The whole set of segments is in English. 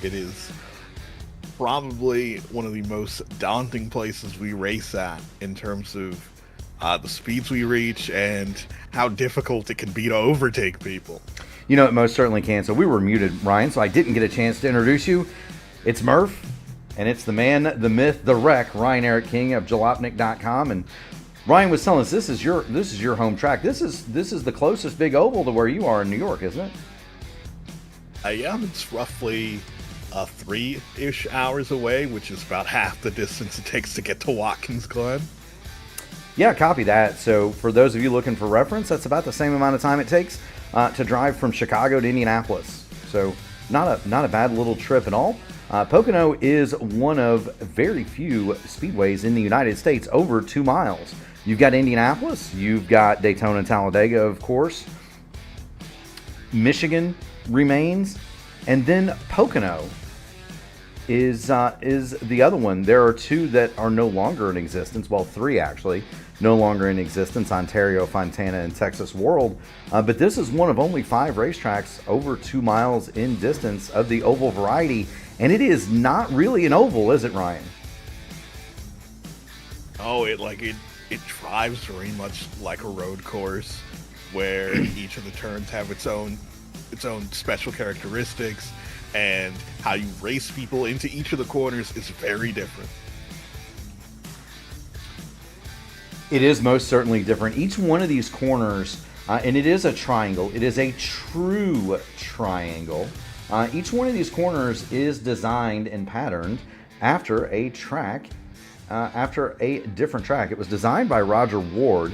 It is probably one of the most daunting places we race at in terms of the speeds we reach and how difficult it can be to overtake people. You know, it most certainly can. So we were muted, Ryan, so I didn't get a chance to introduce you. It's Murph, and it's the man, the myth, the wreck, Ryan Eric King of jalopnik.com. And Ryan was telling us this is your home track. This is the closest big oval to where you are in New York, isn't it? Yeah, it's roughly 3-ish hours away, which is about half the distance it takes to get to Watkins Glen. Yeah, copy that. So for those of you looking for reference, that's about the same amount of time it takes to drive from Chicago to Indianapolis. So not a bad little trip at all. Pocono is one of very few speedways in the United States over 2 miles. You've got Indianapolis, you've got Daytona, Talladega, of course. Michigan remains, and then Pocono is the other one. There are 2 that are no longer in existence. Well, 3 actually no longer in existence: Ontario, Fontana, and Texas World. But this is one of only 5 racetracks over 2 miles in distance of the oval variety, and it is not really an oval, is it, Ryan? Oh, it drives very much like a road course, where each of the turns have its own special characteristics, and how you race people into each of the corners is very different. It is most certainly different. Each one of these corners, and it is a triangle. It is a true triangle. Each one of these corners is designed and patterned after a track, after a different track. It was designed by Roger Ward,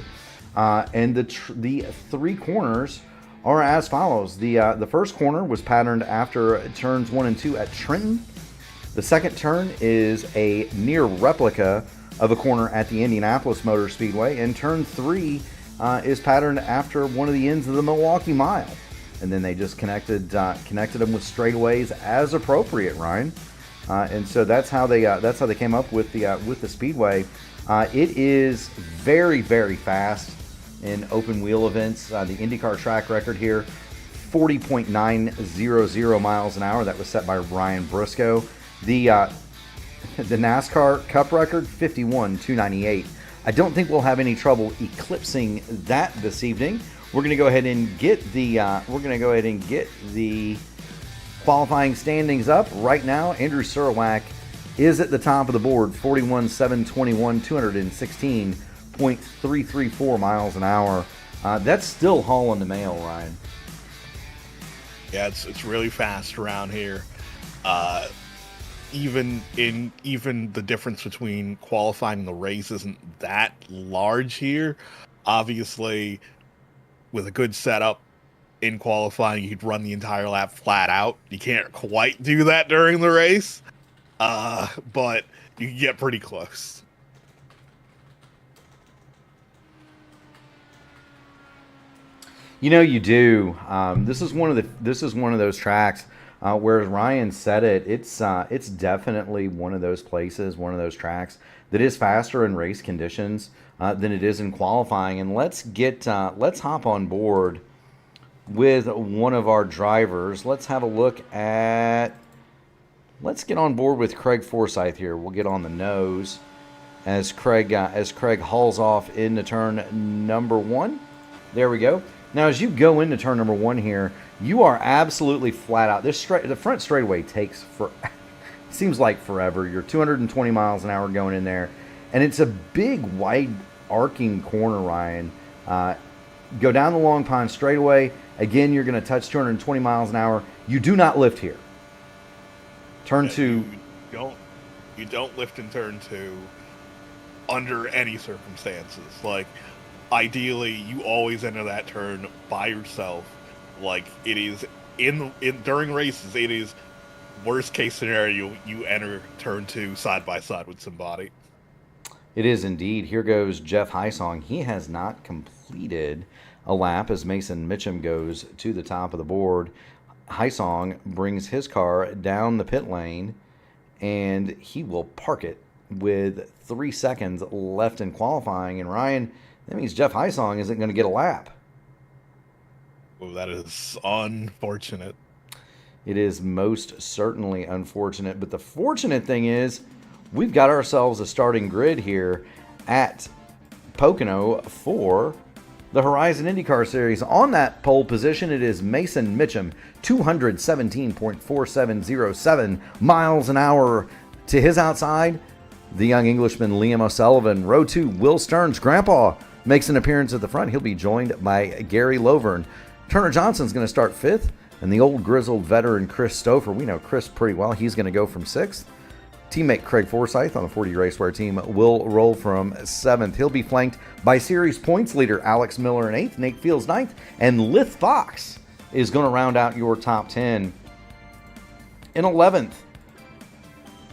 and the 3 corners are as follows. The first corner was patterned after turns 1 and 2 at Trenton. The second turn is a near replica of a corner at the Indianapolis Motor Speedway, and turn 3 is patterned after one of the ends of the Milwaukee Mile. And then they just connected them with straightaways as appropriate, Ryan. And so that's how they came up with the speedway. It is very, very fast in open wheel events. The IndyCar track record here, 40.900 miles an hour. That was set by Ryan Briscoe. The NASCAR Cup record, 51.298. I don't think we'll have any trouble eclipsing that this evening. We're going to go ahead and get the qualifying standings up right now. Andrew Surowack is at the top of the board, 41.721, 216.334 miles an hour. That's still hauling the mail, Ryan. Yeah, it's really fast around here. Even the difference between qualifying and the race isn't that large here. Obviously, with a good setup in qualifying, you'd run the entire lap flat out. You can't quite do that during the race, but you can get pretty close. You know, you do. This is one of those tracks where, as Ryan said it, it's definitely one of those places, one of those tracks that is faster in race conditions than it is in qualifying. And let's hop on board with one of our drivers. Let's get on board with Craig Forsyth here. We'll get on the nose as Craig hauls off into turn number 1. There we go. Now, as you go into turn number 1 here, you are absolutely flat out. The front straightaway takes seems like forever. You're 220 miles an hour going in there, and it's a big, wide, arcing corner, Ryan. Go down the Long Pond straightaway. Again, you're going to touch 220 miles an hour. You do not lift here. Turn 2. You don't lift in turn 2 under any circumstances. Like, ideally, you always enter that turn by yourself. Like, it is during races, it is worst case scenario, you enter turn 2 side by side with somebody. It is indeed. Here goes Jeff Hysong. He has not completed a lap as Mason Mitchum goes to the top of the board. Hysong brings his car down the pit lane, and he will park it with 3 seconds left in qualifying. And Ryan, that means Jeff Hysong isn't going to get a lap. Oh, that is unfortunate. It is most certainly unfortunate. But the fortunate thing is we've got ourselves a starting grid here at Pocono for the Horizon IndyCar Series. On that pole position, it is Mason Mitchum, 217.4707 miles an hour. To his outside, the young Englishman Liam O'Sullivan. Row 2, Will Stearns' grandpa makes an appearance at the front. He'll be joined by Gary Lovern. Turner Johnson's going to start 5th, and the old grizzled veteran Chris Stouffer, we know Chris pretty well, he's going to go from 6th. Teammate Craig Forsyth on the 40 Raceware team will roll from 7th. He'll be flanked by series points leader Alex Miller in 8th, Nate Fields 9th, and Lith Fox is going to round out your top 10. In 11th,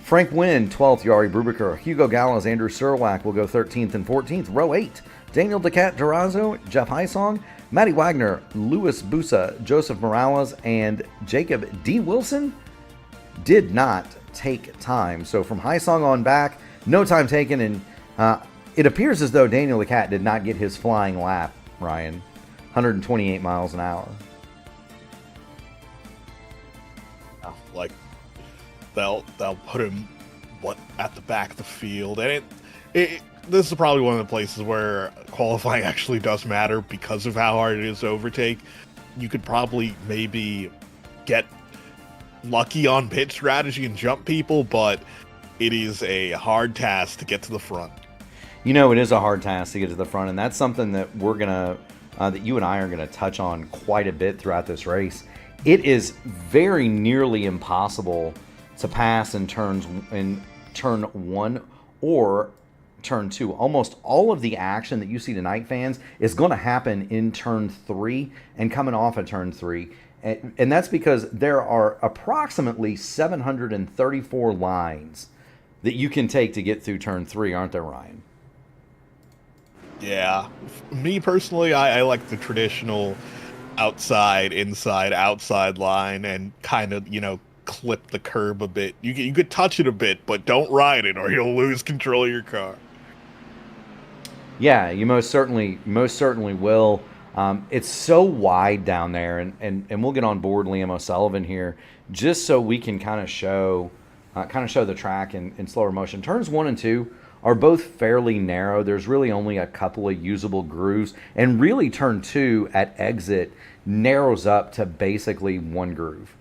Frank Wynn, 12th, Yari Brubaker. Hugo Gallows, Andrew Surwack will go 13th and 14th. Row 8, Daniel DeCat Durazo, Jeff Heisong, Matty Wagner, Louis Busa, Joseph Morales, and Jacob D. Wilson did not take time. So from Heisong on back, no time taken, and it appears as though Daniel DeCat did not get his flying lap, Ryan. 128 miles an hour. Like, they'll put him at the back of the field, and this is probably one of the places where qualifying actually does matter because of how hard it is to overtake. You could probably maybe get lucky on pit strategy and jump people, but it is a hard task to get to the front. You know, it is a hard task to get to the front, and that's something that we're gonna that you and I are gonna touch on quite a bit throughout this race. It is very nearly impossible to pass in turn 1 or turn 2. Almost all of the action that you see tonight, fans, is going to happen in turn 3 and coming off of turn 3. And that's because there are approximately 734 lines that you can take to get through turn 3, aren't there, Ryan? Yeah. Me personally, I like the traditional outside, inside, outside line and kind of, clip the curb a bit. You could touch it a bit, but don't ride it or you'll lose control of your car. Yeah, you most certainly will. It's so wide down there, and we'll get on board Liam O'Sullivan here just so we can kind of show the track in slower motion. Turns 1 and 2 are both fairly narrow. There's really only a couple of usable grooves, and really turn 2 at exit narrows up to basically one groove.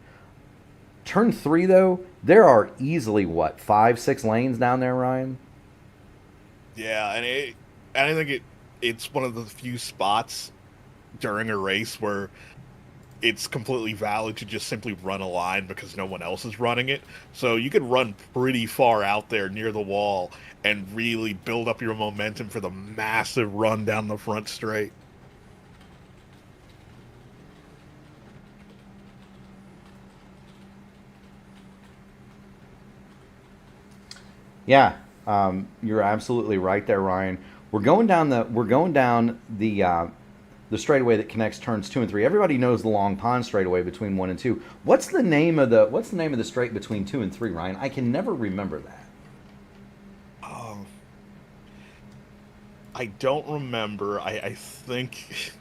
Turn 3, though, there are easily, 5-6 lanes down there, Ryan? Yeah, and I think it's one of the few spots during a race where it's completely valid to just simply run a line because no one else is running it. So you could run pretty far out there near the wall and really build up your momentum for the massive run down the front straight. Yeah, you're absolutely right there, Ryan. We're going down the straightaway that connects turns 2 and 3. Everybody knows the Long Pond straightaway between 1 and 2. What's the name of the straight between 2 and 3, Ryan? I can never remember that. I don't remember. I think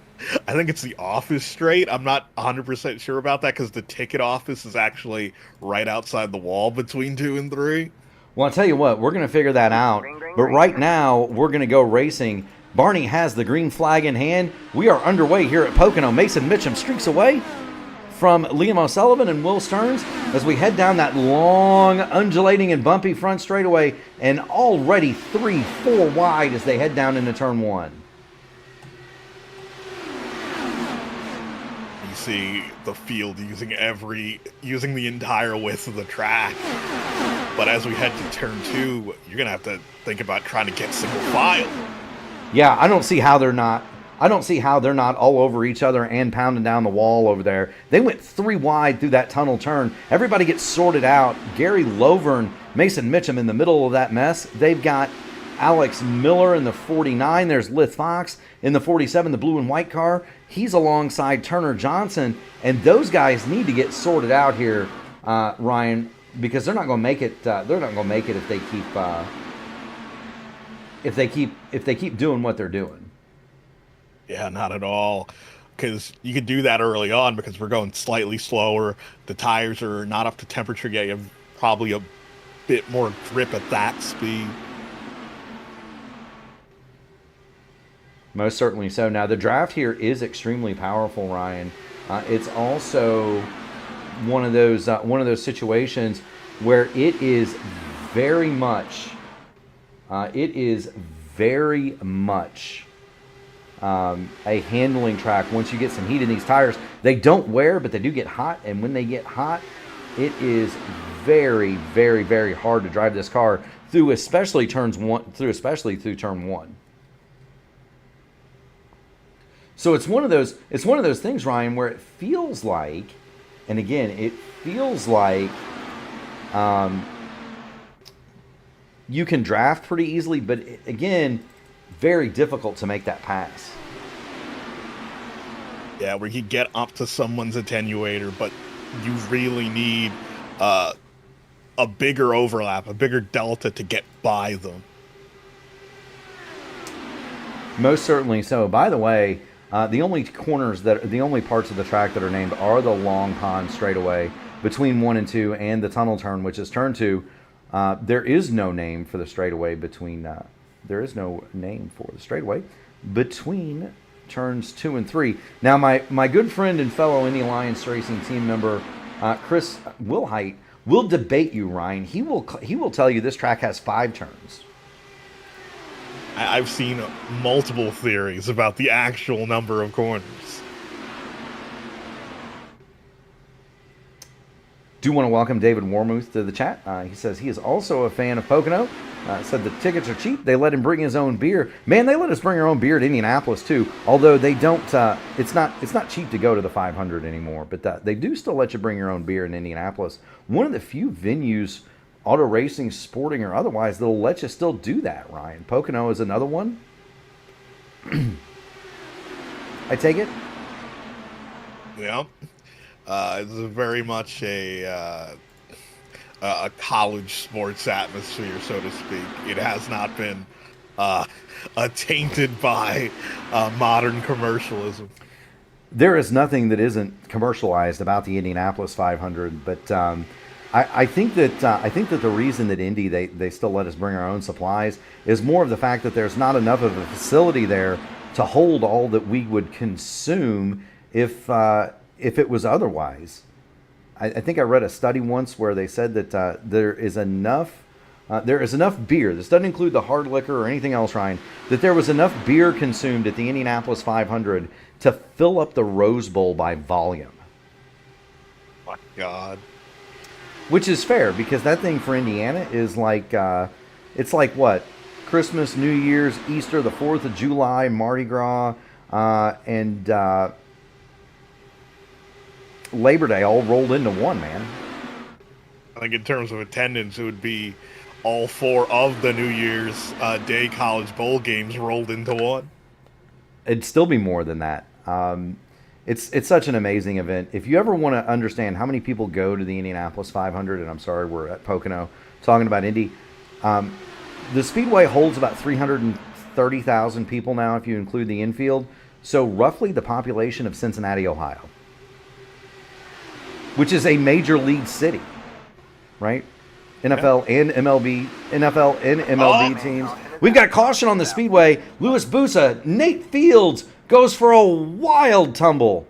it's the office straight. I'm not 100% sure about that because the ticket office is actually right outside the wall between 2 and 3. Well, I'll tell you what, we're going to figure that out. But right now, we're going to go racing. Barney has the green flag in hand. We are underway here at Pocono. Mason Mitchum streaks away from Liam O'Sullivan and Will Stearns as we head down that long, undulating and bumpy front straightaway, and already 3-4 wide as they head down into turn 1. You see the field using the entire width of the track. But as we head to turn 2, you're going to have to think about trying to get single file. Yeah, I don't see how they're not all over each other and pounding down the wall over there. They went 3 wide through that tunnel turn. Everybody gets sorted out. Gary Lovern, Mason Mitchum in the middle of that mess. They've got Alex Miller in the 49. There's Lith Fox in the 47, the blue and white car. He's alongside Turner Johnson, and those guys need to get sorted out here, Ryan, because they're not going to make it. They're not going to make it if they keep doing what they're doing. Yeah, not at all. because you could do that early on because we're going slightly slower. The tires are not up to temperature yet. You have probably a bit more grip at that speed. Most certainly so. Now, the draft here is extremely powerful, Ryan. It's also one of those situations where it is very much a handling track. Once you get some heat in these tires, they don't wear, but they do get hot. And when they get hot, it is very, very, very hard to drive this car through, especially through turn one. So it's one of those things, Ryan, where it feels like, and again, it feels like you can draft pretty easily, but again, very difficult to make that pass. Yeah, where you get up to someone's attenuator, but you really need a bigger overlap, a bigger delta to get by them. Most certainly so. By the way, the only parts of the track that are named are the long pond straightaway between 1 and 2 and the tunnel turn, which is turn 2. There is no name for the straightaway between turns 2 and 3. Now, my good friend and fellow Indy Alliance Racing team member, Chris Wilhite, will debate you, Ryan. He will tell you this track has 5 turns. I've seen multiple theories about the actual number of corners. Do want to welcome David Warmuth to the chat. He says he is also a fan of Pocono. Said the tickets are cheap. They let him bring his own beer. Man, they let us bring our own beer at Indianapolis too. Although they don't. It's not cheap to go to the 500 anymore. But they do still let you bring your own beer in Indianapolis. One of the few venues, auto racing, sporting, or otherwise, that'll let you still do that, Ryan. Pocono is another one. I take it? Yeah. It's very much a college sports atmosphere, so to speak. It has not been tainted by modern commercialism. There is nothing that isn't commercialized about the Indianapolis 500, but I think that the reason that Indy they still let us bring our own supplies is more of the fact that there's not enough of a facility there to hold all that we would consume if it was otherwise. I think I read a study once where they said that there is enough beer. This doesn't include the hard liquor or anything else, Ryan. That there was enough beer consumed at the Indianapolis 500 to fill up the Rose Bowl by volume. My God. Which is fair, because that thing for Indiana is like, it's like what? Christmas, New Year's, Easter, the 4th of July, Mardi Gras, and Labor Day all rolled into one, man. I think in terms of attendance, it would be all 4 of the New Year's Day College Bowl games rolled into one. It'd still be more than that. It's such an amazing event. If you ever want to understand how many people go to the Indianapolis 500, and I'm sorry we're at Pocono talking about Indy, the Speedway holds about 330,000 people now if you include the infield. So roughly the population of Cincinnati, Ohio, which is a major league city, right? NFL and MLB teams. We've got caution on the Speedway. Louis Busa, Nate Fields goes for a wild tumble.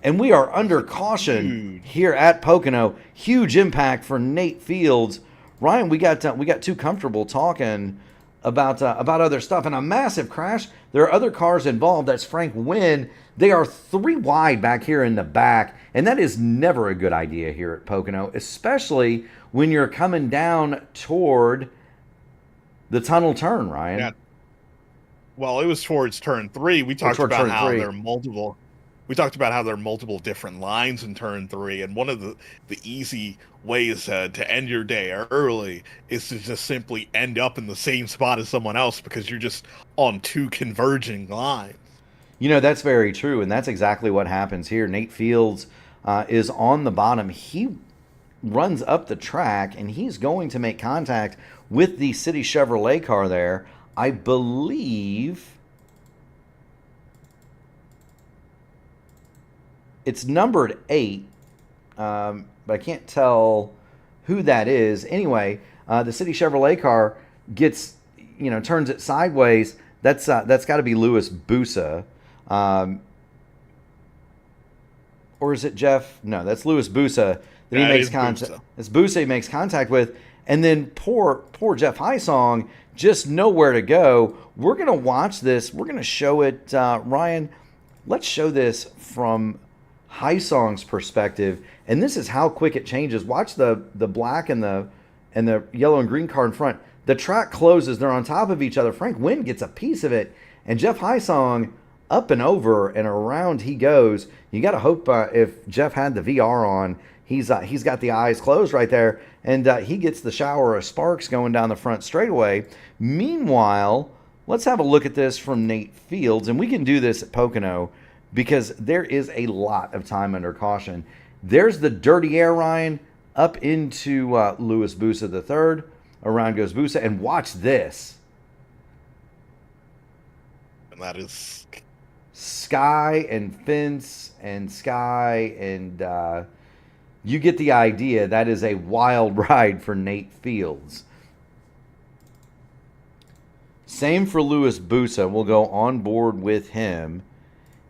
And we are under caution here at Pocono. Huge impact for Nate Fields. Ryan, we got too comfortable talking about other stuff. And a massive crash. There are other cars involved. That's Frank Wynn. They are 3 wide back here in the back. And that is never a good idea here at Pocono, especially when you're coming down toward the tunnel turn, Ryan. Yeah. Well, it was towards turn 3. We talked about how there are multiple. We talked about how there are multiple different lines in turn 3, and one of the easy ways to end your day early is to just simply end up in the same spot as someone else because you're just on 2 converging lines. You know, that's very true, and that's exactly what happens here. Nate Fields is on the bottom. He runs up the track, and he's going to make contact with the City Chevrolet car there. I believe It's numbered 8, but I can't tell who that is. Anyway, the City Chevrolet car gets, turns it sideways. That's got to be Louis Busa. Or is it Jeff? No, that's Louis Busa that he makes contact. It's Busa he makes contact with, and then poor Jeff Highsong just nowhere to go. We're gonna watch this. We're gonna show it, Ryan. Let's show this from Highsong's perspective, and this is how quick it changes. Watch the black and the yellow and green car in front. The track closes. They're on top of each other. Frank Wynn gets a piece of it, and Jeff Highsong up and over and around he goes. You got to hope if Jeff had the VR on, he's got the eyes closed right there, and he gets the shower of sparks going down the front straightaway. Meanwhile, let's have a look at this from Nate Fields, and we can do this at Pocono because there is a lot of time under caution. There's the dirty air, Ryan, up into Louis Busa III. Around goes Busa, and watch this. And that is sky and fence and sky, and you get the idea. That is a wild ride for Nate Fields. Same for Louis Busa. We'll go on board with him.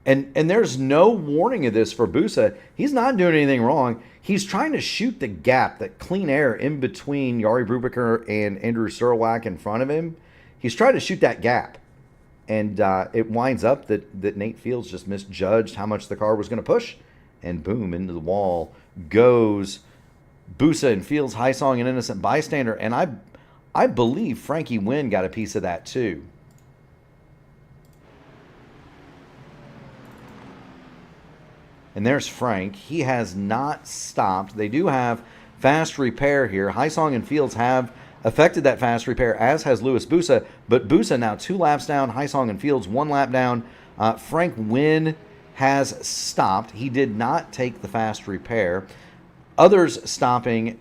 And there's no warning of this for Busa. He's not doing anything wrong. He's trying to shoot the gap, that clean air in between Jari Brubaker and Andrew Surlak in front of him. He's trying to shoot that gap. And it winds up that Nate Fields just misjudged how much the car was going to push. And boom, into the wall goes Busa and Fields, Highsong, and innocent bystander. And I believe Frankie Wynn got a piece of that too. And there's Frank. He has not stopped. They do have fast repair here. Highsong and Fields have affected that fast repair, as has Louis Busa. But Busa now 2 laps down. Highsong and Fields 1 lap down. Frank Wynn has stopped. He did not take the fast repair. Others stopping,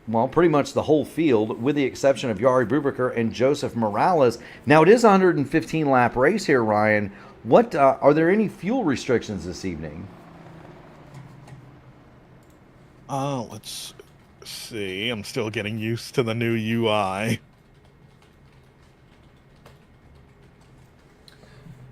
well, pretty much the whole field, with the exception of Jari Brubaker and Joseph Morales. Now, it is a 115-lap race here, Ryan. What are there any fuel restrictions this evening? Let's see. I'm still getting used to the new UI.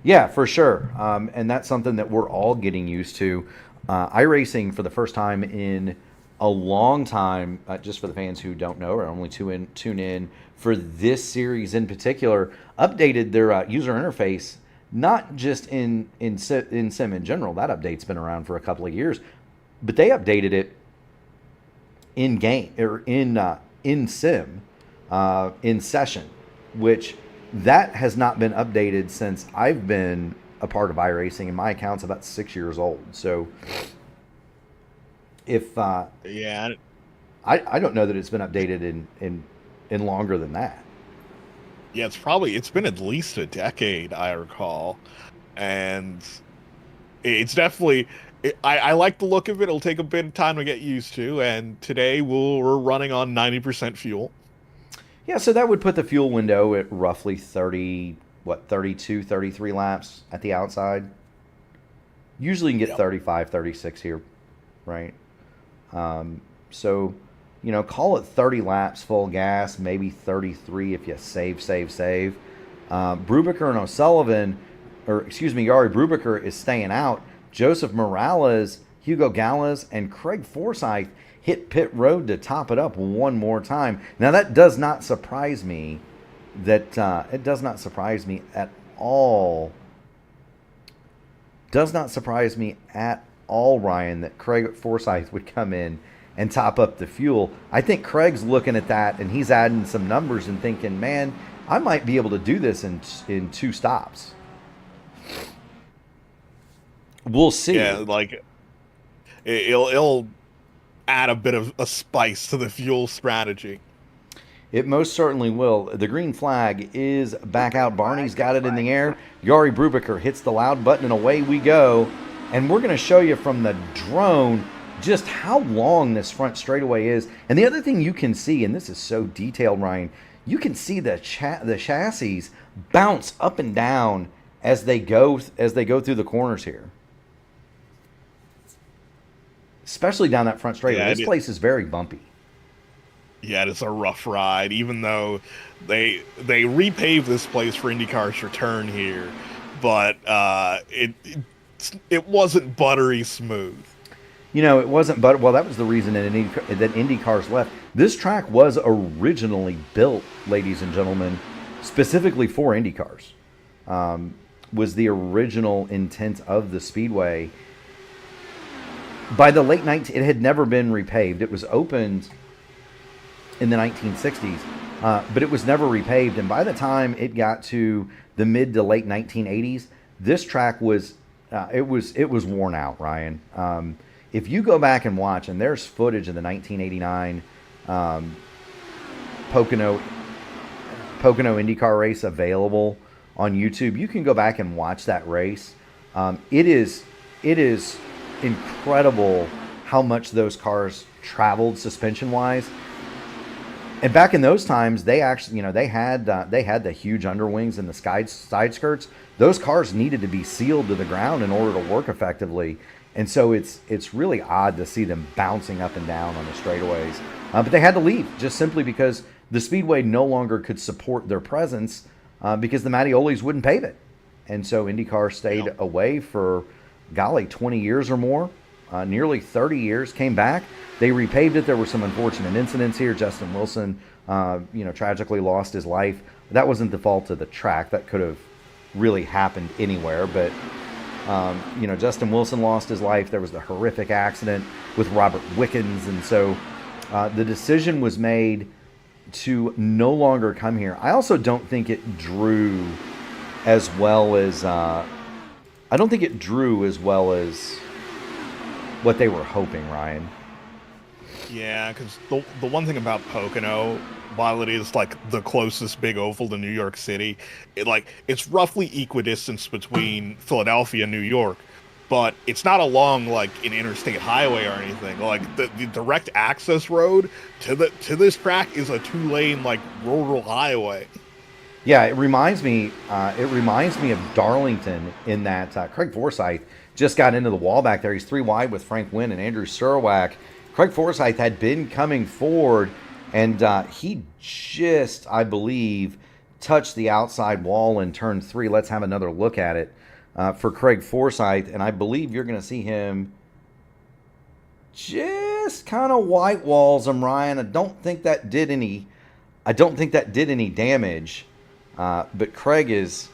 Yeah, for sure. And that's something that we're all getting used to. iRacing, for the first time in a long time, just for the fans who don't know or only tune in for this series in particular, updated their user interface, not just in sim in general. That update's been around for a couple of years, but they updated it in game or in sim in session, which that has not been updated since I've been a part of iRacing, and my account's about 6 years old. So if yeah, I don't know that it's been updated in longer than that. Yeah, it's been at least a decade, I recall, and it's definitely. I like the look of it. It'll take a bit of time to get used to, and today we're running on 90% fuel. Yeah, so that would put the fuel window at roughly 32, 33 laps at the outside. Usually you can get 35, 36 here, right? So, call it 30 laps full gas, maybe 33 if you save. Brubaker and O'Sullivan, Jari Brubaker is staying out. Joseph Morales, Hugo Gallas, and Craig Forsyth hit pit road to top it up one more time. Now, that does not surprise me. It does not surprise me at all. Does not surprise me at all, Ryan, that Craig Forsyth would come in and top up the fuel. I think Craig's looking at that, and he's adding some numbers and thinking, man, I might be able to do this in 2 stops. We'll see. Yeah, like it'll add a bit of a spice to the fuel strategy. It most certainly will. The green flag is back out. Barney's got it in the air. Jari Brubaker hits the loud button, and away we go. And we're going to show you from the drone just how long this front straightaway is. And the other thing you can see, and this is so detailed, Ryan, you can see the chassis bounce up and down as they go through the corners here. especially down that front straightaway. Yeah, This place is very bumpy. yeah, it's a rough ride. Even though they repaved this place for IndyCar's return here, but it wasn't buttery smooth. You know, it wasn't, but well, that was the reason that Indy cars left. This track was originally built, ladies and gentlemen, specifically for Indy cars. Was the original intent of the speedway. By the late 19, it had never been repaved. It was opened in the 1960s, but it was never repaved. And by the time it got to the mid to late 1980s, this track was it was worn out, Ryan. If you go back and watch, and there's footage of the 1989 Pocono IndyCar race available on YouTube, you can go back and watch that race. It is incredible how much those cars traveled suspension wise. And back in those times, they actually, you know, they had the huge underwings and the side skirts. Those cars needed to be sealed to the ground in order to work effectively. And so it's really odd to see them bouncing up and down on the straightaways. But they had to leave just simply because the speedway no longer could support their presence because the Mattiolis wouldn't pave it. And so IndyCar stayed away for, golly, 20 years or more, nearly 30 years, came back. They repaved it. There were some unfortunate incidents here. Justin Wilson, tragically lost his life. That wasn't the fault of the track. That could have really happened anywhere. But, Justin Wilson lost his life. There was the horrific accident with Robert Wickens. And so the decision was made to no longer come here. I also don't think it drew as well as what they were hoping, Ryan. Yeah, because the one thing about Pocono, while it is like the closest big oval to New York City, it's roughly equidistant between Philadelphia and New York, but it's not along like an interstate highway or anything. Like the direct access road to this track is a 2-lane like rural highway. Yeah, it reminds me of Darlington in that Craig Forsyth just got into the wall back there. He's 3 wide with Frank Wynn and Andrew Surowac. Craig Forsyth had been coming forward, and he just, I believe, touched the outside wall in turn 3. Let's have another look at it for Craig Forsyth, and I believe you're going to see him just kind of white walls him, Ryan. I don't think that did any damage, but Craig is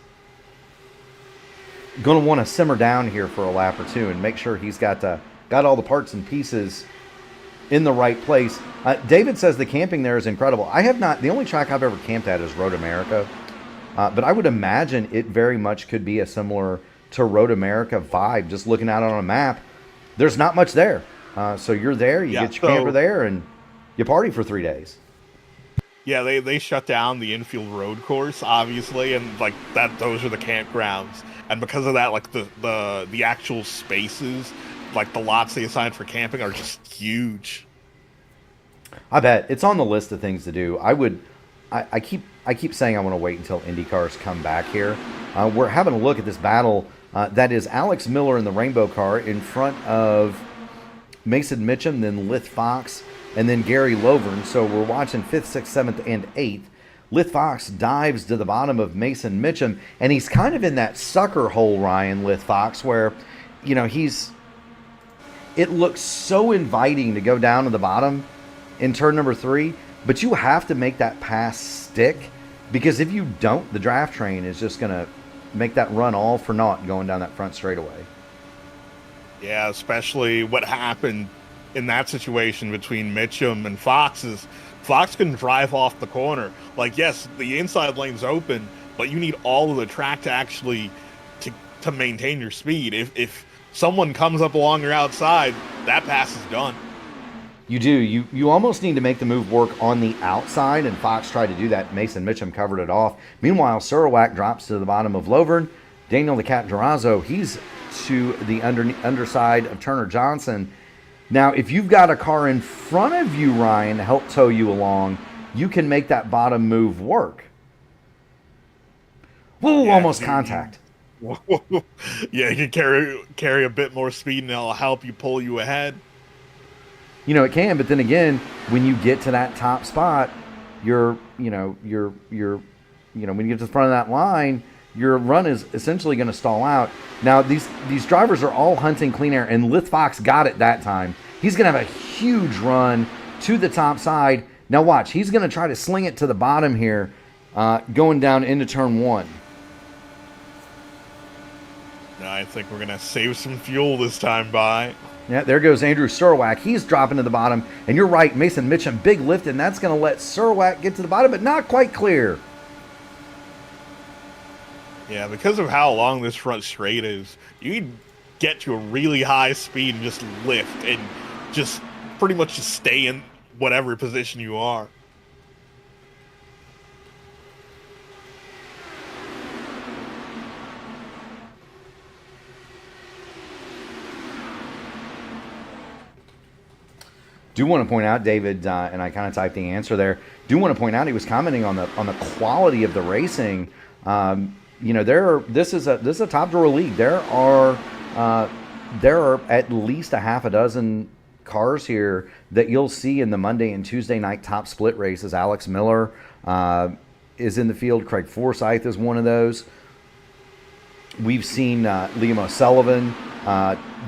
going to want to simmer down here for a lap or two and make sure he's got all the parts and pieces in the right place. David says the camping there is incredible. I have not. The only track I've ever camped at is Road America, but I would imagine it very much could be a similar to Road America vibe. Just looking out on a map, there's not much there. So you're there, you get your camper there, and you party for 3 days. Yeah, they shut down the infield road course, obviously, and like that, those are the campgrounds. And because of that, like the actual spaces, like the lots they assigned for camping, are just huge. I bet it's on the list of things to do. I keep saying I want to wait until IndyCars come back here. We're having a look at this battle that is Alex Miller in the Rainbow car in front of Mason Mitchum, then Lith Fox, and then Gary Lovern. So we're watching 5th, 6th, 7th, and 8th. Lith Fox dives to the bottom of Mason Mitchum, and he's kind of in that sucker hole, Ryan, Lith Fox, where, it looks so inviting to go down to the bottom in turn number 3, but you have to make that pass stick, because if you don't, the draft train is just going to make that run all for naught going down that front straightaway. Yeah, especially what happened in that situation between Mitchum and Fox is Fox can drive off the corner. Like, yes, the inside lane's open, but you need all of the track to actually to maintain your speed. If someone comes up along your outside, that pass is done. You do. You almost need to make the move work on the outside, and Fox tried to do that. Mason Mitchum covered it off. Meanwhile, Surowac drops to the bottom of Lovern. Daniel the Cat Durazo, he's to the underside of Turner Johnson. Now, if you've got a car in front of you, Ryan, to help tow you along, you can make that bottom move work. Whoa, almost contact. Yeah, you can carry a bit more speed, and it'll help you pull you ahead. it can. But then again, when you get to that top spot, when you get to the front of that line, your run is essentially going to stall out. Now, these drivers are all hunting clean air, and Lith Fox got it that time. He's going to have a huge run to the top side. Now watch, he's going to try to sling it to the bottom here, going down into turn 1. I think we're going to save some fuel this time by. Yeah, there goes Andrew Surwack. He's dropping to the bottom. And you're right, Mason Mitchum, big lift, and that's going to let Surwack get to the bottom, but not quite clear. Yeah, because of how long this front straight is, you can get to a really high speed and just lift and just pretty much just stay in whatever position you are. Do want to point out, David, and I kind of typed the answer there. Do want to point out he was commenting on the quality of the racing. This is a top drawer league. There are at least a half a dozen cars here that you'll see in the Monday and Tuesday night top split races. Alex Miller is in the field. Craig Forsyth is one of those. We've seen Liam O'Sullivan,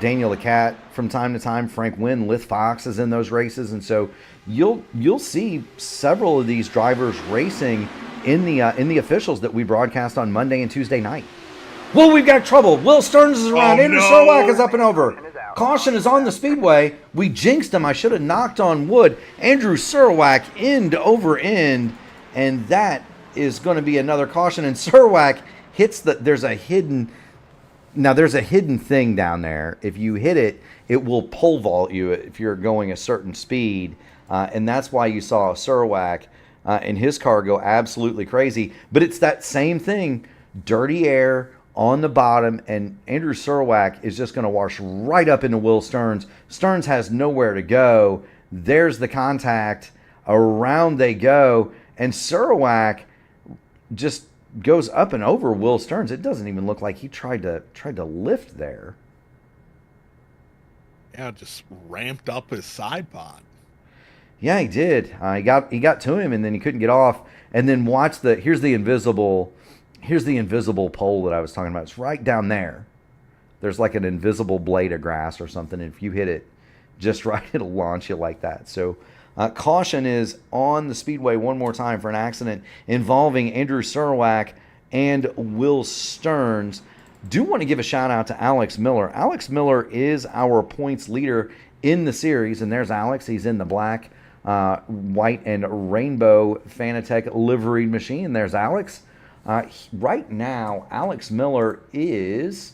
Daniel Lecat from time to time. Frank Wynn, Lith Fox is in those races, and so you'll see several of these drivers racing in the officials that we broadcast on Monday and Tuesday night. Well, we've got trouble. Will Stearns is around. Andrew Surwack is up and over. Caution is on the speedway. We jinxed him. I should have knocked on wood. Andrew Surwack end over end, and that is going to be another caution. And Surwack hits there's a hidden thing down there. If you hit it, it will pole vault you if you're going a certain speed, and that's why you saw Surwack and his car go absolutely crazy. But it's that same thing, dirty air on the bottom, and Andrew Surwack is just going to wash right up into Will Stearns. Stearns has nowhere to go. There's the contact. Around they go, and Surwack just goes up and over Will Stearns. It doesn't even look like he tried to lift there. Yeah, just ramped up his side pod. Yeah, he did. He got to him, and then he couldn't get off. And then watch here's the invisible pole that I was talking about. It's right down there. There's like an invisible blade of grass or something. And if you hit it just right, it'll launch you like that. So caution is on the speedway one more time for an accident involving Andrew Surwack and Will Stearns. Do want to give a shout out to Alex Miller. Alex Miller is our points leader in the series, and there's Alex. He's in the black, white, and rainbow Fanatec liveried machine. There's Alex. Right now, Alex Miller is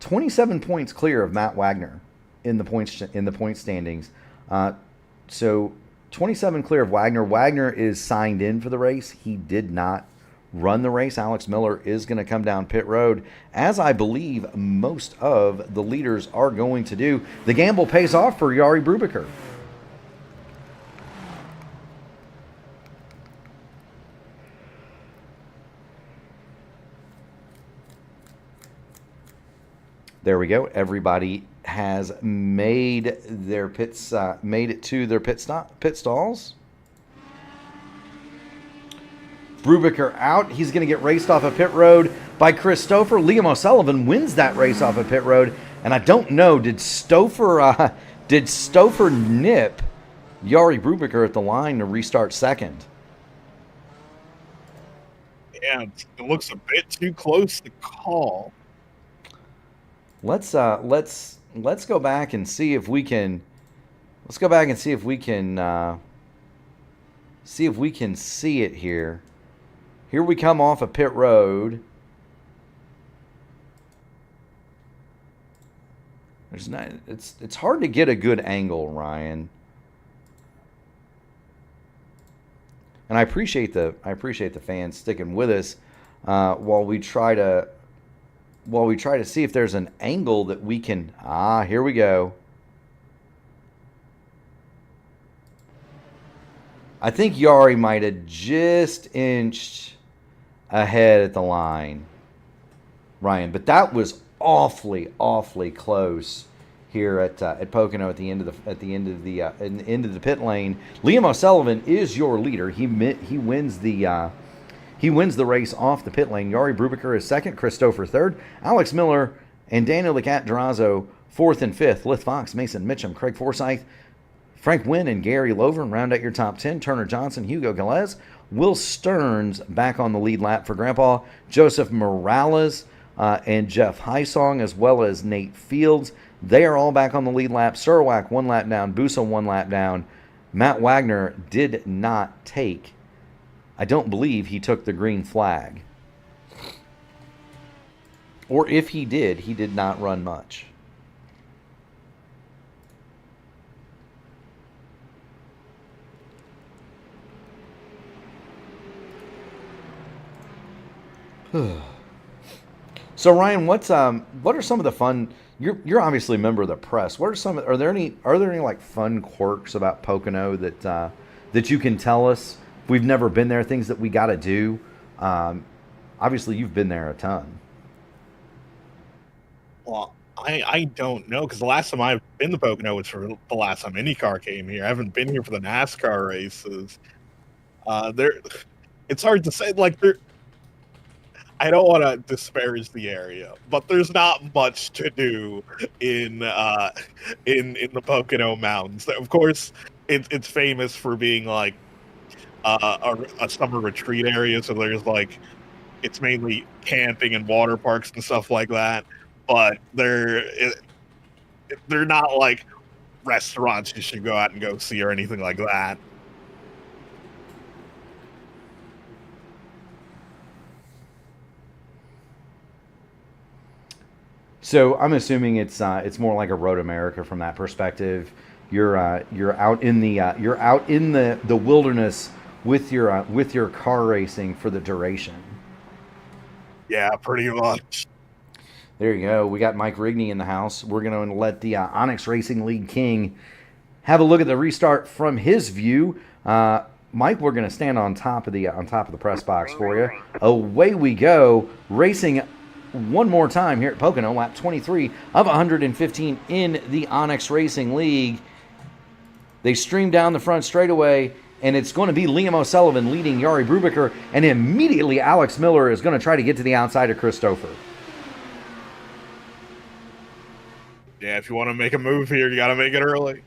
27 points clear of Matt Wagner in the point standings. So 27 clear of Wagner. Wagner is signed in for the race. He did not run the race. Alex Miller is going to come down pit road, as I believe most of the leaders are going to do. The gamble pays off for Jari Brubaker. There we go. Everybody has made it to their pit stalls. Brubaker out. He's going to get raced off of pit road by Chris Stouffer. Liam O'Sullivan wins that race off of pit road. And I don't know, did Stouffer nip Jari Brubaker at the line to restart second? Yeah, it looks a bit too close to call. Let's go back and see if we can. Let's go back and see if we can see it here. Here we come off of pit road. It's hard to get a good angle, Ryan. And I appreciate the fans sticking with us while we try to see if there's an angle that we can. Here we go. I think Jari might have just inched ahead at the line, Ryan, but that was awfully close here at Pocono at the end of the pit lane. Liam O'Sullivan is your leader. He wins the race off the pit lane. Yari Brubaker is second, Christopher third, Alex Miller and Daniel the Cat Durazo fourth and fifth. Lith Fox, Mason Mitchum, Craig Forsyth, Frank Wynn, and Gary Lovern round out your top 10. Turner Johnson, Hugo Galez, Will Stearns back on the lead lap for Grandpa, Joseph Morales and Jeff Hysong, as well as Nate Fields. They are all back on the lead lap. Surwak 1 lap down, Busa 1 lap down. Matt Wagner did not take, I don't believe he took the green flag. Or if he did not run much. So Ryan, what are some of the fun? You're obviously a member of the press. Are there any like fun quirks about Pocono that you can tell us? We've never been there. Things that we got to do. Obviously, you've been there a ton. Well, I don't know, because the last time I've been to Pocono was for the last time IndyCar came here. I haven't been here for the NASCAR races. It's hard to say. Like, I don't want to disparage the area, but there's not much to do in the Pocono Mountains. Of course, it's famous for being like a summer retreat area. So there's like, it's mainly camping and water parks and stuff like that. But they're not like restaurants you should go out and go see or anything like that. So I'm assuming it's more like a Road America from that perspective. You're out in the wilderness with your car racing for the duration. Yeah, pretty much. There you go. We got Mike Rigney in the house. We're going to let the Onyx Racing League King have a look at the restart from his view. Mike, we're going to stand on top of the press box for you. Away we go, racing one more time here at Pocono, lap 23 of 115 in the Onyx Racing League. They stream down the front straightaway, and it's going to be Liam O'Sullivan leading Yari Brubaker, and immediately Alex Miller is going to try to get to the outside of Christopher. Yeah, if you want to make a move here, you got to make it early.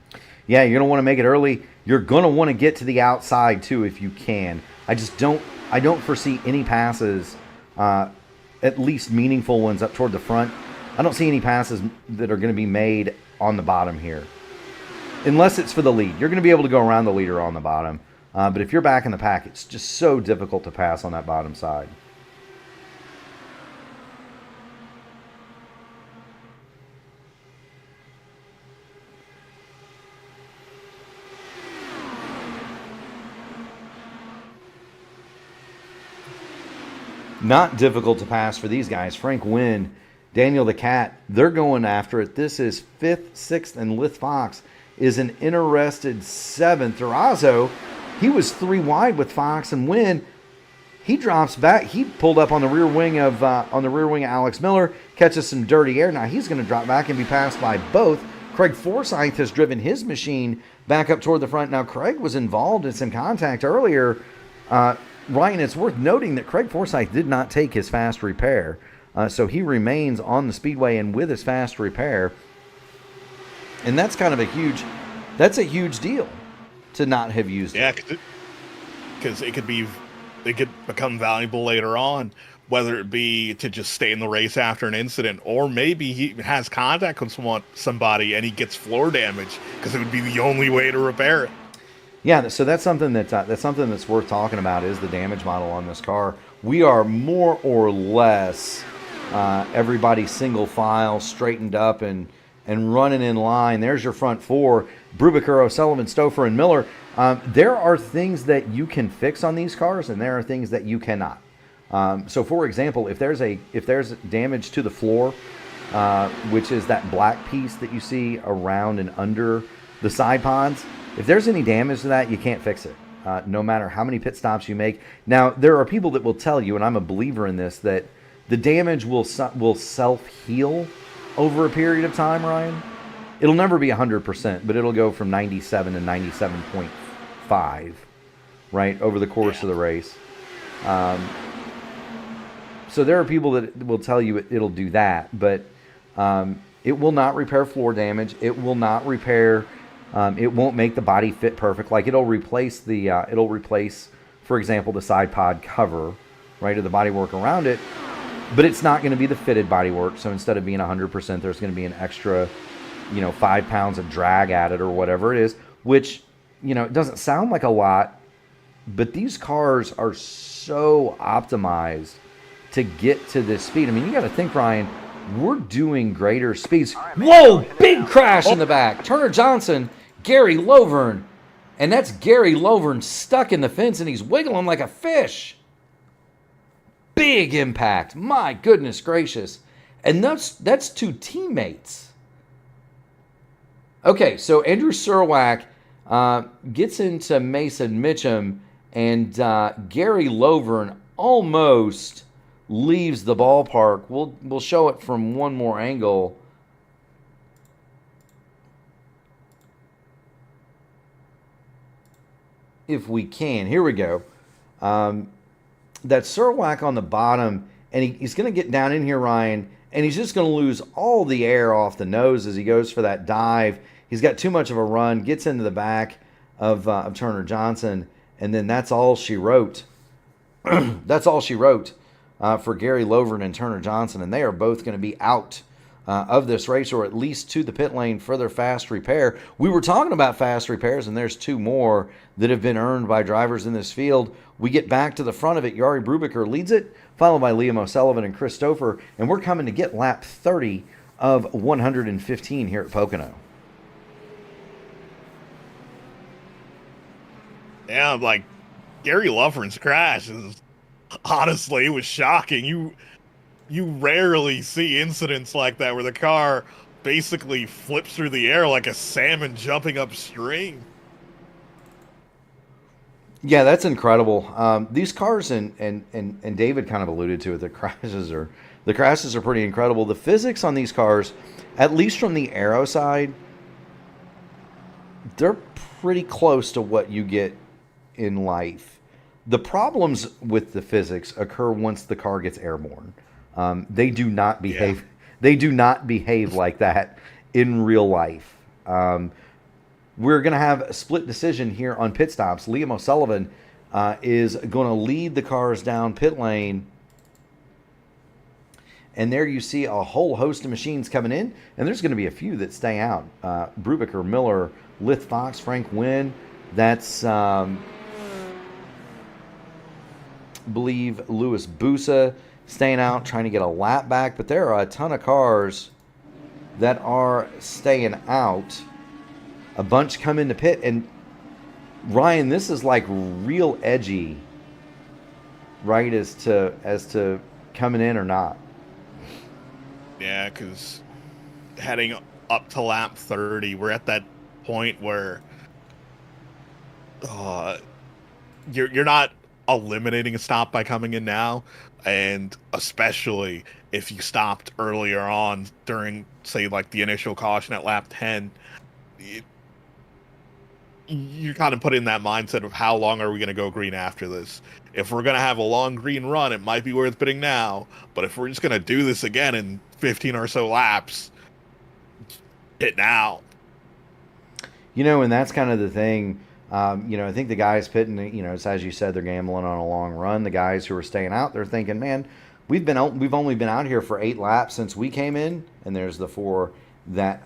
Yeah, you're going to want to make it early. You're going to want to get to the outside, too, if you can. I don't foresee any passes, at least meaningful ones up toward the front. I don't see any passes that are going to be made on the bottom here. Unless it's for the lead. You're going to be able to go around the leader on the bottom. But if you're back in the pack, it's just so difficult to pass on that bottom side. Not difficult to pass for these guys. Frank Wynn, Daniel the Cat, they're going after it. This is 5th, 6th, and Lith Fox is an interested 7th. Durazo, he was 3 wide with Fox and Wynn. He drops back. He pulled up on the rear wing of Alex Miller, catches some dirty air. Now he's going to drop back and be passed by both. Craig Forsyth has driven his machine back up toward the front. Now Craig was involved in some contact earlier. Ryan, it's worth noting that Craig Forsyth did not take his fast repair. So he remains on the speedway and with his fast repair. And that's kind of a huge deal to not have used it. Yeah, because it could become valuable later on, whether it be to just stay in the race after an incident, or maybe he has contact with somebody and he gets floor damage, because it would be the only way to repair it. Yeah, so that's something that's worth talking about, is the damage model on this car. We are more or less everybody single file, straightened up and running in line. There's your front four: Brubaker, O'Sullivan, Stouffer, and Miller. There are things that you can fix on these cars, and there are things that you cannot. So, for example, if there's damage to the floor, which is that black piece that you see around and under the side pods, if there's any damage to that, you can't fix it, no matter how many pit stops you make. Now, there are people that will tell you, and I'm a believer in this, that the damage will self-heal over a period of time, Ryan. It'll never be 100%, but it'll go from 97 to 97.5, right, over the course of the race. So there are people that will tell you it'll do that, but it will not repair floor damage. It will not repair. It won't make the body fit perfect. Like it'll replace for example, the side pod cover, right, or the bodywork around it. But it's not going to be the fitted bodywork. So instead of being 100%, there's going to be an extra, 5 pounds of drag at it or whatever it is. Which, it doesn't sound like a lot, but these cars are so optimized to get to this speed. I mean, you got to think, Ryan, we're doing greater speeds. Whoa, big crash in the back. Turner Johnson, Gary Lovern. And that's Gary Lovern stuck in the fence, and he's wiggling like a fish. Big impact. My goodness gracious. And that's two teammates. Okay, so Andrew Surwack gets into Mason Mitchum, and Gary Lovern almost leaves the ballpark. We'll show it from one more angle. If we can. Here we go. That Surwack on the bottom, and he's going to get down in here, Ryan, and he's just going to lose all the air off the nose as he goes for that dive. He's got too much of a run, gets into the back of Turner Johnson, and then that's all she wrote. That's all she wrote for Gary Lovern and Turner Johnson, and they are both going to be out of this race, or at least to the pit lane for their fast repair. We were talking about fast repairs, and there's two more that have been earned by drivers in this field. We get back to the front of it. Jari Brubaker leads it, followed by Liam O'Sullivan and Chris Stouffer, and we're coming to get lap 30 of 115 here at Pocono. Yeah, like Gary Lovern's crash is honestly, it was shocking. You rarely see incidents like that where the car basically flips through the air like a salmon jumping upstream. Yeah, that's incredible. These cars, and David kind of alluded to it, the crashes are pretty incredible. The physics on these cars, at least from the aero side, they're pretty close to what you get in life. The problems with the physics occur once the car gets airborne. They do not behave. Yeah. They do not behave like that in real life. We're going to have a split decision here on pit stops. Liam O'Sullivan is going to lead the cars down pit lane. And there you see a whole host of machines coming in. And there's going to be a few that stay out. Brubaker, Miller, Lith Fox, Frank Wynn. That's, believe, Louis Busa staying out, trying to get a lap back. But there are a ton of cars that are staying out. A bunch come into pit, and Ryan, this is like real edgy, right? As to coming in or not. Yeah, because heading up to lap 30, we're at that point where you're not eliminating a stop by coming in now, and especially if you stopped earlier on during, say, like the initial caution at lap 10. You kind of put in that mindset of how long are we going to go green after this. If we're going to have a long green run, it might be worth pitting now. But if we're just going to do this again in 15 or so laps, pit now. And that's kind of the thing. I think the guys pitting, it's, as you said, they're gambling on a long run. The guys who are staying out, they're thinking, man, we've only been out here for 8 laps since we came in. And there's the 4 that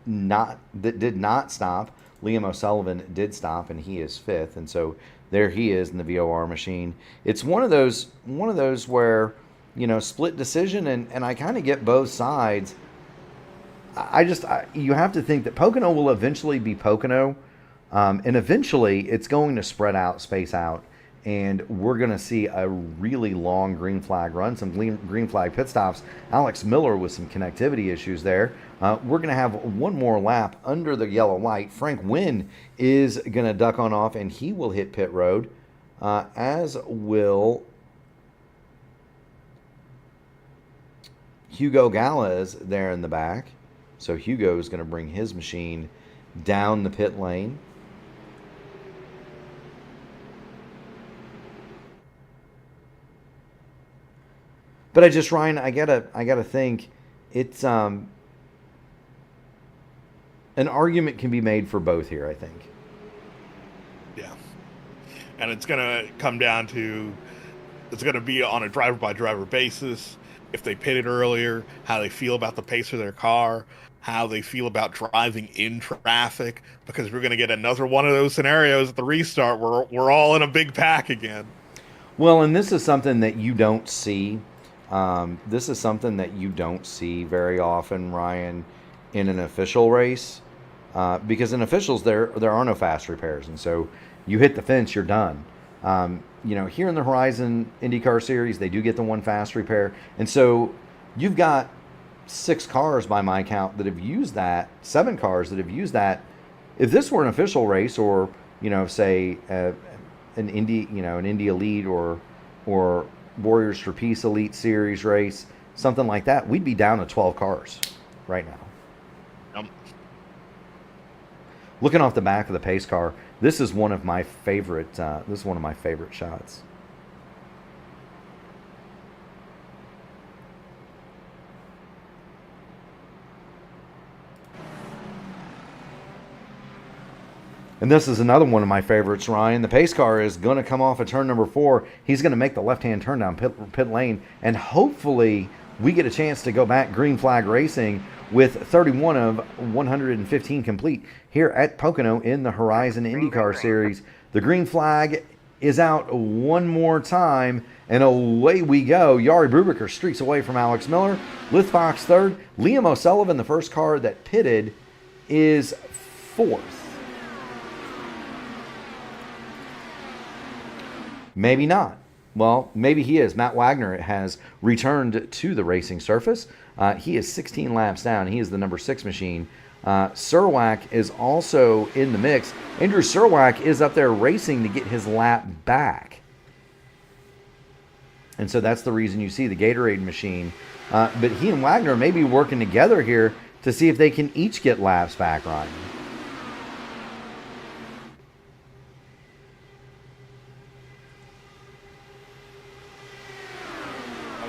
did not stop. Liam O'Sullivan did stop, and he is 5th, and so there he is in the VOR machine. It's one of those where, split decision, and I kind of get both sides. You have to think that Pocono will eventually be Pocono, and eventually it's going to space out, and we're going to see a really long green flag run, some green flag pit stops. Alex Miller with some connectivity issues there. We're going to have one more lap under the yellow light. Frank Wynn is going to duck on off, and he will hit pit road, as will Hugo Galez there in the back. So Hugo is going to bring his machine down the pit lane. But Ryan, I gotta think, it's an argument can be made for both here, I think. Yeah. And it's going to come down to, it's going to be on a driver-by-driver basis. If they pitted earlier, how they feel about the pace of their car, how they feel about driving in traffic, because we're going to get another one of those scenarios at the restart where we're all in a big pack again. Well, and this is something that you don't see. This is something that you don't see very often, Ryan, in an official race. Because in officials, there are no fast repairs. And so you hit the fence, you're done. Here in the Horizon IndyCar Series, they do get the one fast repair. And so you've got 6 cars by my count that have used that, 7 cars that have used that. If this were an official race or, say an Indy Elite or Warriors for Peace Elite Series race, something like that, we'd be down to 12 cars right now. Looking off the back of the pace car, this is one of my favorite. This is one of my favorite shots. And this is another one of my favorites, Ryan. The pace car is going to come off of turn number 4. He's going to make the left-hand turn down pit lane, and hopefully we get a chance to go back green flag racing with 31 of 115 complete here at Pocono in the Horizon IndyCar Series. The green flag is out one more time, and away we go. Jari Brubaker streaks away from Alex Miller. Lithfox third. Liam O'Sullivan, the first car that pitted, is fourth. Maybe not. Well, maybe he is. Matt Wagner has returned to the racing surface. He is 16 laps down. He is the number 6 machine. Surwack is also in the mix. Andrew Surwack is up there racing to get his lap back. And so that's the reason you see the Gatorade machine. But he and Wagner may be working together here to see if they can each get laps back, Ryan.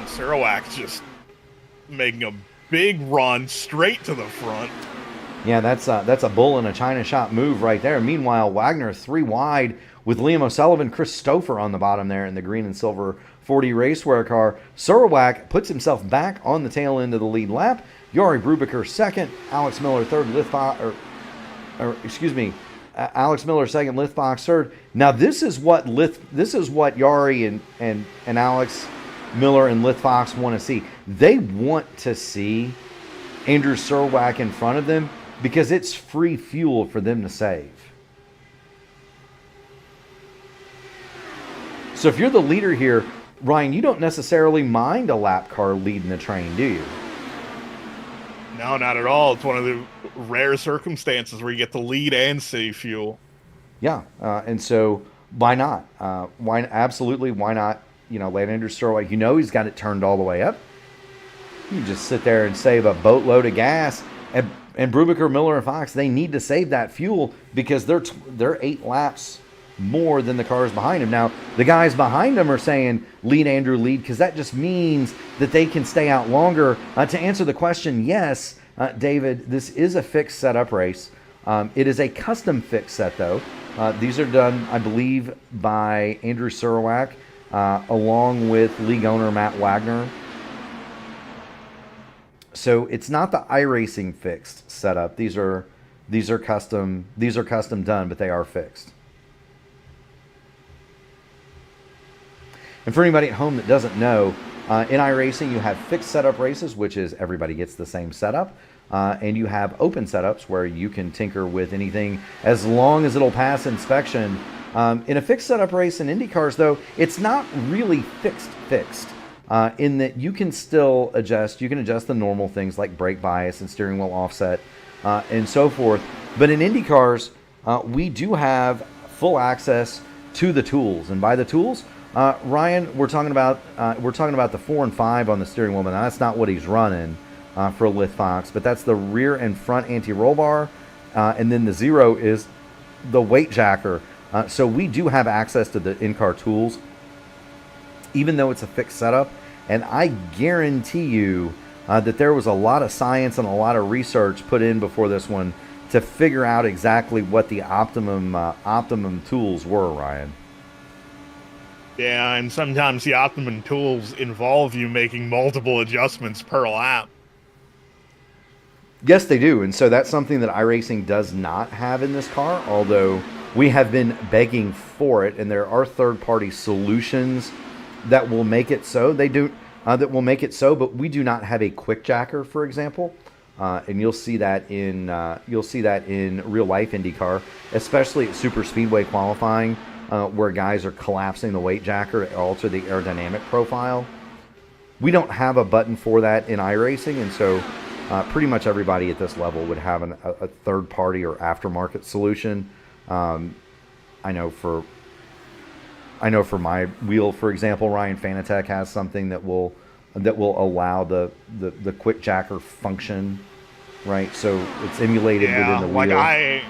Surwack's just making a big run straight to the front. Yeah, that's a bull in a china shop move right there. Meanwhile, Wagner 3 wide with Liam O'Sullivan, Chris Stouffer on the bottom there in the green and silver 40 Racewear car. Surwack puts himself back on the tail end of the lead lap. Jari Brubaker second, Alex Miller third, Alex Miller second, Lithfox third. Now this is what Jari and Alex Miller and Lithfox want to see. They want to see Andrew Surwack in front of them because it's free fuel for them to save. So if you're the leader here, Ryan, you don't necessarily mind a lap car leading the train, do you? No, not at all. It's one of the rare circumstances where you get the lead and save fuel. Yeah, and so why not? Why not? Let Andrew Surwack, he's got it turned all the way up. You just sit there and save a boatload of gas. And Brubaker, Miller, and Fox, they need to save that fuel because they're 8 laps more than the cars behind him. Now, the guys behind him are saying, lead, Andrew, lead, because that just means that they can stay out longer. To answer the question, yes, David, this is a fixed setup race. It is a custom fixed set, though. These are done, I believe, by Andrew Surwack, along with league owner Matt Wagner. So it's not the iRacing fixed setup. These are custom done, but they are fixed. And for anybody at home that doesn't know, in iRacing you have fixed setup races, which is everybody gets the same setup, and you have open setups where you can tinker with anything as long as it'll pass inspection. In a fixed setup race in IndyCars, though, it's not really fixed, in that you can still adjust. You can adjust the normal things like brake bias and steering wheel offset and so forth. But in IndyCars, we do have full access to the tools. And by the tools, Ryan, we're talking about the 4 and 5 on the steering wheel. Now, that's not what he's running. for lift fox, but that's the rear and front anti-roll bar, and then the 0 is the weight jacker. So we do have access to the in-car tools, even though it's a fixed setup, and I guarantee you that there was a lot of science and a lot of research put in before this one to figure out exactly what the optimum tools were, Ryan. Yeah, and sometimes the optimum tools involve you making multiple adjustments per lap. Yes, they do, and so that's something that iRacing does not have in this car, although we have been begging for it, and there are third-party solutions that will make it so. They do that will make it so, but we do not have a quick jacker, for example, and you'll see that in real life IndyCar, especially at superspeedway qualifying, where guys are collapsing the weight jacker to alter the aerodynamic profile. We don't have a button for that in iRacing, and so pretty much everybody at this level would have a third-party or aftermarket solution. I know for my wheel, for example, Ryan Fanatec has something that will allow the quick jacker function, right? So it's emulated within the wheel. I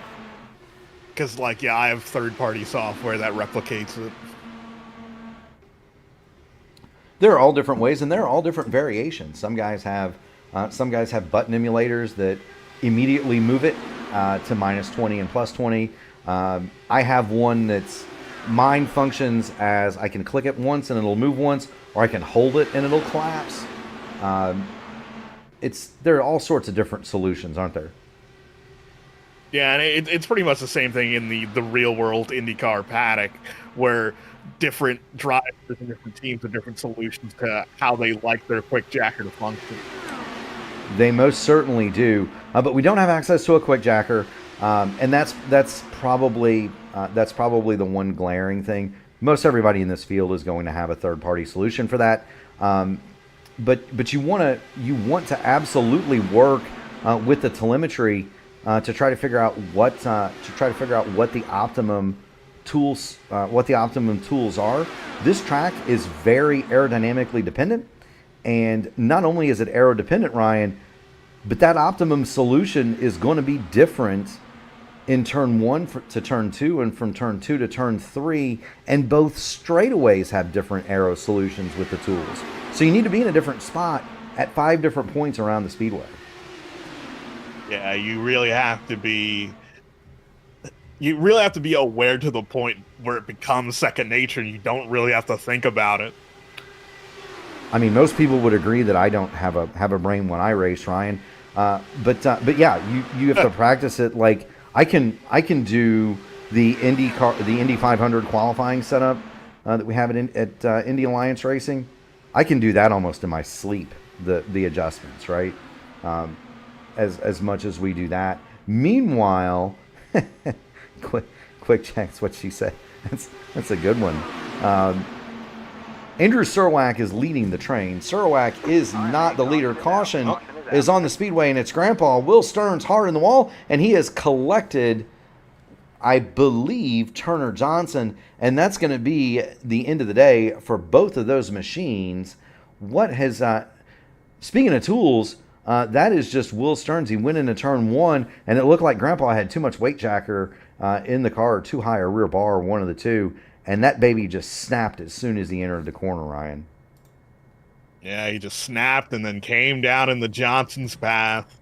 have third-party software that replicates it. There are all different ways, and there are all different variations. Some guys have button emulators that immediately move it to -20 and +20. I have one mine functions as I can click it once and it'll move once, or I can hold it and it'll collapse. There are all sorts of different solutions, aren't there? Yeah, and it's pretty much the same thing in the real world IndyCar paddock, where different drivers and different teams have different solutions to how they like their quick jacker to function. They most certainly do, but we don't have access to a quick jacker, and that's probably the one glaring thing. Most everybody in this field is going to have a third-party solution for that, but you want to absolutely work with the telemetry to try to figure out what the optimum tools are. This track is very aerodynamically dependent. And not only is it aero dependent, Ryan, but that optimum solution is going to be different in turn 1 to turn 2 and from turn 2 to turn 3. And both straightaways have different aero solutions with the tools. So you need to be in a different spot at 5 different points around the speedway. Yeah, you really have to be aware to the point where it becomes second nature and you don't really have to think about it. I mean, most people would agree that I don't have a brain when I race, Ryan. But yeah, you have to practice it. Like I can do the Indy 500 qualifying setup that we have at Indy Alliance Racing. I can do that almost in my sleep. The adjustments, right? As much as we do that. Meanwhile, quick check's what she said. That's a good one. Andrew Surwack is leading the train. Surwack is not the leader. Caution is on the speedway, and it's Grandpa Will Stearns hard in the wall, and he has collected, I believe, Turner Johnson, and that's going to be the end of the day for both of those machines. Speaking of tools, that is just Will Stearns. He went into turn 1, and it looked like Grandpa had too much weight jacker in the car, or too high a rear bar, one of the two. And that baby just snapped as soon as he entered the corner, Ryan. Yeah, he just snapped and then came down in the Johnson's path.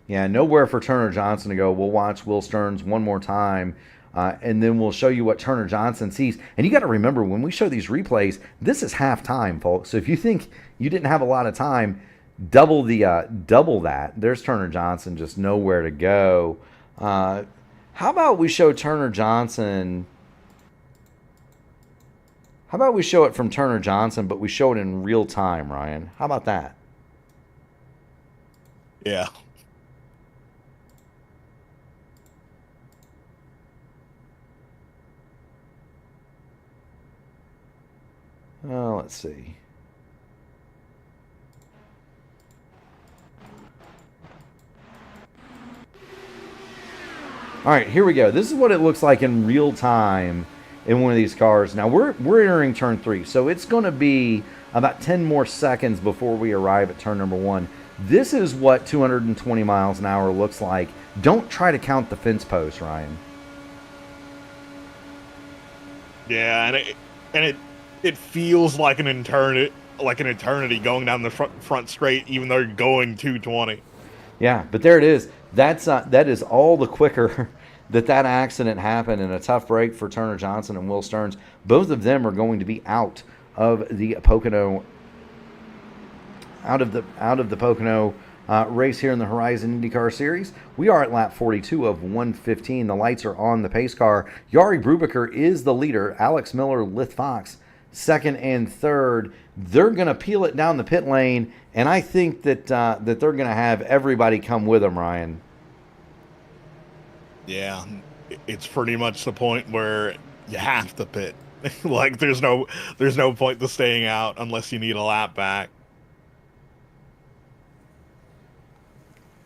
Yeah, nowhere for Turner Johnson to go. We'll watch Will Stearns one more time, and then we'll show you what Turner Johnson sees. And you got to remember, when we show these replays, this is halftime, folks. So if you think you didn't have a lot of time, double that. There's Turner Johnson, just nowhere to go. How about we show Turner Johnson? How about we show it from Turner Johnson, but we show it in real time, Ryan? How about that? Yeah. Oh, let's see. All right, here we go. This is what it looks like in real time in one of these cars. Now we're entering turn 3, so it's going to be about 10 more seconds before we arrive at turn number 1. This is what 220 miles an hour looks like. Don't try to count the fence post, Ryan. Yeah, and it feels like an eternity going down the front straight, even though you're going 220. Yeah, but there it is. That is all the quicker that accident happened, and a tough break for Turner Johnson and Will Stearns. Both of them are going to be out of the Pocono race here in the Horizon IndyCar Series. We are at lap 42 of 115. The lights are on the pace car. Jari Brubaker is the leader. Alex Miller, Lith Fox, second and third. They're going to peel it down the pit lane, and I think that they're going to have everybody come with them, Ryan. Yeah, it's pretty much the point where you have to pit. Like there's no point to staying out unless you need a lap back.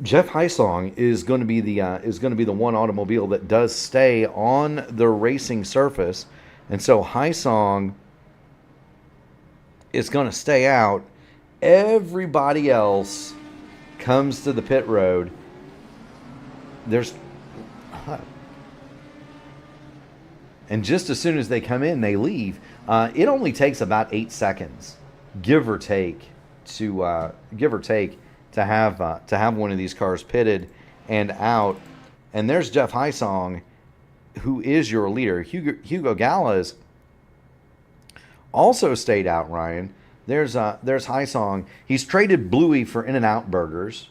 Jeff Heisong is going to be the one automobile that does stay on the racing surface, and so Heisong is going to stay out. Everybody else comes to the pit road. And just as soon as they come in, they leave. It only takes about 8 seconds, give or take, to have one of these cars pitted and out. And there's Jeff Heisong, who is your leader. Hugo Gallas also stayed out, Ryan. There's Heisong. He's traded Bluey for In-N-Out Burgers.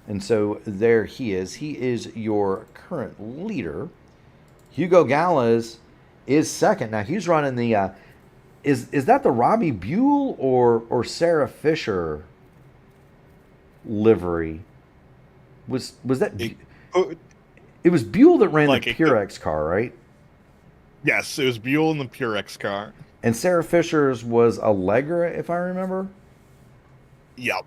And so there he is. He is your current leader. Hugo Gallas is second. Now he's running the is that the Robbie Buell or Sarah Fisher livery? Was that it was Buell that ran like the Purex car, right? Yes, it was Buell in the Purex car. And Sarah Fisher's was Allegra, if I remember. Yep.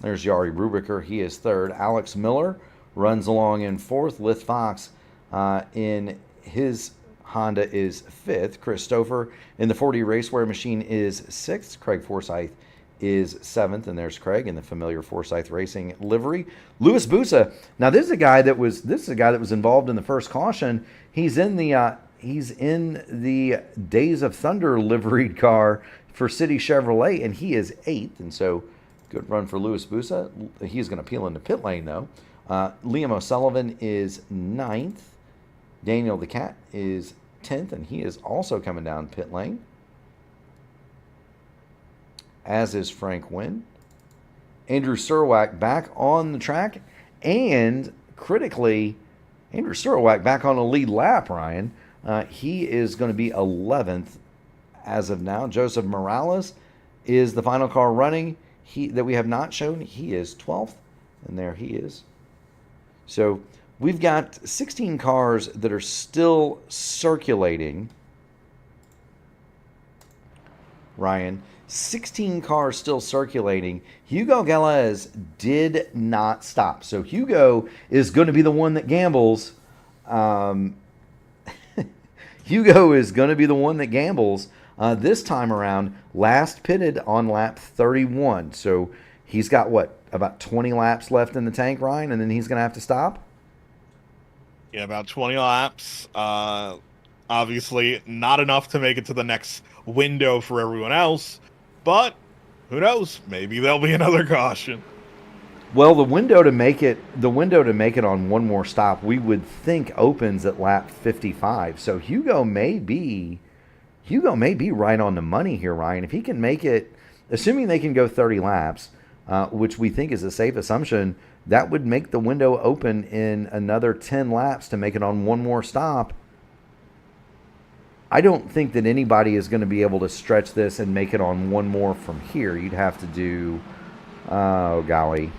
There's Jari Brubaker. He is third. Alex Miller runs along in fourth. Lith Fox in his Honda is fifth. Chris Stouffer in the 40 Racewear machine is sixth. Craig Forsyth is seventh, and there's Craig in the familiar Forsyth Racing livery. Louis Busa. Now this is a guy that was involved in the first caution. He's in the Days of Thunder liveried car for City Chevrolet, and he is eighth. And so good run for Louis Busa. He's going to peel into pit lane though. Liam O'Sullivan is ninth. Daniel the Cat is 10th, and he is also coming down pit lane, as is Frank Wynn. Andrew Surwack back on the track, and critically, Andrew Surwack back on a lead lap, Ryan. He is going to be 11th as of now. Joseph Morales is the final car running that we have not shown. He is 12th, and there he is. So we've got 16 cars that are still circulating, Ryan. 16 cars still circulating. Hugo Galez did not stop. So Hugo is going to be the one that gambles. Hugo is going to be the one that gambles this time around. Last pitted on lap 31. So he's got, about 20 laps left in the tank, Ryan, and then he's going to have to stop? Yeah, about 20 laps. Obviously, not enough to make it to the next window for everyone else. But who knows? Maybe there'll be another caution. Well, the window to make it on one more stop, we would think opens at lap 55. So Hugo may be right on the money here, Ryan. If he can make it, assuming they can go 30 laps, which we think is a safe assumption, that would make the window open in another 10 laps to make it on one more stop. I don't think that anybody is going to be able to stretch this and make it on one more from here. You'd have to do, 70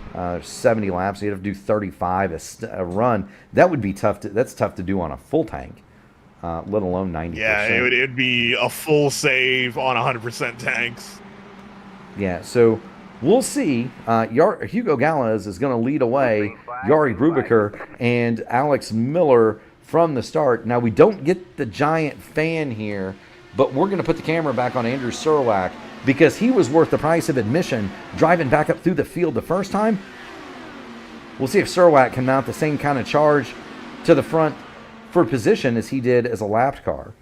laps. You'd have to do 35 a run. That would be tough. That's tough to do on a full tank, let alone 90%. Yeah, it'd be a full save on 100% tanks. Yeah, so we'll see. Hugo Galez is going to lead away. Jari Brubaker and Alex Miller from the start. Now, we don't get the giant fan here, but we're going to put the camera back on Andrew Surwack. because he was worth the price of admission driving back up through the field the first time. We'll see if Surwatt can mount the same kind of charge to the front for position as he did as a lapped car.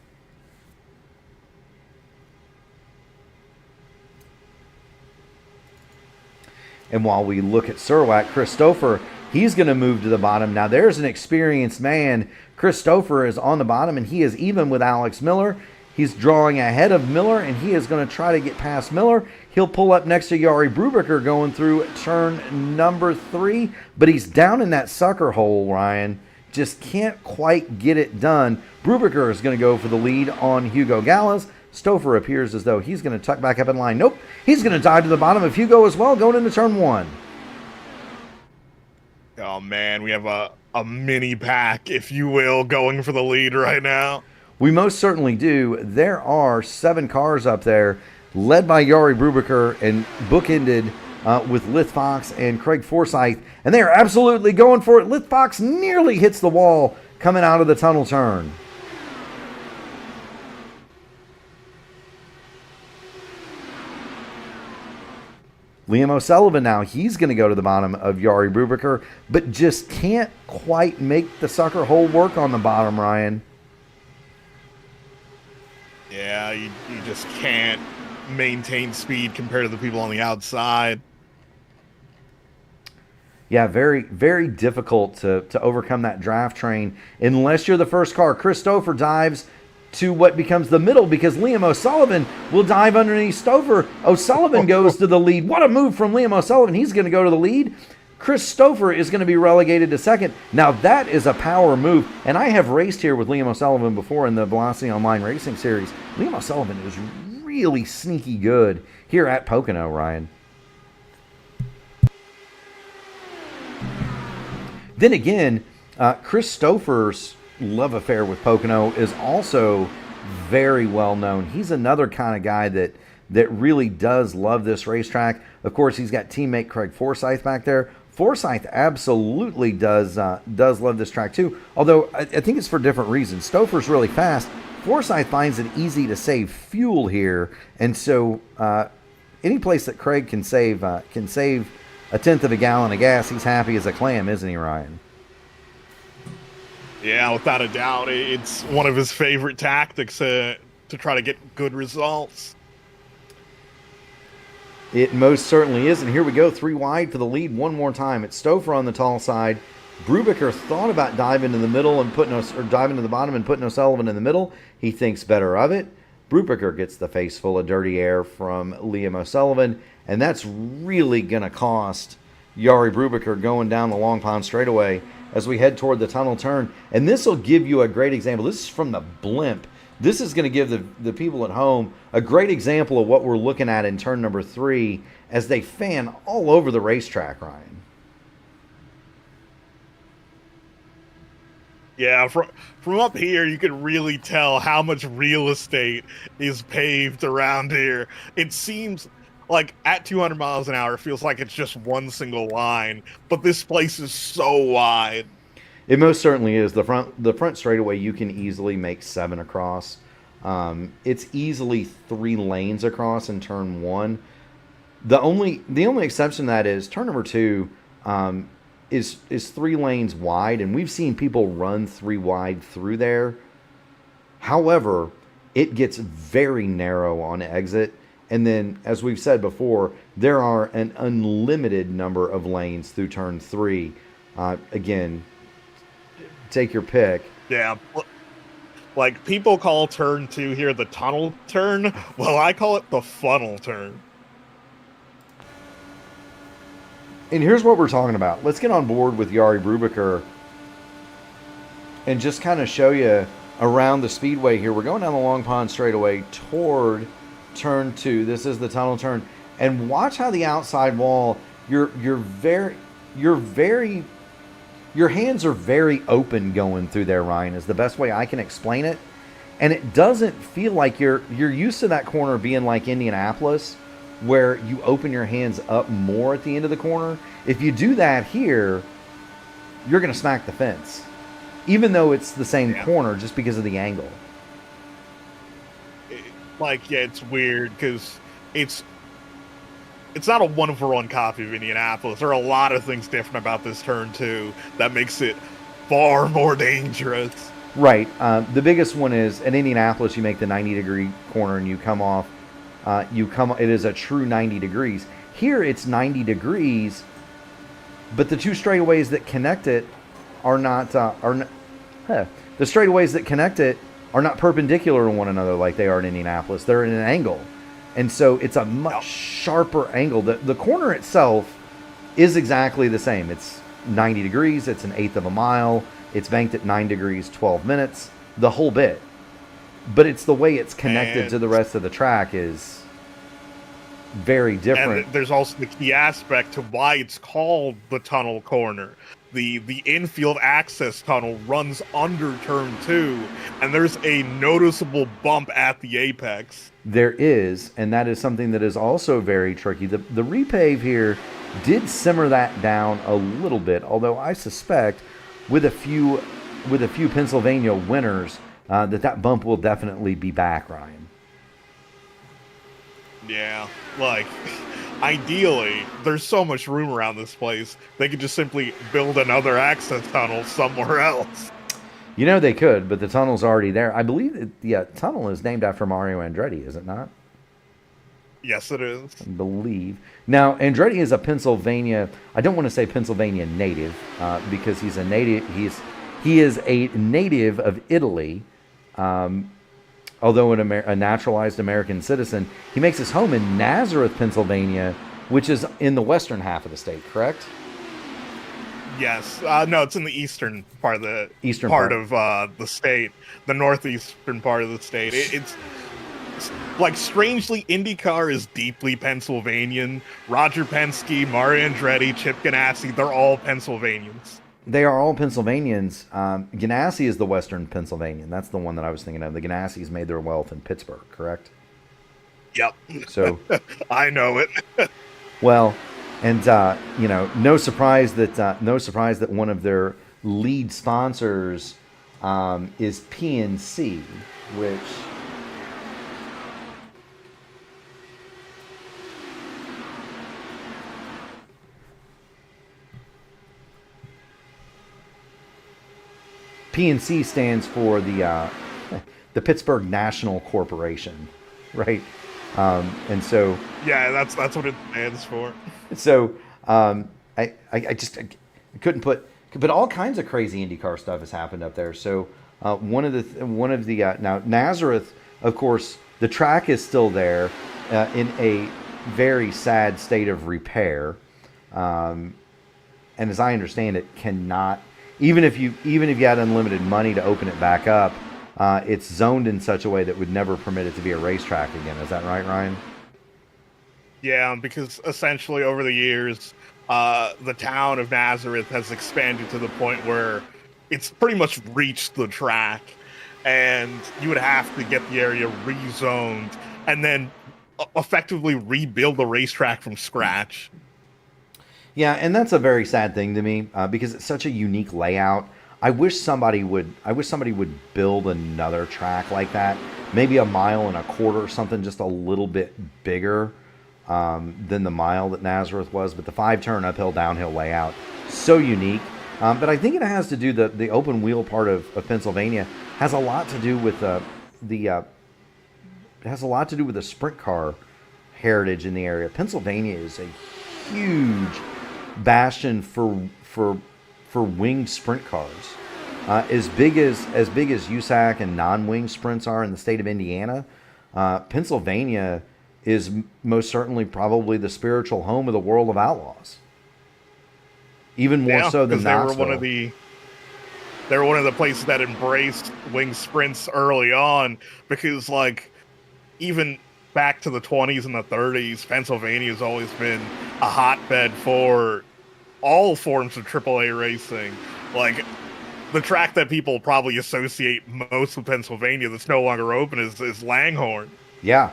And while we look at Surwatt, Christopher, he's going to move to the bottom. Now there's an experienced man. Christopher is on the bottom, and he is even with Alex Miller. He's drawing ahead of Miller, and he is going to try to get past Miller. He'll pull up next to Jari Brubaker going through turn number 3, but he's down in that sucker hole, Ryan. Just can't quite get it done. Brubaker is going to go for the lead on Hugo Gallas. Stouffer appears as though he's going to tuck back up in line. Nope, he's going to dive to the bottom of Hugo as well, going into turn 1. Oh, man, we have a mini pack, if you will, going for the lead right now. We most certainly do. There are 7 cars up there, led by Jari Brubaker and bookended with Lith Fox and Craig Forsyth, and they are absolutely going for it. Lith Fox nearly hits the wall coming out of the tunnel turn. Liam O'Sullivan now, he's going to go to the bottom of Jari Brubaker, but just can't quite make the sucker hole work on the bottom, Ryan. Yeah, you just can't maintain speed compared to the people on the outside. Yeah, very, very difficult to overcome that draft train unless you're the first car. Christopher dives to what becomes the middle because Liam O'Sullivan will dive underneath Stouffer. O'Sullivan goes to the lead. What a move from Liam O'Sullivan. He's going to go to the lead. Chris Stouffer is going to be relegated to second. Now that is a power move. And I have raced here with Liam O'Sullivan before in the Velocity Online Racing Series. Liam O'Sullivan is really sneaky good here at Pocono, Ryan. Then again, Chris Stouffer's love affair with Pocono is also very well known. He's another kind of guy that really does love this racetrack. Of course, he's got teammate Craig Forsyth back there. Forsyth absolutely does love this track too, although I think it's for different reasons. Stouffer's really fast. Forsyth finds it easy to save fuel here, and so any place that Craig can save a 1/10 of a gallon of gas, he's happy as a clam, isn't he, Ryan? Yeah, without a doubt, it's one of his favorite tactics to try to get good results. It most certainly is, and here we go, 3 wide for the lead one more time. It's Stouffer on the tall side. Brubaker thought about diving to the middle and diving to the bottom and putting O'Sullivan in the middle. He thinks better of it. Brubaker gets the face full of dirty air from Liam O'Sullivan, and that's really going to cost Jari Brubaker going down the Long Pond straightaway as we head toward the tunnel turn. And this will give you a great example. This is from the blimp. This is going to give the people at home a great example of what we're looking at in turn number 3 as they fan all over the racetrack, Ryan. Yeah, from up here, you can really tell how much real estate is paved around here. It seems like at 200 miles an hour, it feels like it's just one single line, but this place is so wide. It most certainly is. The front straightaway, you can easily make 7 across. It's easily 3 lanes across in turn 1. The only exception to that is turn number 2 is 3 lanes wide, and we've seen people run 3 wide through there. However, it gets very narrow on exit. And then, as we've said before, there are an unlimited number of lanes through turn 3. Again, take your pick. Yeah. Like, people call turn 2 here the tunnel turn. Well, I call it the funnel turn. And here's what we're talking about. Let's get on board with Jari Brubaker and just kind of show you around the speedway here. We're going down the Long Pond straightaway toward turn 2. This is the tunnel turn, and watch how the outside wall, your hands are very open going through there, Ryan, is the best way I can explain it. And it doesn't feel like you're used to that corner being like Indianapolis, where you open your hands up more at the end of the corner. If you do that here, you're going to smack the fence, even though it's the same corner, just because of the angle. Like, yeah, it's weird because it's not a one-for-one copy of Indianapolis. There are a lot of things different about this turn two that makes it far more dangerous. Right. The biggest one is at Indianapolis, you make the 90-degree corner and you come off. It is a true 90 degrees. Here, it's 90 degrees, but the two straightaways that connect it are not. The straightaways that connect it are not perpendicular to one another like they are in Indianapolis. They're at an angle, and so it's a much sharper angle. The corner itself is exactly the same. It's 90 degrees. It's an eighth of a mile. It's banked at 9 degrees, 12 minutes, the whole bit. But it's the way it's connected to the rest of the track is very different. And there's also the key aspect to why it's called the tunnel corner. The infield access tunnel runs under turn two, and there's a noticeable bump at the apex. There is, and that is something that is also very tricky. The repave here did simmer that down a little bit, although I suspect with a few Pennsylvania winners, that bump will definitely be back, Ryan. Yeah, like, ideally, there's so much room around this place, they could just simply build another access tunnel somewhere else. You know they could, but the tunnel's already there. I believe the tunnel is named after Mario Andretti, is it not? Yes, it is. I believe. Now, Andretti is a Pennsylvania, I don't want to say Pennsylvania native, because he's a native, he is a native of Italy, although a naturalized American citizen. He makes his home in Nazareth, Pennsylvania, which is in the western half of the state, correct? Yes. No, it's in the eastern part of the the state, the northeastern part of the state. It's like, strangely, IndyCar is deeply Pennsylvanian. Roger Penske, Mario Andretti, Chip Ganassi, they're all Pennsylvanians. They are all Pennsylvanians. Ganassi is the western Pennsylvanian. That's the one that I was thinking of. The Ganassis made their wealth in Pittsburgh, correct? Yep. So I know it. Well, and no surprise that one of their lead sponsors is PNC, which PNC stands for the Pittsburgh National Corporation, right? And so yeah, that's what it stands for. So I couldn't put, but all kinds of crazy IndyCar stuff has happened up there. So one of the now Nazareth, of course, the track is still there in a very sad state of repair, and as I understand it, cannot. Even if you had unlimited money to open it back up, it's zoned in such a way that would never permit it to be a racetrack again. Is that right, Ryan? Yeah, because essentially over the years, the town of Nazareth has expanded to the point where it's pretty much reached the track, and you would have to get the area rezoned and then effectively rebuild the racetrack from scratch. Yeah, and that's a very sad thing to me because it's such a unique layout. I wish somebody would build another track like that, maybe 1.25 miles or something, just a little bit bigger than the mile that Nazareth was. But the 5-turn uphill downhill layout, so unique. But I think it has to do the open wheel part of Pennsylvania has a lot to do with it has a lot to do with the sprint car heritage in the area. Pennsylvania is a huge bastion for winged sprint cars, as big as USAC and non-wing sprints are in the state of Indiana. Pennsylvania is most certainly probably the spiritual home of the World of Outlaws, even more so than Knoxville. They were one of the places that embraced wing sprints early on, because like even back to the 20s and the 30s, Pennsylvania has always been a hotbed for all forms of AAA racing. Like, the track that people probably associate most with Pennsylvania that's no longer open is Langhorne. Yeah.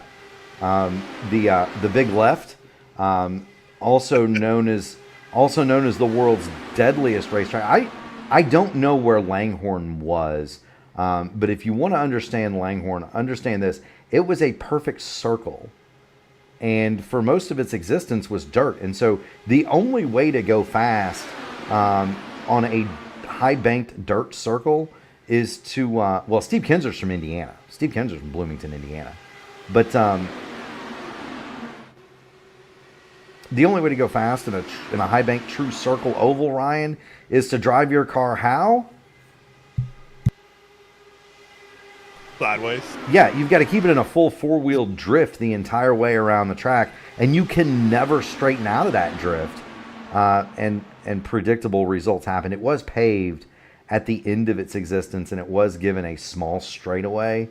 The Big Left, also known as the world's deadliest racetrack. I don't know where Langhorne was, but if you want to understand Langhorne, understand this. It was a perfect circle and for most of its existence was dirt. And so the only way to go fast on a high-banked dirt circle is to, well, Steve Kinser's from Indiana. Steve Kinser's from Bloomington, Indiana. But the only way to go fast in a high-banked true circle oval, Ryan, is to drive your car how? Sideways. Yeah, you've got to keep it in a full four-wheel drift the entire way around the track, and you can never straighten out of that drift. And predictable results happen. It was paved at the end of its existence, and it was given a small straightaway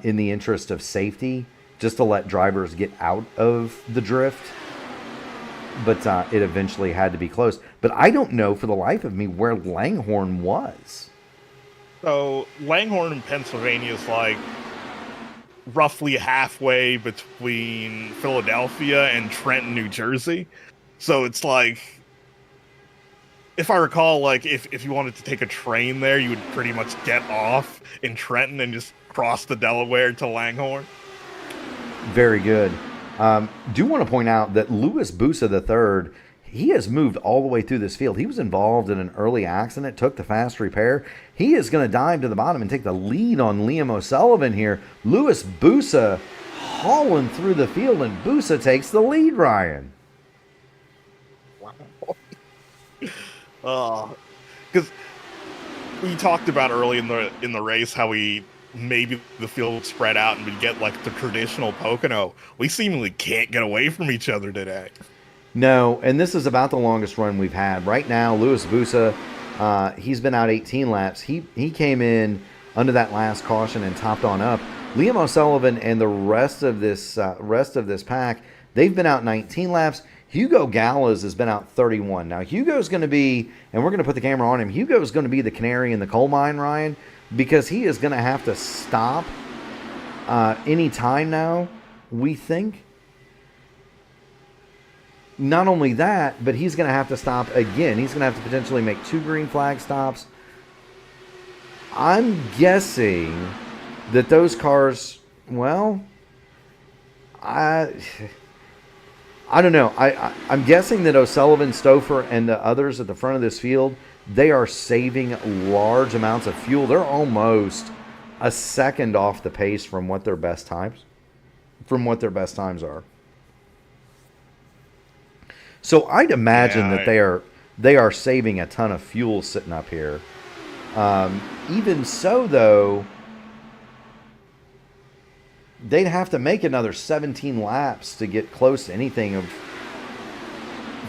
in the interest of safety, just to let drivers get out of the drift. But it eventually had to be closed. But I don't know for the life of me where Langhorne was. So Langhorne in Pennsylvania is like roughly halfway between Philadelphia and Trenton, New Jersey. So it's like, if I recall, like if you wanted to take a train there, you would pretty much get off in Trenton and just cross the Delaware to Langhorne. Very good. Do want to point out that Louis Busa III, he has moved all the way through this field. He was involved in an early accident, took the fast repair. He is going to dive to the bottom and take the lead on Liam O'Sullivan here. Louis Busa hauling through the field, and Busa takes the lead, Ryan. Wow. Because we talked about early in the race how maybe the field would spread out and we'd get like the traditional Pocono. We seemingly can't get away from each other today. No, and this is about the longest run we've had. Right now, Louis Busa, he's been out 18 laps. He came in under that last caution and topped on up. Liam O'Sullivan and the rest of this pack, they've been out 19 laps. Hugo Gallas has been out 31. Now, Hugo's going to be, and we're going to put the camera on him, Hugo's going to be the canary in the coal mine, Ryan, because he is going to have to stop any time now, we think. Not only that, but he's going to have to stop again. He's going to have to potentially make 2 green flag stops. I'm guessing that those cars, well, I don't know. I'm guessing that O'Sullivan, Stouffer, and the others at the front of this field, they are saving large amounts of fuel. They're almost a second off the pace from what their best times are. So I'd imagine that they are saving a ton of fuel sitting up here. Even so, though, they'd have to make another 17 laps to get close to anything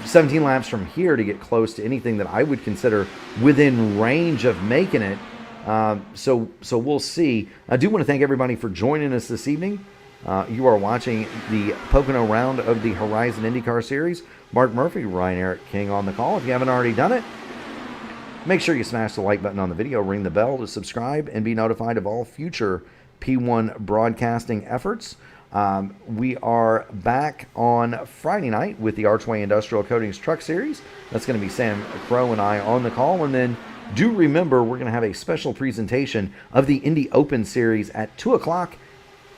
17 laps from here to get close to anything that I would consider within range of making it. So we'll see. I do want to thank everybody for joining us this evening. You are watching the Pocono round of the Horizon IndyCar Series. Mark Murphy, Ryan Eric King on the call. If you haven't already done it, make sure you smash the like button on the video, ring the bell to subscribe, and be notified of all future P1 broadcasting efforts. We are back on Friday night with the Archway Industrial Coatings Truck Series. That's going to be Sam Crow and I on the call. And then do remember, we're going to have a special presentation of the Indy Open Series at 2 o'clock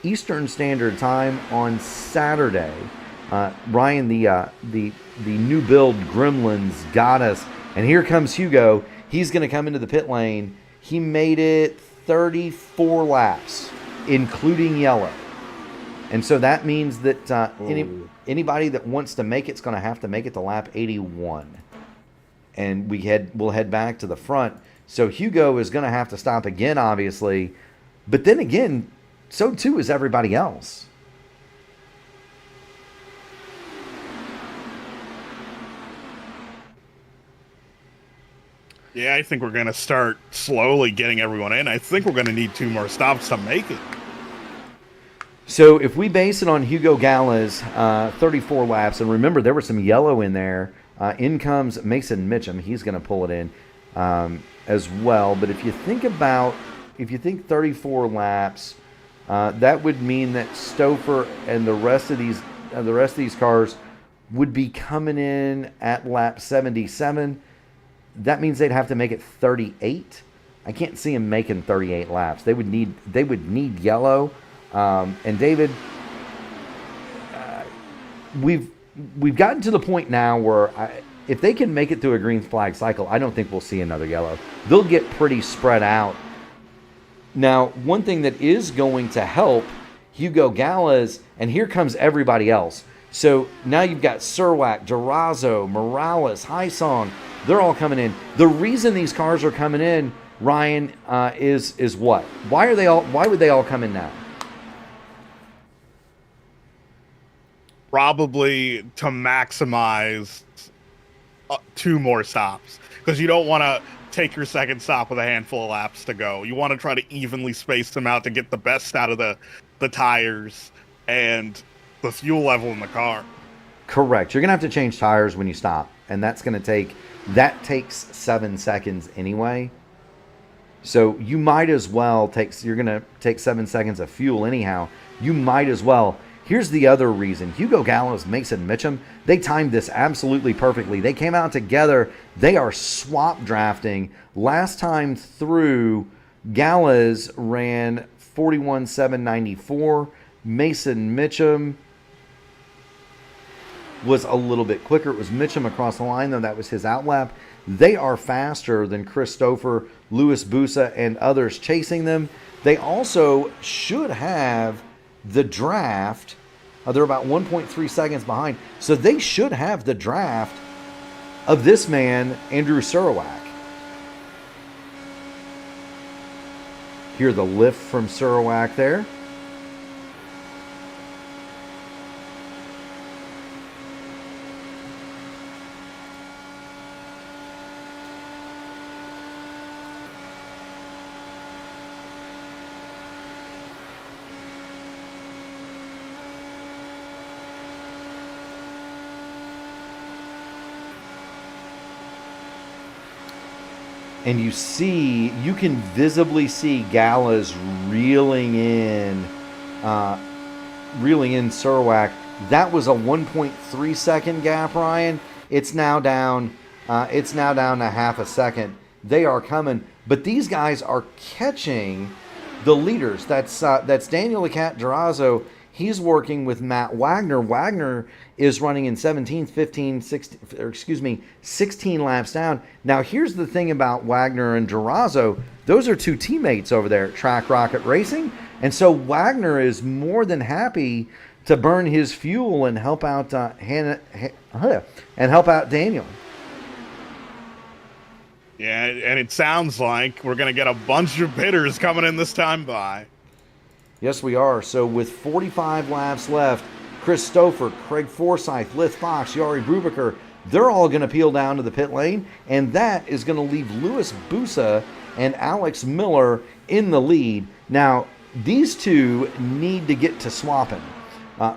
Eastern Standard Time on Saturday. Ryan, the new build Gremlins got us. And here comes Hugo. He's going to come into the pit lane. He made it 34 laps, including yellow. And so that means that anybody that wants to make it's going to have to make it to lap 81. And we'll head back to the front. So Hugo is going to have to stop again, obviously. But then again, so too is everybody else. Yeah, I think we're going to start slowly getting everyone in. I think we're going to need 2 more stops to make it. So if we base it on Hugo Gallas, 34 laps, and remember there was some yellow in there. In comes Mason Mitchum. He's going to pull it in as well. But if you think 34 laps, that would mean that Stouffer and the rest of these cars would be coming in at lap 77. That means they'd have to make it 38. I can't see them making 38 laps. They would need yellow. And David, we've gotten to the point now where if they can make it through a green flag cycle, I don't think we'll see another yellow. They'll get pretty spread out. Now, one thing that is going to help Hugo Gallas, and here comes everybody else. So now you've got Surwack, Durazo, Morales, Haisong. They're all coming in. The reason these cars are coming in, Ryan, is what? Why would they all come in now? Probably to maximize 2 more stops, because you don't want to take your second stop with a handful of laps to go. You want to try to evenly space them out to get the best out of the tires and the fuel level in the car. Correct. You're going to have to change tires when you stop, and that takes 7 seconds anyway. So you might as well you're going to take 7 seconds of fuel anyhow. You might as well. Here's the other reason. Hugo Gallas, Mason Mitchum, they timed this absolutely perfectly. They came out together. They are swap drafting. Last time through, Gallas ran 41.794. Mason Mitchum was a little bit quicker. It was Mitchum across the line, though. That was his outlap. They are faster than Christopher, Louis Busa, and others chasing them. They also should have the draft. They're about 1.3 seconds behind. So they should have the draft of this man, Andrew Surwack. Hear the lift from Surwack there. And you can visibly see Gallas reeling in Surwack. That was a 1.3 second gap, Ryan. It's now down to half a second. They are coming, but these guys are catching the leaders. That's Daniel Lecat Durazo. He's working with Matt Wagner. Wagner is running in 17th, 15, 16 laps down. Now, here's the thing about Wagner and Durazo. Those are 2 teammates over there at Track Rocket Racing. And so Wagner is more than happy to burn his fuel and help out Daniel. Yeah, and it sounds like we're going to get a bunch of bidders coming in this time by. Yes, we are. So with 45 laps left, Chris Stouffer, Craig Forsyth, Lith Fox, Yari Brubaker, they're all going to peel down to the pit lane, and that is going to leave Louis Busa and Alex Miller in the lead. Now, these two need to get to swapping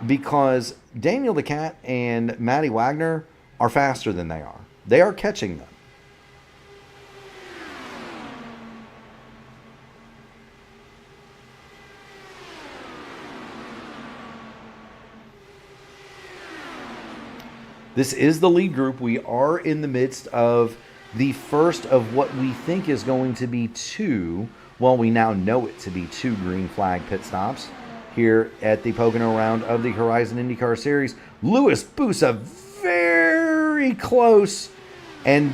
because Daniel the Cat and Matty Wagner are faster than they are. They are catching them. This is the lead group. We are in the midst of the first of what we think is going to be 2, well, we now know it to be 2 green flag pit stops here at the Pocono round of the Horizon IndyCar Series. Louis Busa very close, and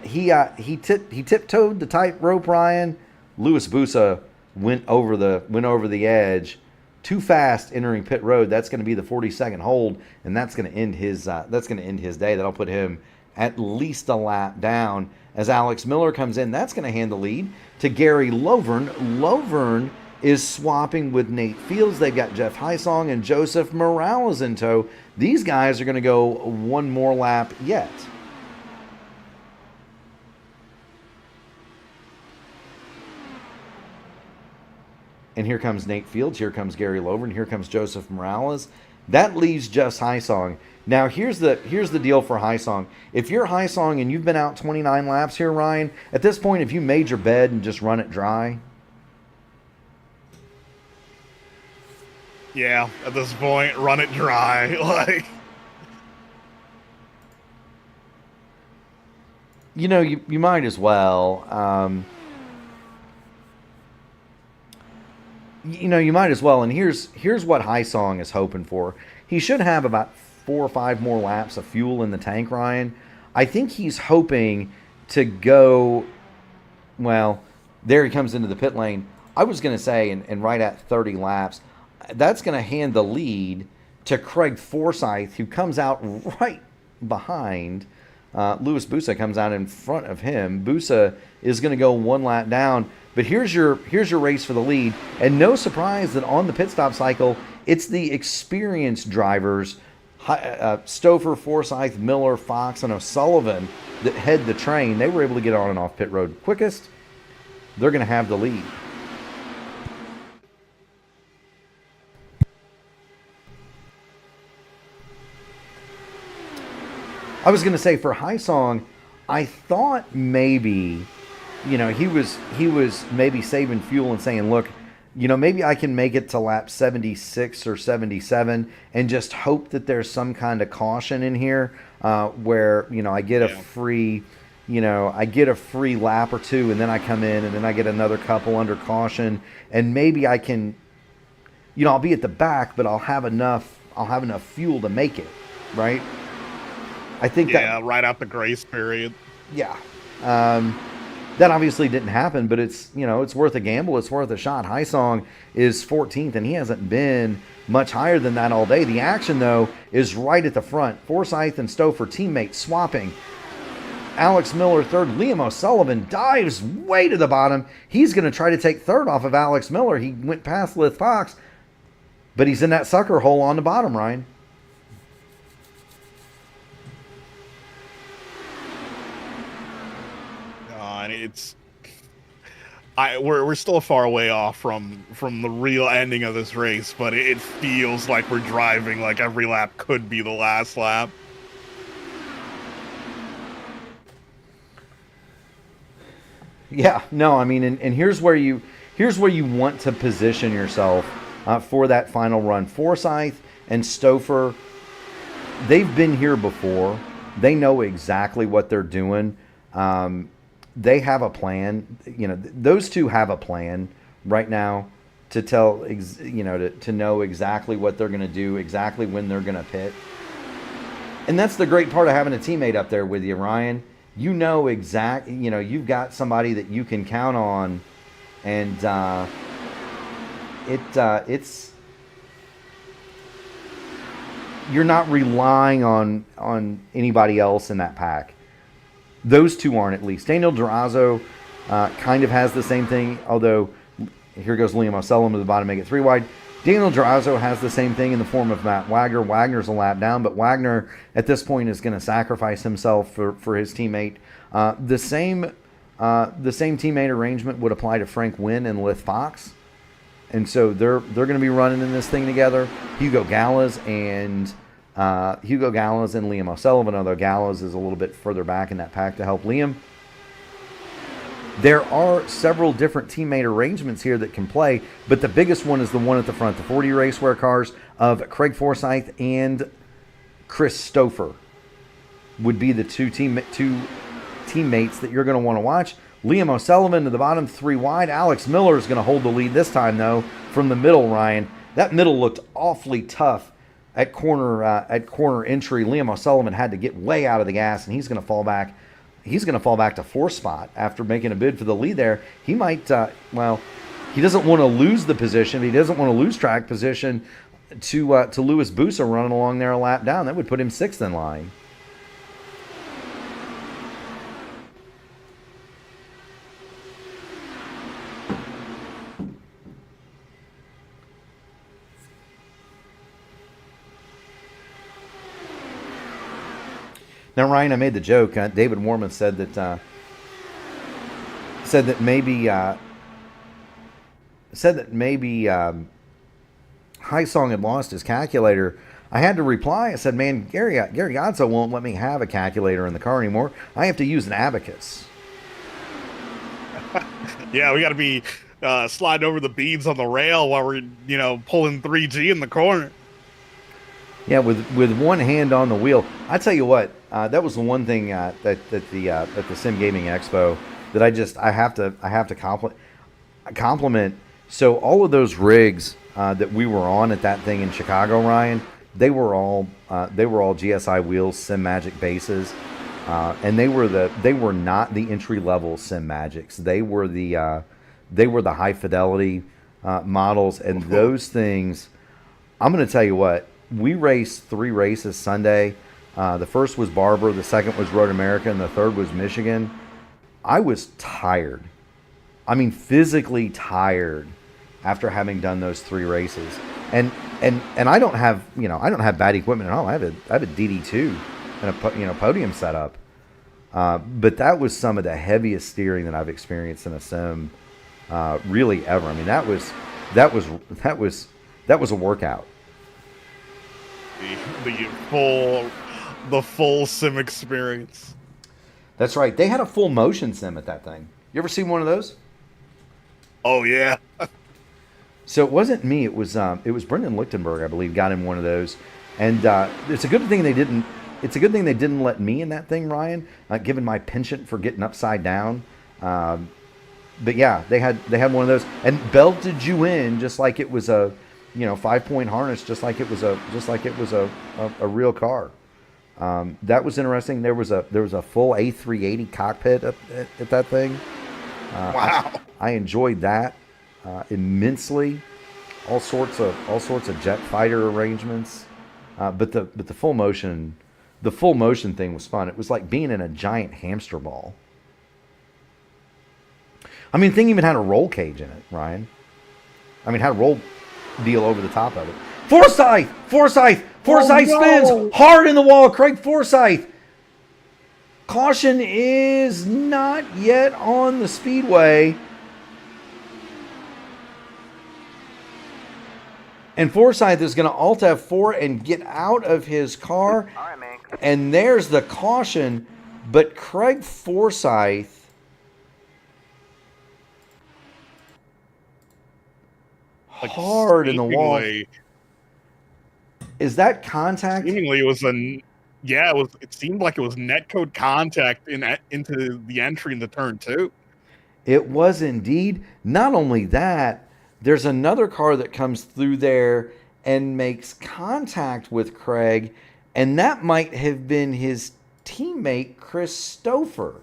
he tiptoed the tightrope, Ryan. Louis Busa went over the edge. Too fast entering pit road. That's going to be the 40-second hold, and that's going to end his day. That'll put him at least a lap down. As Alex Miller comes in, that's going to hand the lead to Gary Lovern. Lovern is swapping with Nate Fields. They've got Jeff Heisong and Joseph Morales in tow. These guys are going to go one more lap yet. And here comes Nate Fields. Here comes Gary Lovern. Here comes Joseph Morales. That leaves just Heisong. Now, here's the deal for Heisong. If you're Heisong and you've been out 29 laps here, Ryan, at this point, have you made your bed and just run it dry? Yeah, at this point, run it dry. Like, you know, you might as well. You might as well. And here's what Song is hoping for. He should have about 4 or 5 more laps of fuel in the tank, Ryan. I think he's hoping to go. Well, there he comes into the pit lane. I was going to say, and right at 30 laps, that's going to hand the lead to Craig Forsyth, who comes out right behind. Louis Busa comes out in front of him. Busa is going to go 1 lap down. But here's your race for the lead. And no surprise that on the pit stop cycle, it's the experienced drivers, Stouffer, Forsyth, Miller, Fox, and O'Sullivan, that head the train. They were able to get on and off pit road quickest. They're going to have the lead. I was going to say for Song, I thought maybe, he was maybe saving fuel and saying, look, maybe I can make it to lap 76 or 77 and just hope that there's some kind of caution in here where, I get a free, I get a free lap or two, and then I come in and then I get another couple under caution, and maybe I can, I'll be at the back, but I'll have enough fuel to make it, right? I think right out the grace period. Yeah. That obviously didn't happen, but it's worth a gamble. It's worth a shot. Song is 14th, and he hasn't been much higher than that all day. The action, though, is right at the front. Forsyth and Stouffer teammates swapping. Alex Miller third. Liam O'Sullivan dives way to the bottom. He's going to try to take third off of Alex Miller. He went past Lith Fox, but he's in that sucker hole on the bottom, Ryan. We're still far away off from the real ending of this race, but it feels like we're driving like every lap could be the last lap. Yeah, no, I mean, and here's where you want to position yourself for that final run. Forsyth and Stouffer, they've been here before. They know exactly what they're doing. They have a plan. Those two have a plan right now to to know exactly what they're going to do, exactly when they're going to pit. And that's the great part of having a teammate up there with you, Ryan. You've got somebody that you can count on, and it's you're not relying on anybody else in that pack. Those two aren't, at least. Daniel Durazo kind of has the same thing, although here goes Liam O'Sullivan to the bottom, make it 3 wide. Daniel Durazo has the same thing in the form of Matt Wagner. Wagner's a lap down, but Wagner at this point is going to sacrifice himself for his teammate. The same teammate arrangement would apply to Frank Wynn and Lith Fox, and so they're going to be running in this thing together. Hugo Gallas and Liam O'Sullivan, although Gallas is a little bit further back in that pack to help Liam. There are several different teammate arrangements here that can play, but the biggest one is the one at the front, the 40 Racewear cars of Craig Forsyth and Chris Stouffer would be the two teammates that you're going to want to watch. Liam O'Sullivan to the bottom, 3 wide. Alex Miller is going to hold the lead this time, though, from the middle, Ryan. That middle looked awfully tough at corner entry. Liam O'Sullivan had to get way out of the gas, and he's going to fall back. He's going to fall back to 4th spot after making a bid for the lead there. He might, he doesn't want to lose the position. He doesn't want to lose track position to Louis Busa running along there a lap down. That would put him 6th in line. Now, Ryan, I made the joke. David Warman said that maybe Song had lost his calculator. I had to reply. I said, "Man, Gary Godso won't let me have a calculator in the car anymore. I have to use an abacus." Yeah, we got to be sliding over the beads on the rail while we're pulling 3G in the corner. Yeah, with one hand on the wheel. I tell you what, that was the one thing at the Sim Gaming Expo that I have to compliment So all of those rigs that we were on at that thing in Chicago, Ryan, they were all GSI wheels, Sim Magic bases, and they were not the entry level Sim Magics. They were the high fidelity models, and those things. I'm going to tell you what. We raced 3 races Sunday. The first was Barber, the second was Road America, and the third was Michigan. I was tired. I mean, physically tired after having done those 3 races. And I don't have bad equipment at home. I have a DD2 and a podium setup. But that was some of the heaviest steering that I've experienced in a sim, really ever. I mean, that was a workout. The full sim experience. That's right. They had a full motion sim at that thing. You ever seen one of those? Oh yeah. So it wasn't me. It was Brendan Lichtenberg, I believe, got him one of those, and it's a good thing they didn't. It's a good thing they didn't let me in that thing, Ryan, given my penchant for getting upside down. But yeah, they had one of those and belted you in just like it was a 5-point harness, just like it was a real car. That was interesting. There was a full A380 cockpit at that thing. Wow. I enjoyed that immensely. All sorts of jet fighter arrangements. But the full motion thing was fun. It was like being in a giant hamster ball. I mean, the thing even had a roll cage in it, Ryan. I mean, it had a roll deal over the top of it. Forsyth spins hard in the wall. Craig Forsyth. Caution is not yet on the speedway. And Forsyth is going to Alt F4 and get out of his car. And there's the caution. But Craig Forsyth hard in the wall. Is that contact? Seemingly it was it seemed like it was netcode contact into the entry in the turn 2. It was indeed. Not only that, there's another car that comes through there and makes contact with Craig, and that might have been his teammate Chris Stouffer.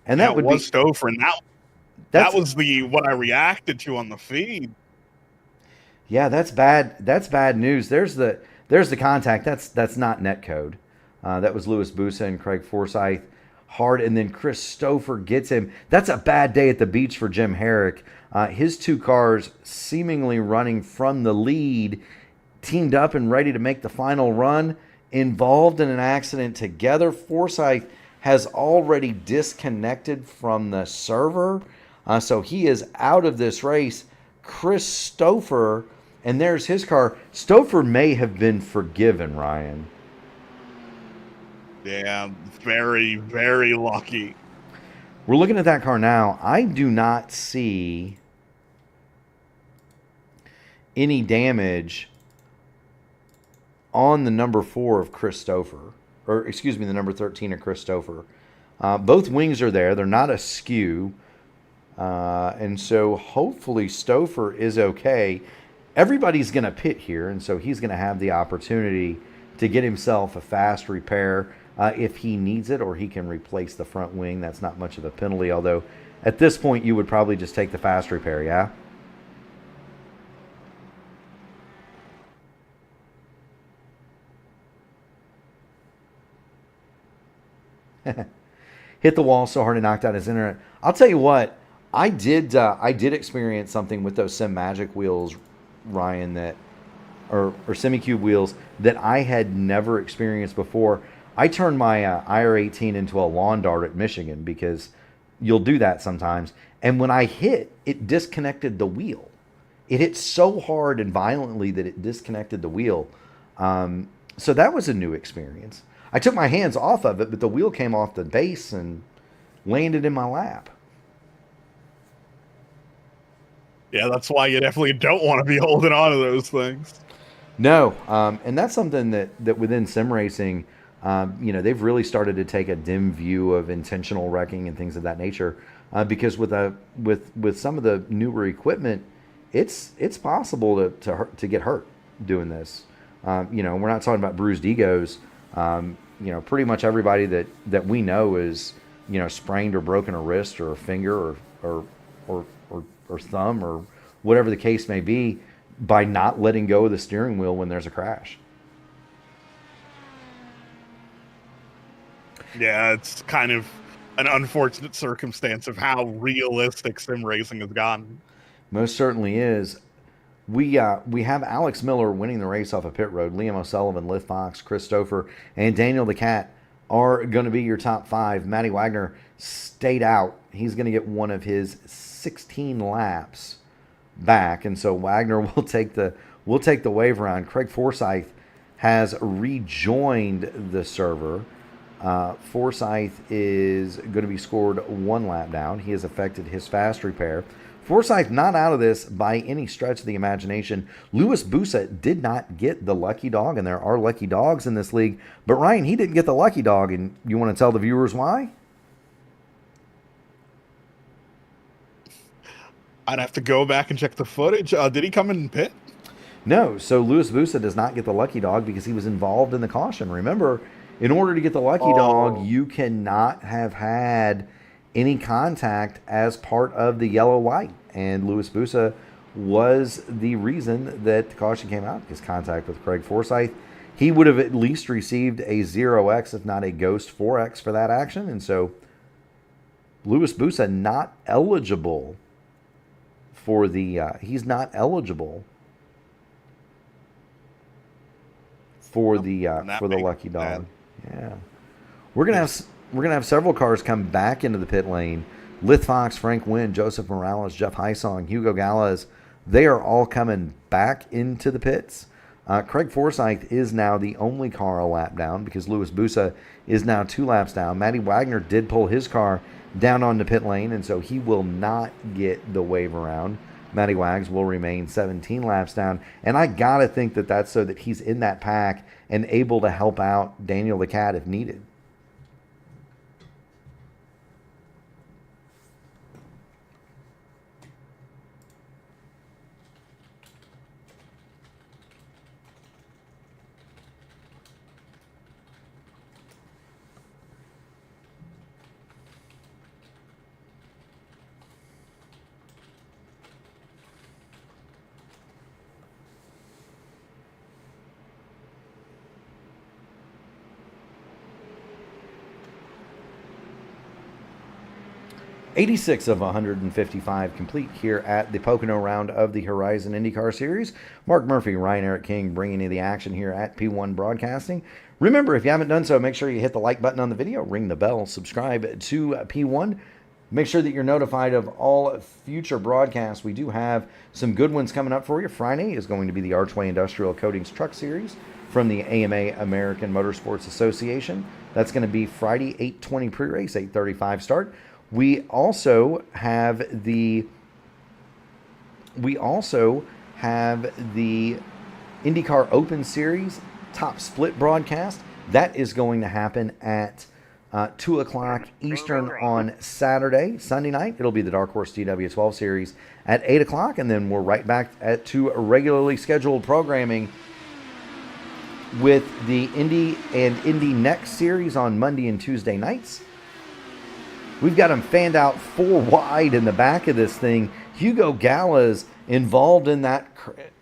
And that would was Stouffer, and that was what I reacted to on the feed. Yeah, that's bad. That's bad news. There's the contact. That's not netcode. That was Louis Busa and Craig Forsyth hard, and then Chris Stouffer gets him. That's a bad day at the beach for Jim Herrick. His 2 cars seemingly running from the lead, teamed up and ready to make the final run, involved in an accident together. Forsyth has already disconnected from the server, so he is out of this race. Chris Stouffer, and there's his car. Stouffer may have been forgiven, Ryan. Yeah, very, very lucky. We're looking at that car now. I do not see any damage on the number 4 of Chris Stouffer. Or, excuse me, the number 13 of Chris Stouffer. Both wings are there. They're not askew. And so hopefully Stouffer is okay. Everybody's going to pit here, and so he's going to have the opportunity to get himself a fast repair if he needs it, or he can replace the front wing. That's not much of a penalty, although at this point you would probably just take the fast repair, yeah? Hit the wall so hard it knocked out his internet. I'll tell you what, I did experience something with those Sim Magic wheels, Ryan, or SemiCube wheels that I had never experienced before. I turned my IR18 into a lawn dart at Michigan, because you'll do that sometimes. And when I hit, it disconnected the wheel. It hit so hard and violently that it disconnected the wheel. So that was a new experience. I took my hands off of it, but the wheel came off the base and landed in my lap. Yeah, that's why you definitely don't want to be holding on to those things. No, and that's something that within sim racing, they've really started to take a dim view of intentional wrecking and things of that nature. because with some of the newer equipment, it's possible to get hurt doing this. We're not talking about bruised egos. Pretty much everybody that we know is sprained or broken a wrist or a finger or thumb or whatever the case may be by not letting go of the steering wheel when there's a crash. Yeah, it's kind of an unfortunate circumstance of how realistic sim racing has gotten. Most certainly is. We have Alex Miller winning the race off of pit road. Liam O'Sullivan, Liv Fox, Chris Stouffer, and Daniel the Cat are going to be your top 5. Matty Wagner stayed out. He's going to get one of his 16 laps back, and so Wagner will take the wave around. Craig Forsyth has rejoined the server. Forsyth is going to be scored 1 lap down. He has affected his fast repair. Forsyth not out of this by any stretch of the imagination. Louis Busa did not get the lucky dog, and there are lucky dogs in this league. But Ryan, he didn't get the lucky dog, and you want to tell the viewers why? I'd have to go back and check the footage. Did he come in pit? No. So Louis Busa does not get the lucky dog because he was involved in the caution. Remember, in order to get the lucky dog, you cannot have had any contact as part of the yellow light. And Louis Busa was the reason that the caution came out, because contact with Craig Forsyth. He would have at least received a 0x, if not a ghost 4x for that action. And so Louis Busa not eligible for the he's not eligible for the lucky dog. Yeah. We're gonna have several cars come back into the pit lane. Lith Fox, Frank Wynn, Joseph Morales, Jeff Heisong, Hugo Gallas, they are all coming back into the pits. Craig Forsyth is now the only car a lap down because Louis Busa is now 2 laps down. Matty Wagner did pull his car down on the pit lane, and so he will not get the wave around. Matty Wags will remain 17 laps down, and I gotta think that that's so that he's in that pack and able to help out Daniel the Cat if needed. '86 of 155 complete here at the Pocono round of the Horizon IndyCar Series. Mark Murphy, Ryan Eric King bringing you the action here at P1 Broadcasting. Remember, if you haven't done so, make sure you hit the like button on the video, ring the bell, subscribe to P1. Make sure that you're notified of all future broadcasts. We do have some good ones coming up for you. Friday is going to be the Archway Industrial Coatings Truck Series from the AMA American Motorsports Association. That's going to be Friday, 8:20 pre-race, 8:35 start. We also have the IndyCar Open Series Top Split broadcast. That is going to happen at 2 o'clock Eastern on Saturday. Sunday night, it'll be the Dark Horse DW12 Series at 8 o'clock, and then we're right back to regularly scheduled programming with the Indy and Indy Next Series on Monday and Tuesday nights. We've got them fanned out 4 wide in the back of this thing. Hugo Gallas involved in that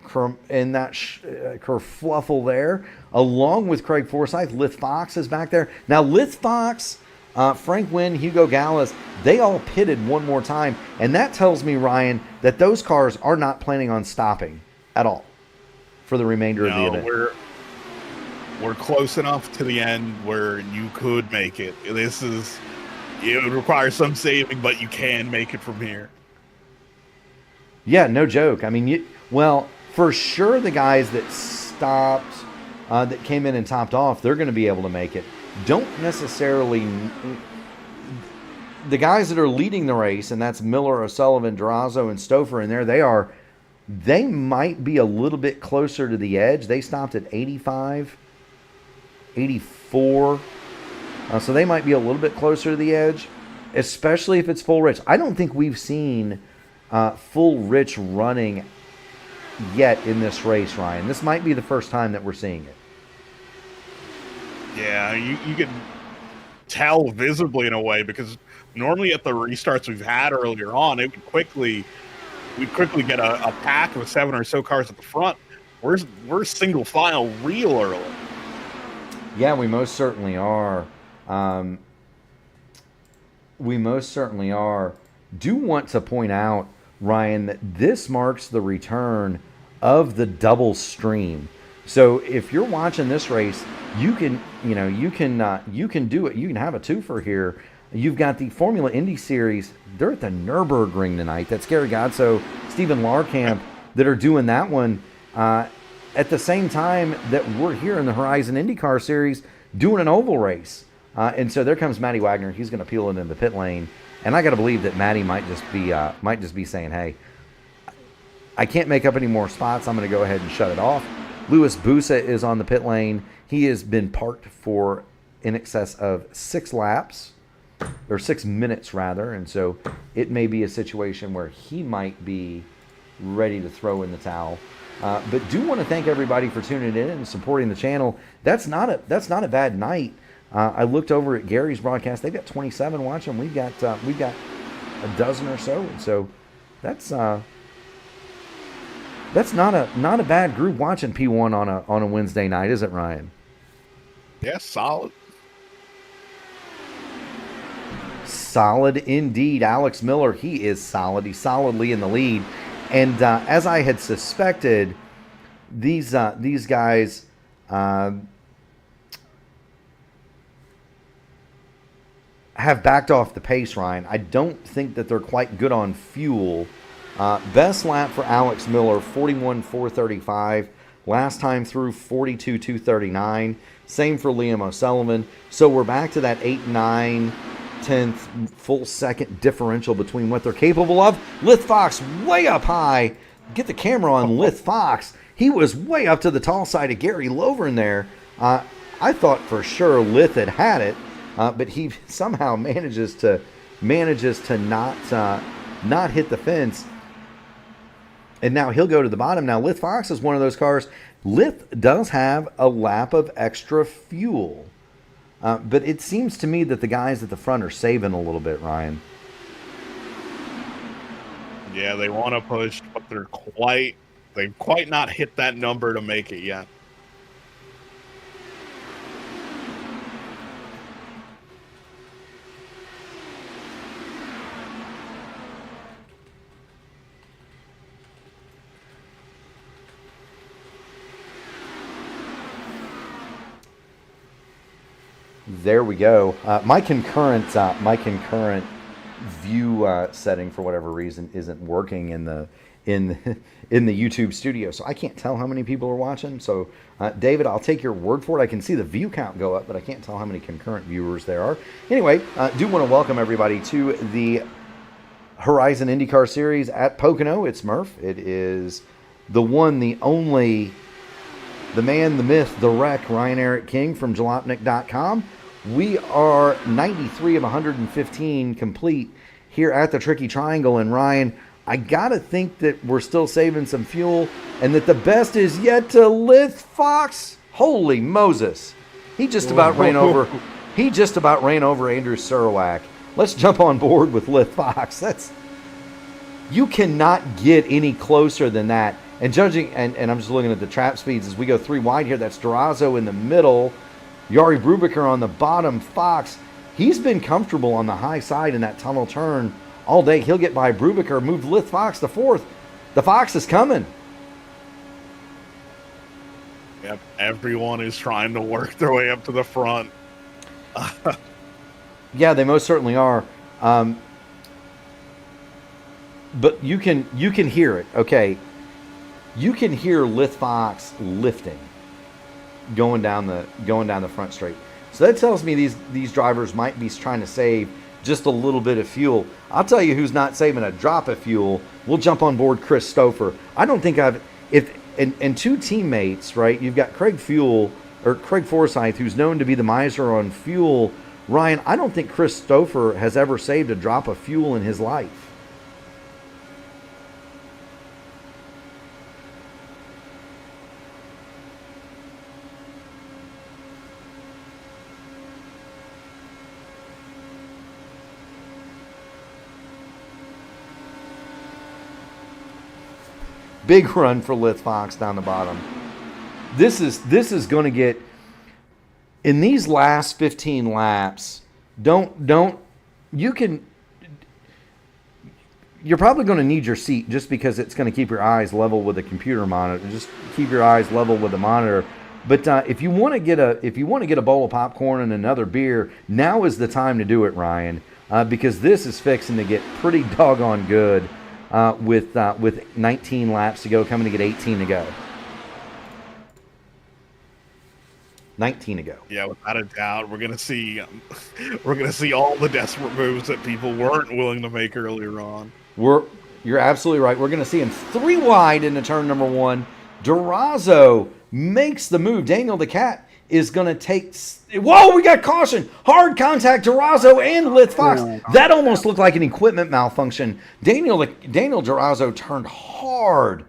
kerfluffle there, along with Craig Forsyth. Lith Fox is back there. Now, Lith Fox, Frank Wynn, Hugo Gallas, they all pitted one more time. And that tells me, Ryan, that those cars are not planning on stopping at all for the remainder of the event. We're close enough to the end where you could make it. It would require some saving, but you can make it from here. Yeah, no joke. I mean, for sure the guys that stopped, that came in and topped off, they're going to be able to make it. Don't necessarily... The guys that are leading the race, and that's Miller, O'Sullivan, Durazo, and Stouffer in there, they might be a little bit closer to the edge. They stopped at 85, 84... so they might be a little bit closer to the edge. especially if it's full rich. I don't think we've seen full rich running yet in this race, Ryan. This might be the first time that we're seeing it. Yeah, you can tell visibly in a way, because normally at the restarts we've had earlier on, we'd quickly get a pack of 7 or so cars at the front. We're single file real early. Yeah, we most certainly are. We most certainly are. Do want to point out, Ryan, that this marks the return of the double stream. So if you're watching this race, you can do it. You can have a twofer here. You've got the Formula Indy Series. They're at the Nürburgring tonight. That's Gary Godso, Stephen Larkamp that are doing that one at the same time that we're here in the Horizon IndyCar Series doing an oval race. And so there comes Matty Wagner. He's going to peel it in the pit lane. And I got to believe that Matty might just be saying, hey, I can't make up any more spots. I'm going to go ahead and shut it off. Louis Busa is on the pit lane. He has been parked for in excess of 6 laps, or 6 minutes rather. And so it may be a situation where he might be ready to throw in the towel. But do want to thank everybody for tuning in and supporting the channel. That's not a bad night. I looked over at Gary's broadcast. They've got 27 watching. We've got a dozen or so. And so that's not a bad group watching P1 on a Wednesday night, is it, Ryan? Yeah, solid. Solid indeed. Alex Miller, he is solid. He's solidly in the lead. And as I had suspected, these guys have backed off the pace, Ryan. I don't think that they're quite good on fuel. Best lap for Alex Miller, 41.435. Last time through, 42.239. Same for Liam O'Sullivan. So we're back to that 8, 9, 10th full second differential between what they're capable of. Lith Fox way up high. Get the camera on Lith Fox. He was way up to the tall side of Gary Lovren there. I thought for sure Lith had it, but he somehow manages to not hit the fence. And now he'll go to the bottom. Now Lith Fox is one of those cars. Lith does have a lap of extra fuel. But it seems to me that the guys at the front are saving a little bit, Ryan. Yeah, they want to push, but they've quite not hit that number to make it yet. There we go. My concurrent view setting for whatever reason isn't working in the YouTube studio, so I can't tell how many people are watching. So, David, I'll take your word for it. I can see the view count go up, but I can't tell how many concurrent viewers there are. Anyway, do want to welcome everybody to the Horizon IndyCar Series at Pocono. It's Murph. It is the one, the only, the man, the myth, the wreck, Ryan Eric King from Jalopnik.com. We are 93 of 115 complete here at the Tricky Triangle. And Ryan, I got to think that we're still saving some fuel and that the best is yet to Lith Fox. Holy Moses. He just about ran over Andrew Surowiak. Let's jump on board with Lith Fox. You cannot get any closer than that. And judging, and I'm just looking at the trap speeds as we go 3 wide here. That's Durazo in the middle. Yari Brubaker on the bottom. Fox, he's been comfortable on the high side in that tunnel turn all day. He'll get by Brubaker, move Lith Fox to 4th. The Fox is coming. Yep, everyone is trying to work their way up to the front. Yeah, they most certainly are. But you can hear it, okay? You can hear Lith Fox lifting, going down the front straight. So that tells me these drivers might be trying to save just a little bit of fuel. I'll tell you who's not saving a drop of fuel. We'll jump on board Chris Stouffer. I don't think and 2 teammates, right? You've got Craig Forsyth, who's known to be the miser on fuel Ryan, I don't think Chris Stouffer has ever saved a drop of fuel in his life. Big run for Lith Fox down the bottom. This is going to get, in these last 15 laps. You're probably going to need your seat just because it's going to keep your eyes level with the computer monitor. Just keep your eyes level with the monitor. But if you want to get a bowl of popcorn and another beer, now is the time to do it, Ryan, because this is fixing to get pretty doggone good. With 19 laps to go, coming to get 18 to go. 19 to go. Yeah, without a doubt, we're gonna see all the desperate moves that people weren't willing to make earlier on. You're absolutely right. We're gonna see him 3 wide into turn number 1. Durazo makes the move. Daniel the Cat is gonna take. Whoa! We got caution. Hard contact. Durazo and Lith Fox. That almost looked like an equipment malfunction. Daniel Durazo turned hard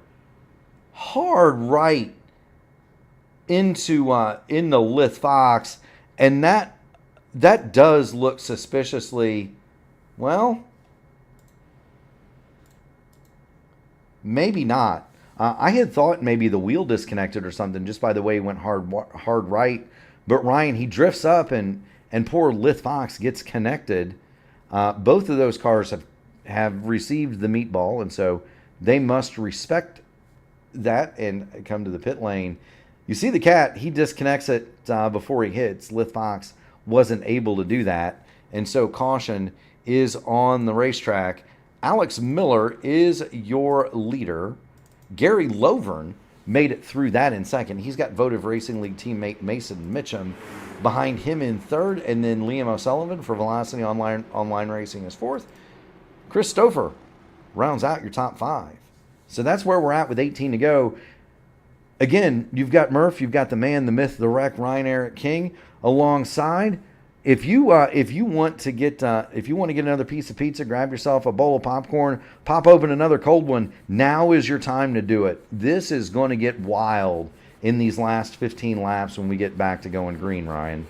right into Lith Fox, and that does look suspiciously, well, maybe not. I had thought maybe the wheel disconnected or something just by the way he went hard right. But Ryan, he drifts up and poor Lith Fox gets connected. Both of those cars have received the meatball, and so they must respect that and come to the pit lane. You see the Cat, he disconnects it before he hits. Lith Fox wasn't able to do that, and so caution is on the racetrack. Alex Miller is your leader. Gary Lovern made it through that in second. He's got Votive Racing League teammate Mason Mitchum behind him in third, and then Liam O'Sullivan for Velocity Online Racing is fourth. Chris Stouffer rounds out your top 5. So that's where we're at with 18 to go. Again, you've got Murph, you've got the man, the myth, the wreck, Ryan Eric King alongside. If you want to get another piece of pizza, grab yourself a bowl of popcorn, pop open another cold one. Now is your time to do it. This is going to get wild in these last 15 laps when we get back to going green, Ryan.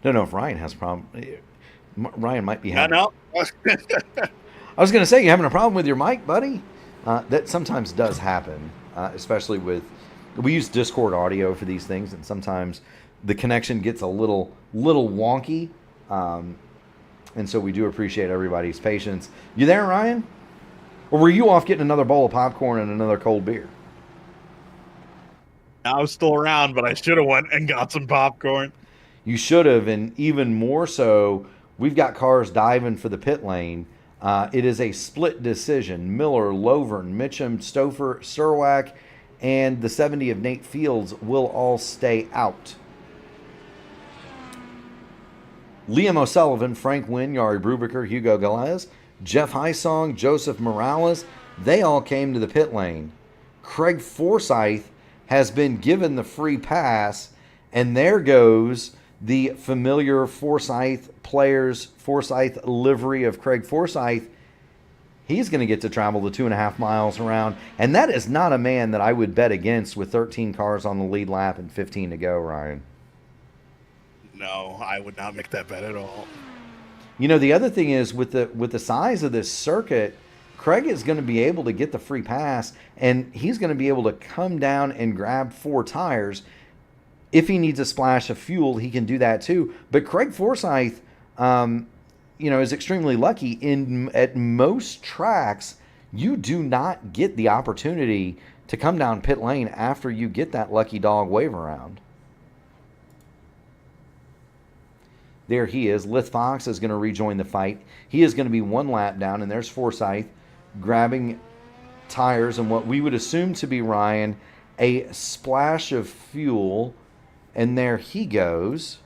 Don't know if Ryan has a problem. Ryan might be having. No. I was going to say, you having a problem with your mic, buddy? That sometimes does happen, especially with. We use Discord audio for these things, and sometimes the connection gets a little wonky, and so we do appreciate everybody's patience. You there, Ryan? Or were you off getting another bowl of popcorn and another cold beer? I was still around, but I should have went and got some popcorn. You should have, and even more so, we've got cars diving for the pit lane. It is a split decision. Miller, Lovern, Mitchum, Stouffer, Surwack, and the 70 of Nate Fields will all stay out. Liam O'Sullivan, Frank Wynn, Yari Brubaker, Hugo Galez, Jeff Hysong, Joseph Morales, they all came to the pit lane. Craig Forsyth has been given the free pass, and there goes the familiar Forsyth players, Forsyth livery of Craig Forsyth. He's going to get to travel the 2.5 miles around, and that is not a man that I would bet against with 13 cars on the lead lap and 15 to go, Ryan. No, I would not make that bet at all. You know, the other thing is with the size of this circuit, Craig is going to be able to get the free pass, and he's going to be able to come down and grab 4 tires. If he needs a splash of fuel, he can do that too. But Craig Forsyth, is extremely lucky. At most tracks, you do not get the opportunity to come down pit lane after you get that lucky dog wave around. There he is. Lith Fox is going to rejoin the fight. He is going to be 1 lap down, and there's Forsyth grabbing tires and what we would assume to be Ryan a splash of fuel, and there he goes.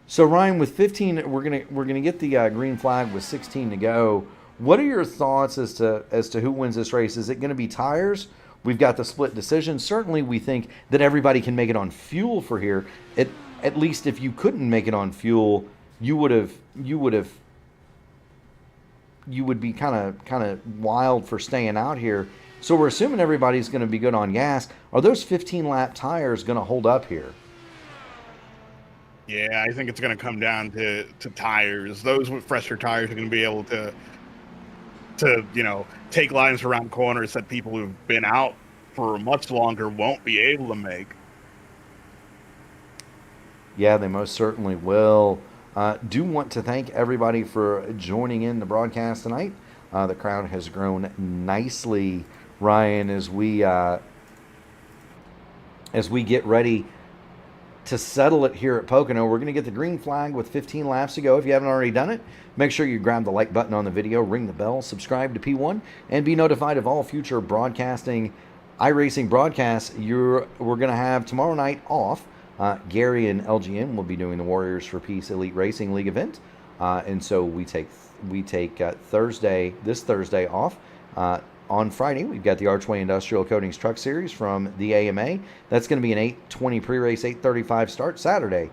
So Ryan, with 15, we're gonna get the green flag with 16 to go. What are your thoughts as to who wins this race? Is it going to be tires? We've got the split decision. Certainly, we think that everybody can make it on fuel for here. At least if you couldn't make it on fuel, you would be kind of wild for staying out here. So we're assuming everybody's going to be good on gas. Are those 15-lap tires going to hold up here? Yeah, I think it's going to come down to tires. Those with fresher tires are going to be able to take lines around corners that people who've been out for much longer won't be able to make. Yeah, they most certainly will. Do want to thank everybody for joining in the broadcast tonight. The crowd has grown nicely, Ryan, as we get ready to settle it here at Pocono. We're going to get the green flag with 15 laps to go. If you haven't already done it, make sure you grab the like button on the video, ring the bell, subscribe to P1, and be notified of all future broadcasting, iRacing broadcasts. We're going to have tomorrow night off. Gary and LGN will be doing the Warriors for Peace Elite Racing League event, and so we take this Thursday off. On Friday, we've got the Archway Industrial Coatings Truck Series from the AMA. That's going to be an 8:20 pre-race, 8:35 start. Saturday,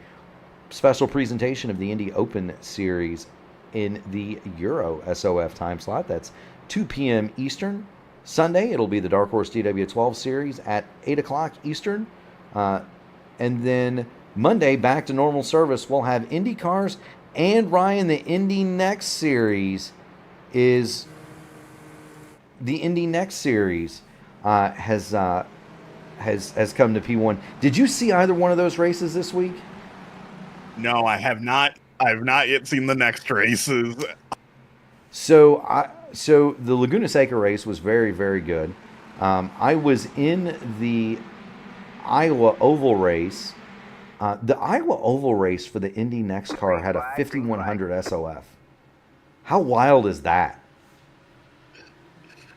special presentation of the Indy Open Series in the Euro SOF time slot. That's 2 p.m. Eastern. Sunday, it'll be the Dark Horse DW12 Series at 8 o'clock Eastern. And then Monday, back to normal service. We'll have Indy cars. And Ryan, the Indy Next Series has come to P1. Did you see either one of those races this week? No, I have not. I have not yet seen the next races. So the Laguna Seca race was very, very good. I was in the Iowa Oval race. The Iowa Oval race for the Indy Next car had a 5100 SOF. How wild is that?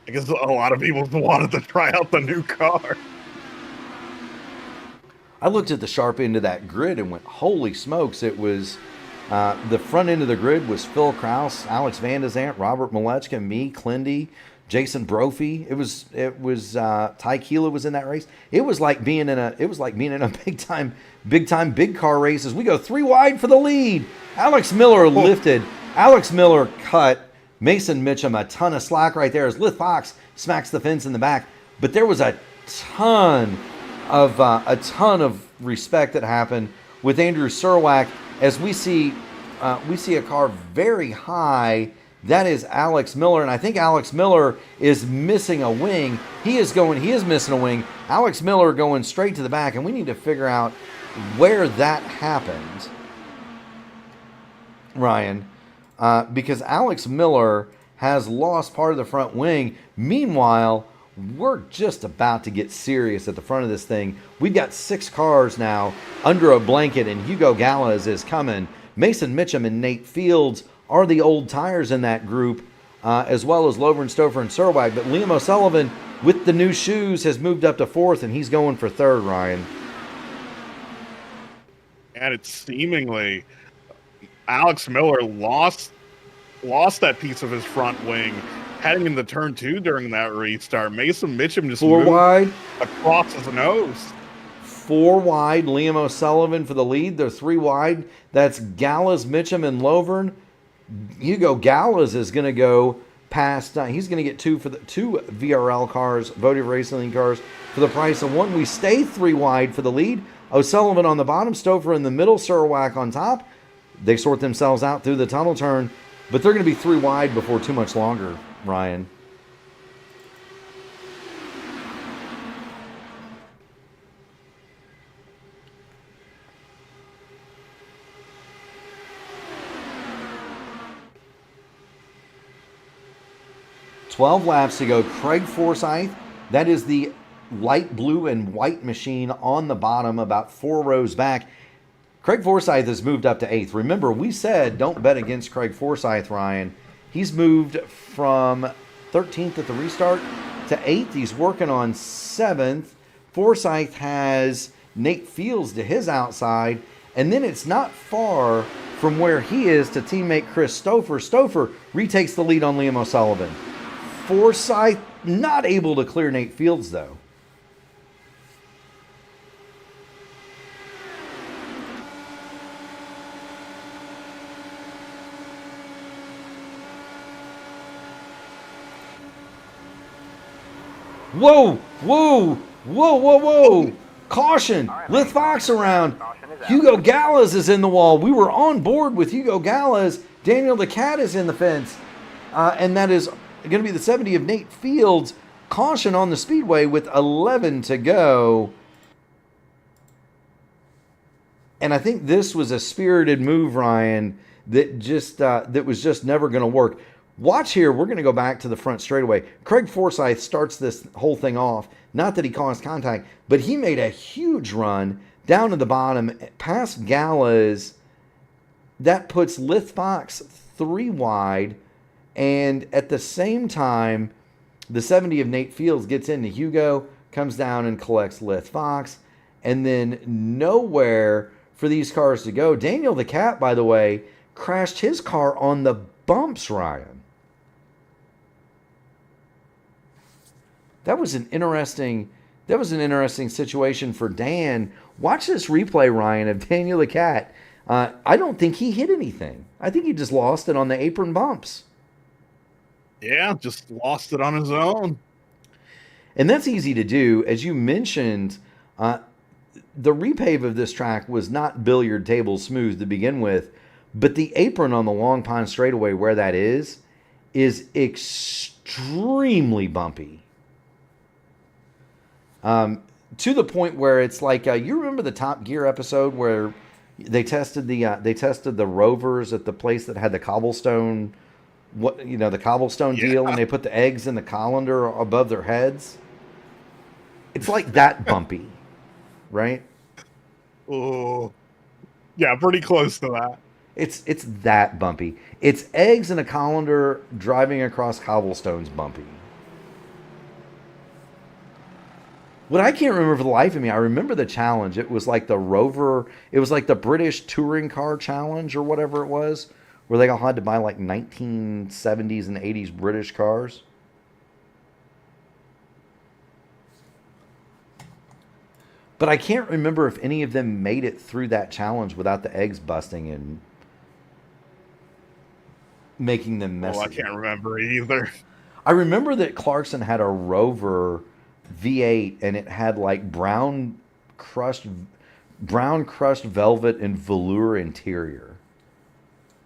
I guess a lot of people wanted to try out the new car. I looked at the sharp end of that grid and went, holy smokes. It was the front end of the grid was Phil Kraus, Alex Van de Zandt, Robert Malechka, me, Clindy, Jason Brophy. It was Ty Keela was in that race. It was like being in a big time big car race as we go 3 wide for the lead. Alex Miller lifted. Alex Miller cut Mason Mitchum a ton of slack right there as Lith Fox smacks the fence in the back. But there was a ton of respect that happened with Andrew Serwak as we see a car very high. That is Alex Miller, and I think Alex Miller is missing a wing. He is missing a wing. Alex Miller going straight to the back, and we need to figure out where that happened, Ryan, because Alex Miller has lost part of the front wing. Meanwhile, we're just about to get serious at the front of this thing. We've got 6 cars now under a blanket, and Hugo Gallas is coming. Mason Mitchum and Nate Fields are the old tires in that group, as well as Lovren, Stouffer, and Serwag. But Liam O'Sullivan, with the new shoes, has moved up to 4th, and he's going for 3rd, Ryan. And it's seemingly Alex Miller lost that piece of his front wing heading into turn 2 during that restart. Mason Mitchum just 4 moved wide across his nose. 4 wide, Liam O'Sullivan for the lead. They're 3 wide. That's Gallas, Mitchum, and Lovren. Hugo Gallas is going to go past. He's going to get 2 VRL cars, Votive Racing cars, for the price of 1. We stay 3 wide for the lead. O'Sullivan on the bottom, Stouffer in the middle, Serwak on top. They sort themselves out through the tunnel turn, but they're going to be 3 wide before too much longer, Ryan. "12 laps to go." Craig Forsyth, that is the light blue and white machine on the bottom, about 4 rows back. Craig Forsyth has moved up to 8th. Remember, we said don't bet against Craig Forsyth, Ryan. He's moved from 13th at the restart to 8th. He's working on 7th. Forsyth has Nate Fields to his outside, and then it's not far from where he is to teammate Chris Stouffer. Stouffer retakes the lead on Liam O'Sullivan. Forsyth not able to clear Nate Fields, though. Whoa, whoa, whoa, whoa, whoa. Caution. Lith Fox around. Hugo Gallas is in the wall. We were on board with Hugo Gallas. Daniel the Cat is in the fence. And that is going to be the 70 of Nate Fields. Caution on the speedway with 11 to go. And I think this was a spirited move, Ryan, that was just never going to work. Watch here. We're going to go back to the front straightaway. Craig Forsyth starts this whole thing off. Not that he caused contact, but he made a huge run down to the bottom, past Gallas. That puts Lith Fox 3 wide. And at the same time, the 70 of Nate Fields gets into Hugo, comes down and collects Lith Fox. And then nowhere for these cars to go. Daniel the Cat, by the way, crashed his car on the bumps, Ryan. That was an interesting situation for Dan. Watch this replay, Ryan, of Daniel the Cat. I don't think he hit anything. I think he just lost it on the apron bumps. Yeah, just lost it on his own. And that's easy to do. As you mentioned, the repave of this track was not billiard table smooth to begin with, but the apron on the Long Pond straightaway where that is extremely bumpy. To the point where it's like you remember the Top Gear episode where they tested the rovers at the place that had the cobblestone, the cobblestone deal, and they put the eggs in the colander above their heads. It's like that bumpy, right? Oh, yeah, pretty close to that. It's that bumpy. It's eggs in a colander driving across cobblestones bumpy. What I can't remember for the life of me, I remember the challenge. It was like the Rover, it was like the British touring car challenge or whatever it was, where they all had to buy like 1970s and 80s British cars. But I can't remember if any of them made it through that challenge without the eggs busting and making them messy. Well, I can't remember either. I remember that Clarkson had a Rover V8 and it had like brown crushed velvet and velour interior.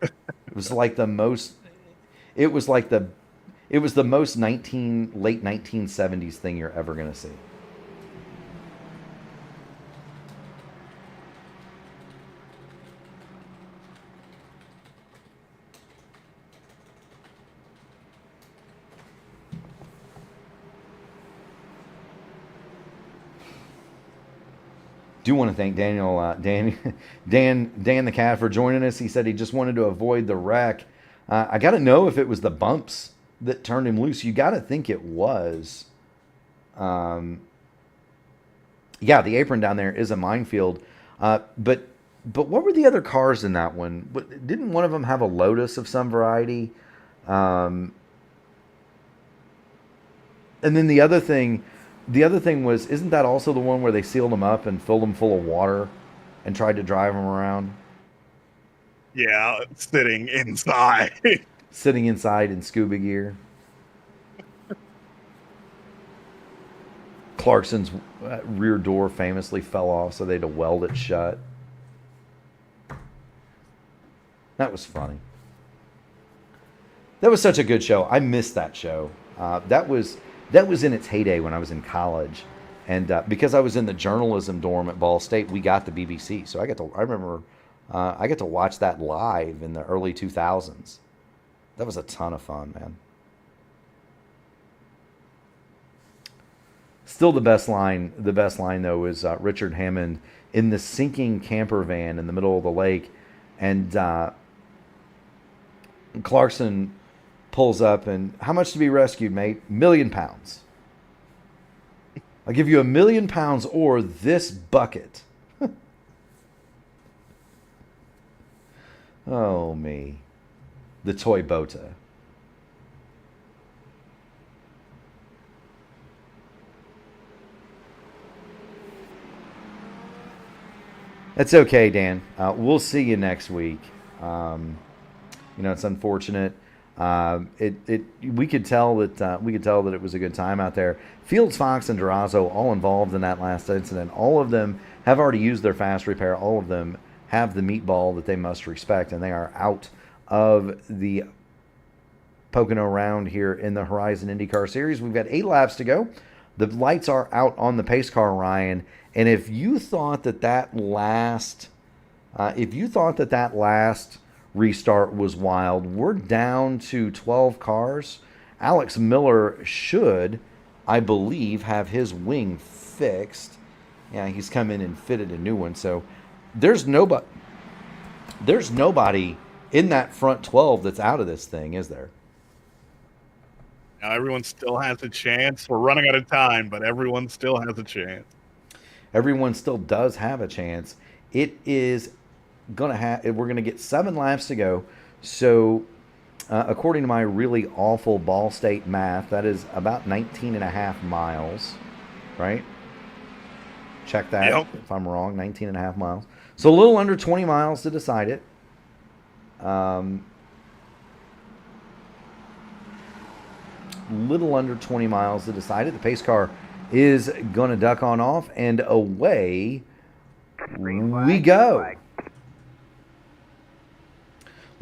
It was like the most late 1970s thing you're ever going to see. Do want to thank Dan the Cat for joining us. He said he just wanted to avoid the wreck. I got to know if it was the bumps that turned him loose. You got to think it was. Yeah, the apron down there is a minefield. But what were the other cars in that one? Didn't one of them have a Lotus of some variety? And then the other thing was, isn't that also the one where they sealed them up and filled them full of water and tried to drive them around? Yeah, sitting inside. Sitting inside in scuba gear. Clarkson's rear door famously fell off, so they had to weld it shut. That was funny. That was such a good show. I missed that show. That was in its heyday when I was in college, and because I was in the journalism dorm at Ball State, we got the BBC. So I remember I got to watch that live in the early 2000s. That was a ton of fun, man. Still the best line. The best line though is Richard Hammond in the sinking camper van in the middle of the lake, and Clarkson pulls up and, how much to be rescued, mate? £1,000,000. I'll give you £1,000,000 or this bucket. Oh me, the toy Bota. That's okay, Dan. We'll see you next week. It's unfortunate. We could tell that it was a good time out there. Fields, Fox, and Durazo all involved in that last incident. All of them have already used their fast repair. All of them have the meatball that they must respect, and they are out of the Pocono round here in the Horizon IndyCar Series. We've got 8 laps to go. The lights are out on the pace car, Ryan. And if you thought that last restart was wild, we're down to 12 cars. Alex Miller should, I believe, have his wing fixed. Yeah, he's come in and fitted a new one. So there's nobody in that front 12 that's out of this thing, is there? Now everyone still has a chance. We're running out of time, but everyone still has a chance. Everyone still does have a chance. It is we're gonna get 7 laps to go. So according to my really awful Ball State math, that is about 19.5 miles, right? Check that. Yep. If I'm wrong, 19.5 miles. So a little under 20 miles to decide it. Little under 20 miles to decide it. The pace car is going to duck on off, and away we go.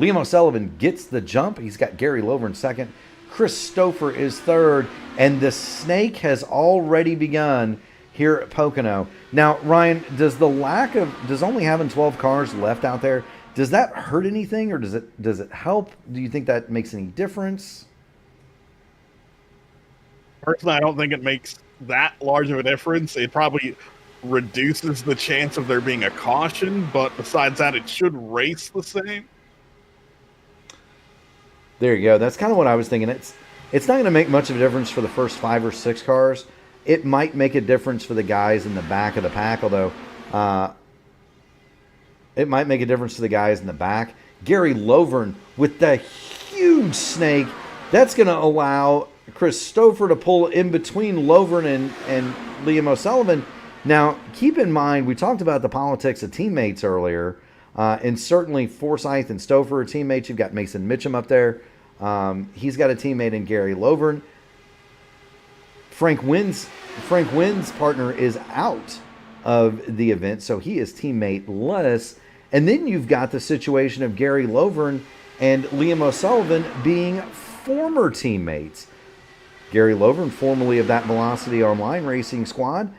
Liam O'Sullivan gets the jump. He's got Gary Lover in second. Chris Stouffer is third, and the snake has already begun here at Pocono. Now, Ryan, does only having 12 cars left out there, does that hurt anything, or does it help? Do you think that makes any difference? Personally, I don't think it makes that large of a difference. It probably reduces the chance of there being a caution, but besides that, it should race the same. There you go. That's kind of what I was thinking. It's not going to make much of a difference for the first 5 or 6 cars. It might make a difference for the guys in the back of the pack, although it might make a difference to the guys in the back. Gary Lovern with the huge snake. That's going to allow Chris Stouffer to pull in between Lovern and Liam O'Sullivan. Now, keep in mind, we talked about the politics of teammates earlier, and certainly Forsyth and Stouffer are teammates. You've got Mason Mitchum up there. He's got a teammate in Gary Lovern. Frank Wynn's partner is out of the event, so he is teammate-less. And then you've got the situation of Gary Lovern and Liam O'Sullivan being former teammates. Gary Lovern, formerly of that Velocity Online Racing squad,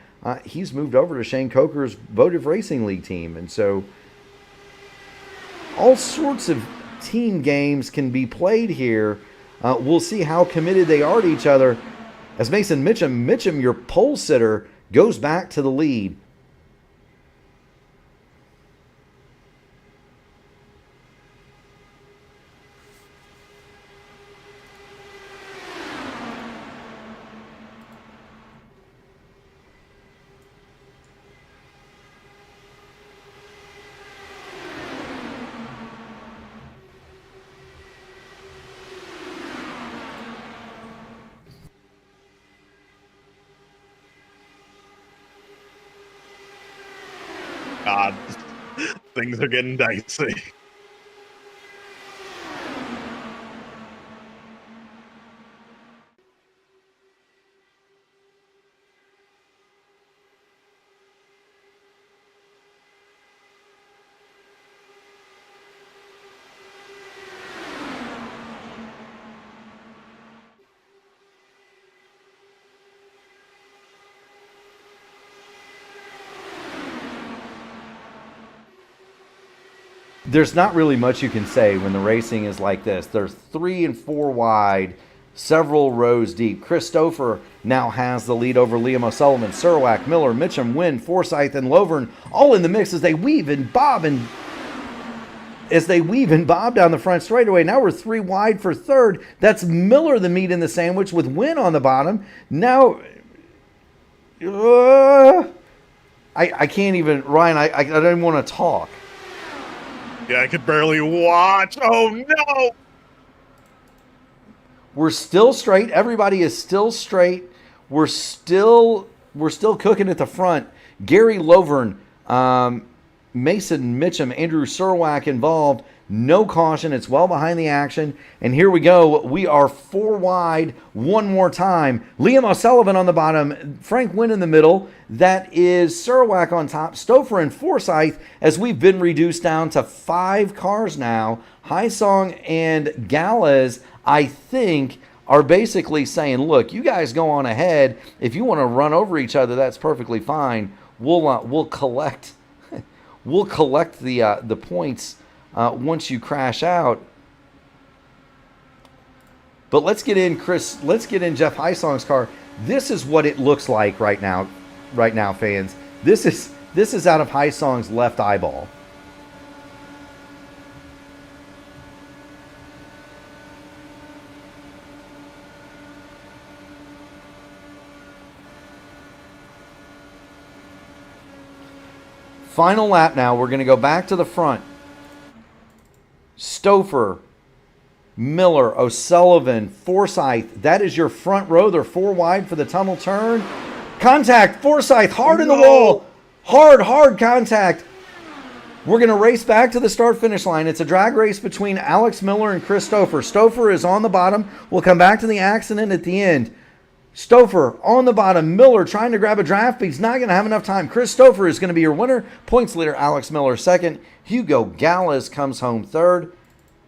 he's moved over to Shane Coker's Votive Racing League team. And so all sorts of team games can be played here. We'll see how committed they are to each other. As Mason Mitchum, your pole sitter, goes back to the lead. God, things are getting dicey. There's not really much you can say when the racing is like this. They're 3 and 4 wide, several rows deep. Chris Stouffer now has the lead over Liam O'Sullivan, Surwack, Miller, Mitchum, Wynn, Forsyth, and Lovern all in the mix as they weave and bob down the front straightaway. Now we're 3 wide for third. That's Miller, the meat in the sandwich, with Wynn on the bottom. Now, I can't even, Ryan, I don't even want to talk. Yeah, I could barely watch. Oh, no! We're still straight. Everybody is still straight. We're still cooking at the front. Gary Lovern, Mason Mitchum, Andrew Surwack involved. No caution. It's well behind the action. And here we go. We are 4 wide one more time. Liam O'Sullivan on the bottom. Frank Wynn in the middle. That is Surwack on top. Stouffer and Forsyth, as we've been reduced down to 5 cars now. Highsong and Gallas, I think, are basically saying, look, you guys go on ahead. If you want to run over each other, that's perfectly fine. We'll collect the points once you crash out. But let's get in, Chris. Let's get in Jeff Highsong's car. This is what it looks like right now, fans. This is out of Highsong's left eyeball. Final lap now. We're going to go back to the front. Stouffer, Miller, O'Sullivan, Forsyth. That is your front row. They're 4 wide for the tunnel turn. Contact. Forsyth hard in the wall. Hard contact. We're going to race back to the start-finish line. It's a drag race between Alex Miller and Chris Stouffer. Stouffer is on the bottom. We'll come back to the accident at the end. Stouffer on the bottom. Miller trying to grab a draft, but he's not going to have enough time. Chris Stouffer is going to be your winner. Points leader Alex Miller second. Hugo Gallas comes home third.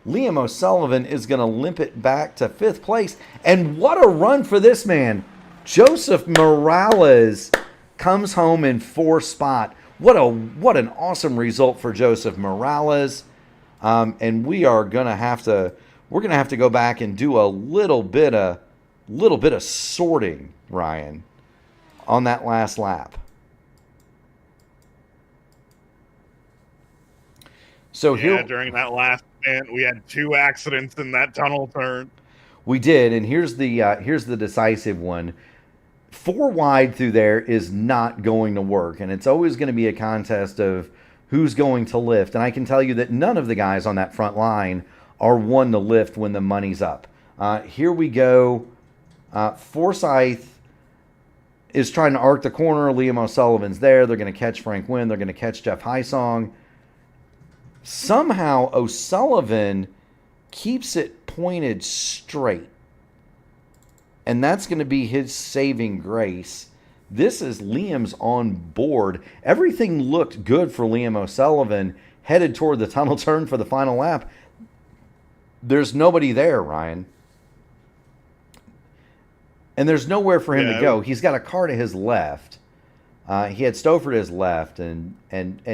Liam O'Sullivan is going to limp it back to 5th place. And what a run for this man. Joseph Morales comes home in 4th spot. What an awesome result for Joseph Morales. And we're going to have to go back and do a little bit of sorting, Ryan, on that last lap. So here, during that last stint, we had 2 accidents in that tunnel turn. We did, and here's the decisive one. 4 wide through there is not going to work, and it's always going to be a contest of who's going to lift. And I can tell you that none of the guys on that front line are one to lift when the money's up. Here we go. Forsyth is trying to arc the corner. Liam O'Sullivan's there. They're going to catch Frank Wynn. They're going to catch Jeff Highsong. Somehow O'Sullivan keeps it pointed straight. And that's going to be his saving grace. This is Liam's on board. Everything looked good for Liam O'Sullivan headed toward the tunnel turn for the final lap. There's nobody there, Ryan. And there's nowhere for him to go. He's got a car to his left. He had Stouffer to his left, and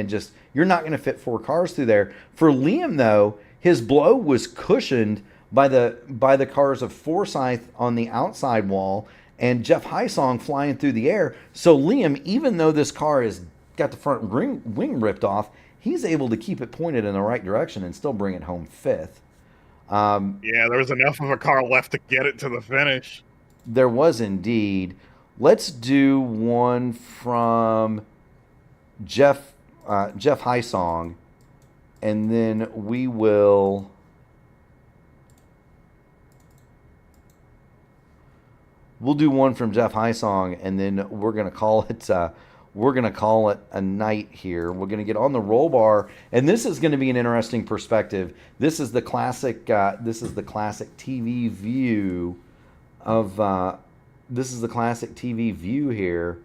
just you're not going to fit 4 cars through there. For Liam, though, his blow was cushioned by the cars of Forsyth on the outside wall and Jeff Highsong flying through the air. So Liam, even though this car has got the front wing ripped off, he's able to keep it pointed in the right direction and still bring it home 5th. There was enough of a car left to get it to the finish. There was indeed. Let's do one from Jeff Highsong, and then we'll do one from Jeff Highsong, and then we're gonna call it a night here. We're gonna get on the roll bar, and this is gonna be an interesting perspective. This is the classic TV view of this is the classic TV view here.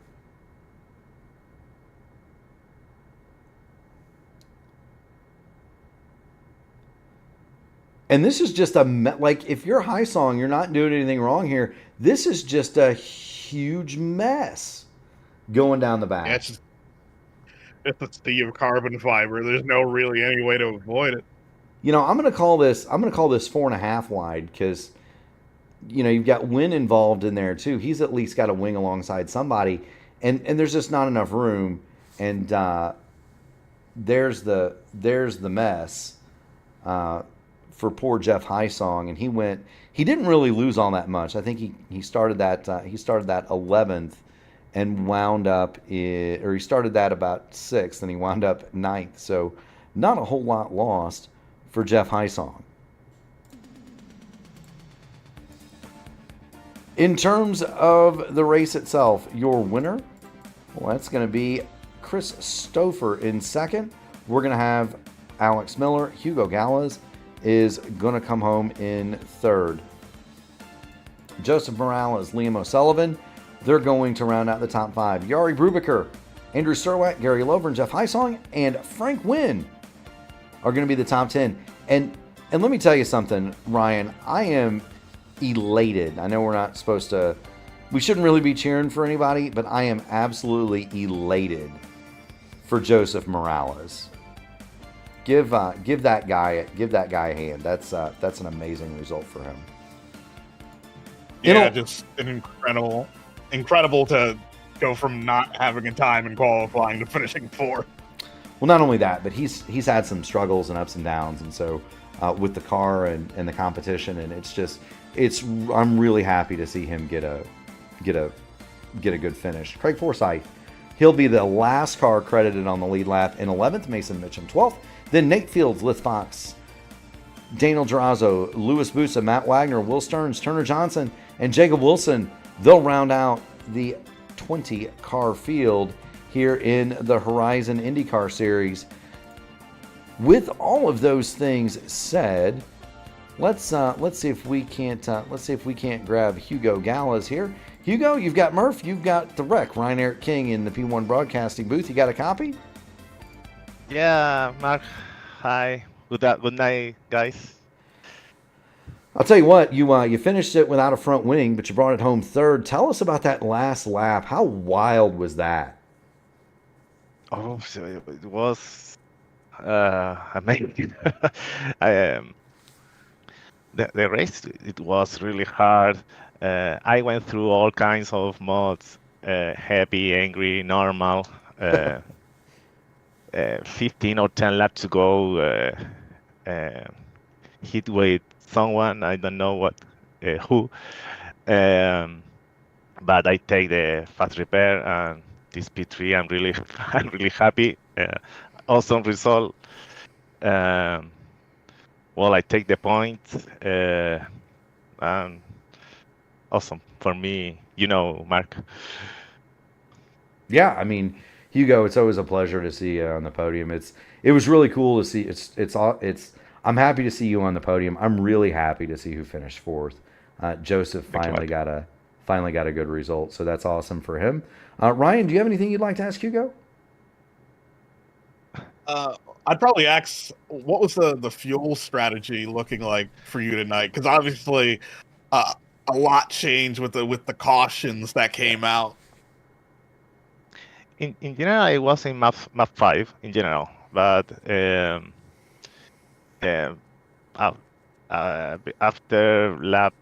And this is just like, if you're Highsong, you're not doing anything wrong here. This is just a huge mess going down the back. Yeah, it's a sea of carbon fiber. There's no really any way to avoid it. You know, I'm gonna call this 4.5 wide, because you've got Wynn involved in there too. He's at least got a wing alongside somebody, and there's just not enough room. And there's the mess for poor Jeff Hysong, and he didn't really lose all that much. I think he started that 11th and wound up or he started that about 6th and he wound up 9th. So not a whole lot lost for Jeff Hysong. In terms of the race itself, your winner, well, that's going to be Chris Stouffer in second. We're going to have Alex Miller. Hugo Gallas is going to come home in third. Joseph Morales, Liam O'Sullivan, they're going to round out the top 5. Yari Brubaker, Andrew Serwak, Gary Lover, and Jeff Hysong, and Frank Wynn are going to be the top 10. And let me tell you something, Ryan, I am elated. I know we're not supposed to, we shouldn't really be cheering for anybody, but I am absolutely elated for Joseph Morales. Give that guy a hand. That's an amazing result for him. Yeah, just an incredible to go from not having a time in qualifying to finishing 4th. Well, not only that, but he's had some struggles and ups and downs, and so with the car and the competition, and I'm really happy to see him get a good finish. Craig Forsyth, he'll be the last car credited on the lead lap in 11th. Mason Mitchum 12th. Then Nate Fields, Lith Fox, Daniel Durazo, Louis Busa, Matt Wagner, Will Stearns, Turner Johnson, and Jacob Wilson. They'll round out the 20-car field here in the Horizon IndyCar Series. With all of those things said, let's see if we can't grab Hugo Gallas here. Hugo, you've got Murph, you've got the wreck, Ryan Eric King in the P1 broadcasting booth. You got a copy? Yeah, Mark. Hi. Good night, guys. I'll tell you what, you finished it without a front wing, but you brought it home third. Tell us about that last lap. How wild was that? Oh, so it was amazing. The race, it was really hard. I went through all kinds of modes, happy, angry, normal. 15 or 10 laps to go, hit with someone, I don't know who, but I take the fast repair and this P3. I'm really happy. Awesome result. Well, I take the point. Awesome for me, Mark. Yeah, I mean, Hugo, it's always a pleasure to see you on the podium. It was really cool to see. I'm happy to see you on the podium. I'm really happy to see who finished 4th. Joseph finally got a good result, so that's awesome for him. Ryan, do you have anything you'd like to ask Hugo? I'd probably ask, what was the fuel strategy looking like for you tonight? Because obviously, a lot changed with the cautions that came out. In general, I was in map 5 in general, but after lap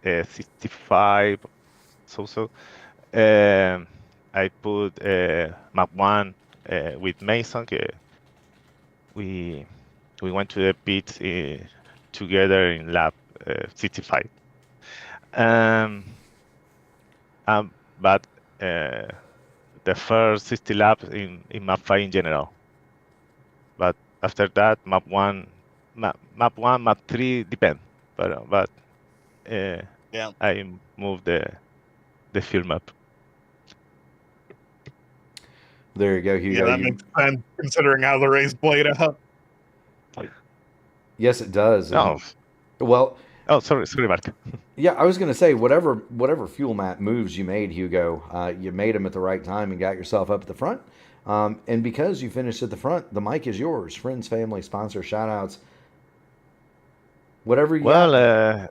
65, I put map 1 with Mason. We went to the pits together in lap 65. But the first 60 laps in map 5 in general. But after that, map 1, map 3 depend. But I moved the fuel map. There you go, Hugo. Yeah, that makes sense considering how the race played out. Yes, it does. Oh. Well. Oh, sorry, Mark. Yeah, I was going to say, whatever fuel map moves you made, Hugo, you made them at the right time and got yourself up at the front. And because you finished at the front, the mic is yours. Friends, family, sponsor, shout-outs, whatever you got.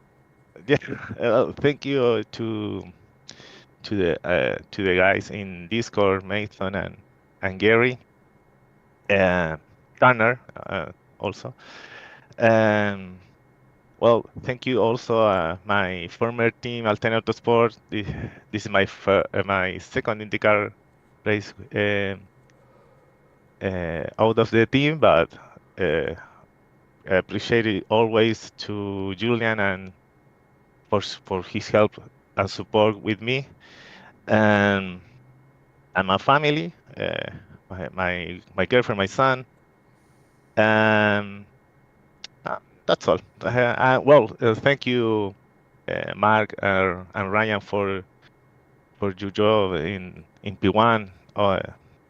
Thank you to the guys in Discord, Mason and Gary, Tanner also. Well, thank you also my former team, Alternate Autosport. This is my second IndyCar race out of the team, but I appreciate it always to Julian and for his help and support with me, and my family, my girlfriend, my son, and that's all. Thank you, Mark and Ryan for your job in P1.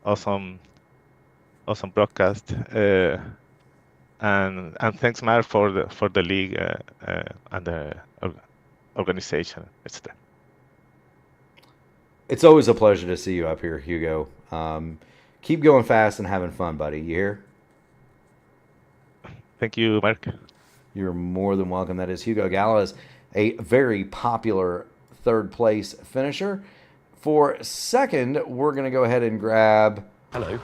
Awesome broadcast. And thanks, Mark, for the league and the organization. It's always a pleasure to see you up here, Hugo. Keep going fast and having fun, buddy. You hear? Thank you, Mark. You're more than welcome. That is Hugo Gallas, a very popular third place finisher. For second, we're going to go ahead and grab. Hello.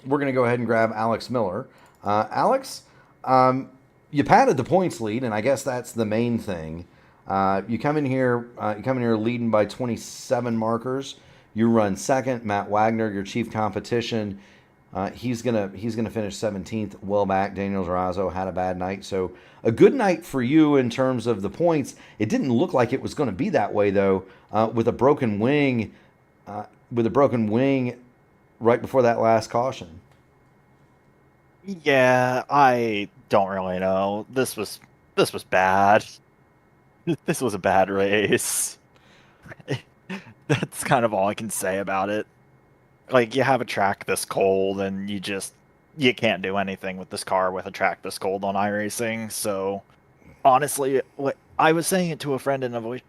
We're going to go ahead and grab Alex Miller. Alex, you padded the points lead, and I guess that's the main thing. You come in here leading by 27 markers. You run second. Matt Wagner, your chief competition, he's gonna finish 17th. Well back. Daniel Durazo had a bad night, so a good night for you in terms of the points. It didn't look like it was going to be that way though. With a broken wing, right before that last caution. Yeah, I don't really know. This was bad. This was a bad race. That's kind of all I can say about it. Like, you have a track this cold, and you can't do anything with this car with a track this cold on iRacing. So, honestly, I was saying it to a friend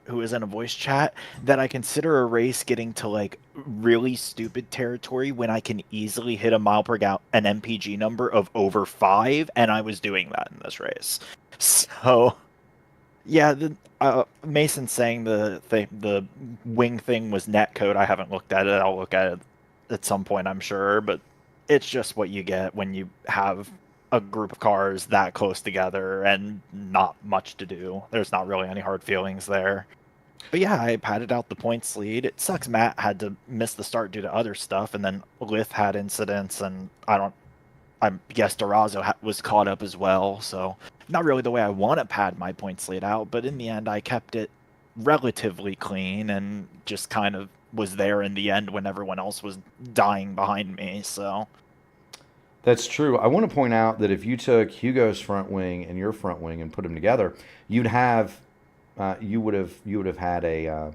who was in a voice chat that I consider a race getting to like really stupid territory when I can easily hit a mile per gallon, an MPG number of over 5, and I was doing that in this race. So, yeah, Mason saying the wing thing was net code. I haven't looked at it. I'll look at it at some point, I'm sure, but it's just what you get when you have a group of cars that close together and not much to do. There's not really any hard feelings there. But yeah, I padded out the points lead. It sucks Matt had to miss the start due to other stuff, and then Lith had incidents, and I guess Durazo was caught up as well, so not really the way I want to pad my points lead out, but in the end I kept it relatively clean and just kind of was there in the end when everyone else was dying behind me, so... That's true. I want to point out that if you took Hugo's front wing and your front wing and put them together, you would have had a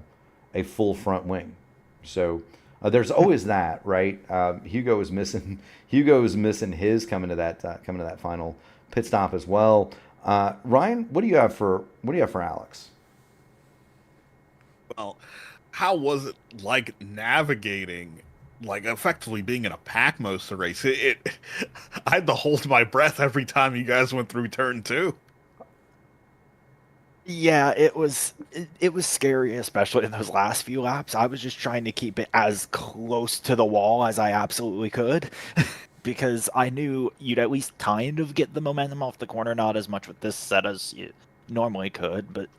full front wing. So there's always that, right? Hugo is missing his coming to that final pit stop as well. Ryan, what do you have for Alex? Well, how was it like navigating? Like effectively being in a pack most of the race. I had to hold my breath every time you guys went through turn 2. Yeah, it was scary, especially in those last few laps. I was just trying to keep it as close to the wall as I absolutely could, because I knew you'd at least kind of get the momentum off the corner, not as much with this set as you normally could, but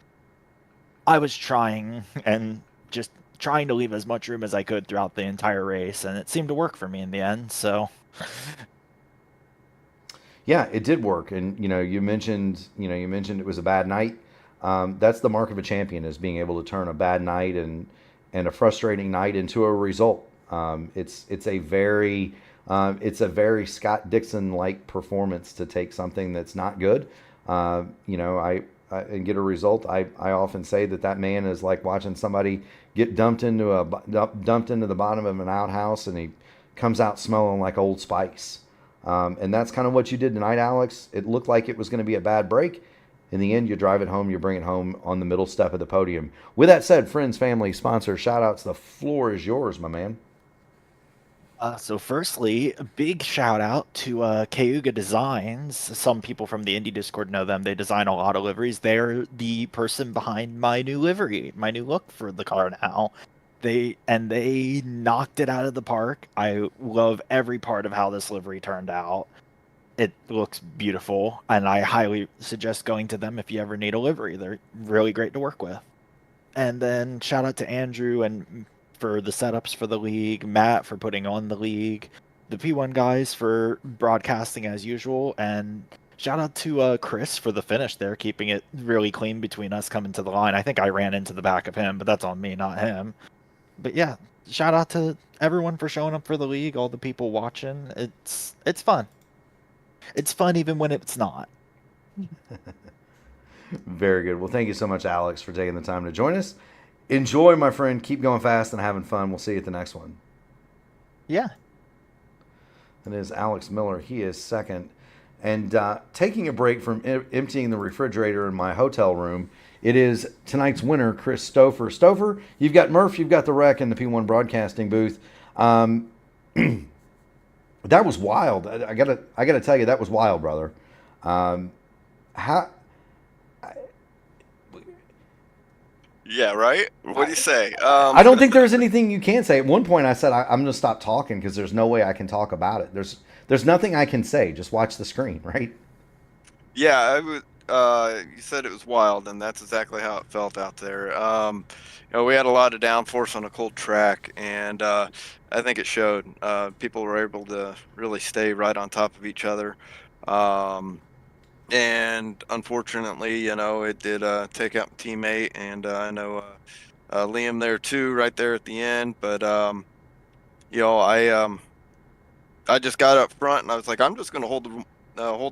I was trying and just trying to leave as much room as I could throughout the entire race, and it seemed to work for me in the end, so... Yeah, it did work, and you mentioned it was a bad night. That's the mark of a champion, is being able to turn a bad night and a frustrating night into a result. It's a very Scott Dixon-like performance to take something that's not good, and get a result. I often say that man is like watching somebody get dumped into the bottom of an outhouse, and he comes out smelling like Old Spice. And that's kind of what you did tonight, Alex. It looked like it was going to be a bad break. In the end, you drive it home, you bring it home on the middle step of the podium. With that said, friends, family, sponsors, shout-outs, the floor is yours, my man. So firstly, a big shout out to Cayuga Designs. Some people from the Indy Discord know them. They design a lot of liveries. They're the person behind my new livery, my new look for the car now. They knocked it out of the park. I love every part of how this livery turned out. it looks beautiful, and I highly suggest going to them if you ever need a livery. They're really great to work with. And then shout out to Andrew and for the setups for the league, Matt for putting on the league, the P1 guys for broadcasting as usual, and shout out to Chris for the finish there, keeping it really clean between us coming to the line. I think I ran into the back of him, but that's on me, not him. But yeah, shout out to everyone for showing up for the league, all the people watching. It's fun. It's fun even when it's not. Very good. Well, thank you so much, Alex, for taking the time to join us. Enjoy, my friend. Keep going fast and having fun. We'll see you at the next one. Yeah. It is Alex Miller. He is second. And taking a break from emptying the refrigerator in my hotel room, it is tonight's winner, Chris Stouffer. Stouffer, you've got Murph, you've got the Wreck in the P1 broadcasting booth. That was wild. I gotta tell you, that was wild, brother. How? Yeah, right? What do you say? I don't think there's anything you can say. At one point, I said I'm going to stop talking because there's no way I can talk about it. There's nothing I can say. Just watch the screen, right? Yeah, I would. You said it was wild, and that's exactly how it felt out there. We had a lot of downforce on a cold track, and I think it showed. People were able to really stay right on top of each other. And unfortunately, it did take out my teammate, and I know Liam there too, right there at the end. But I just got up front, and I was like, I'm just going to hold the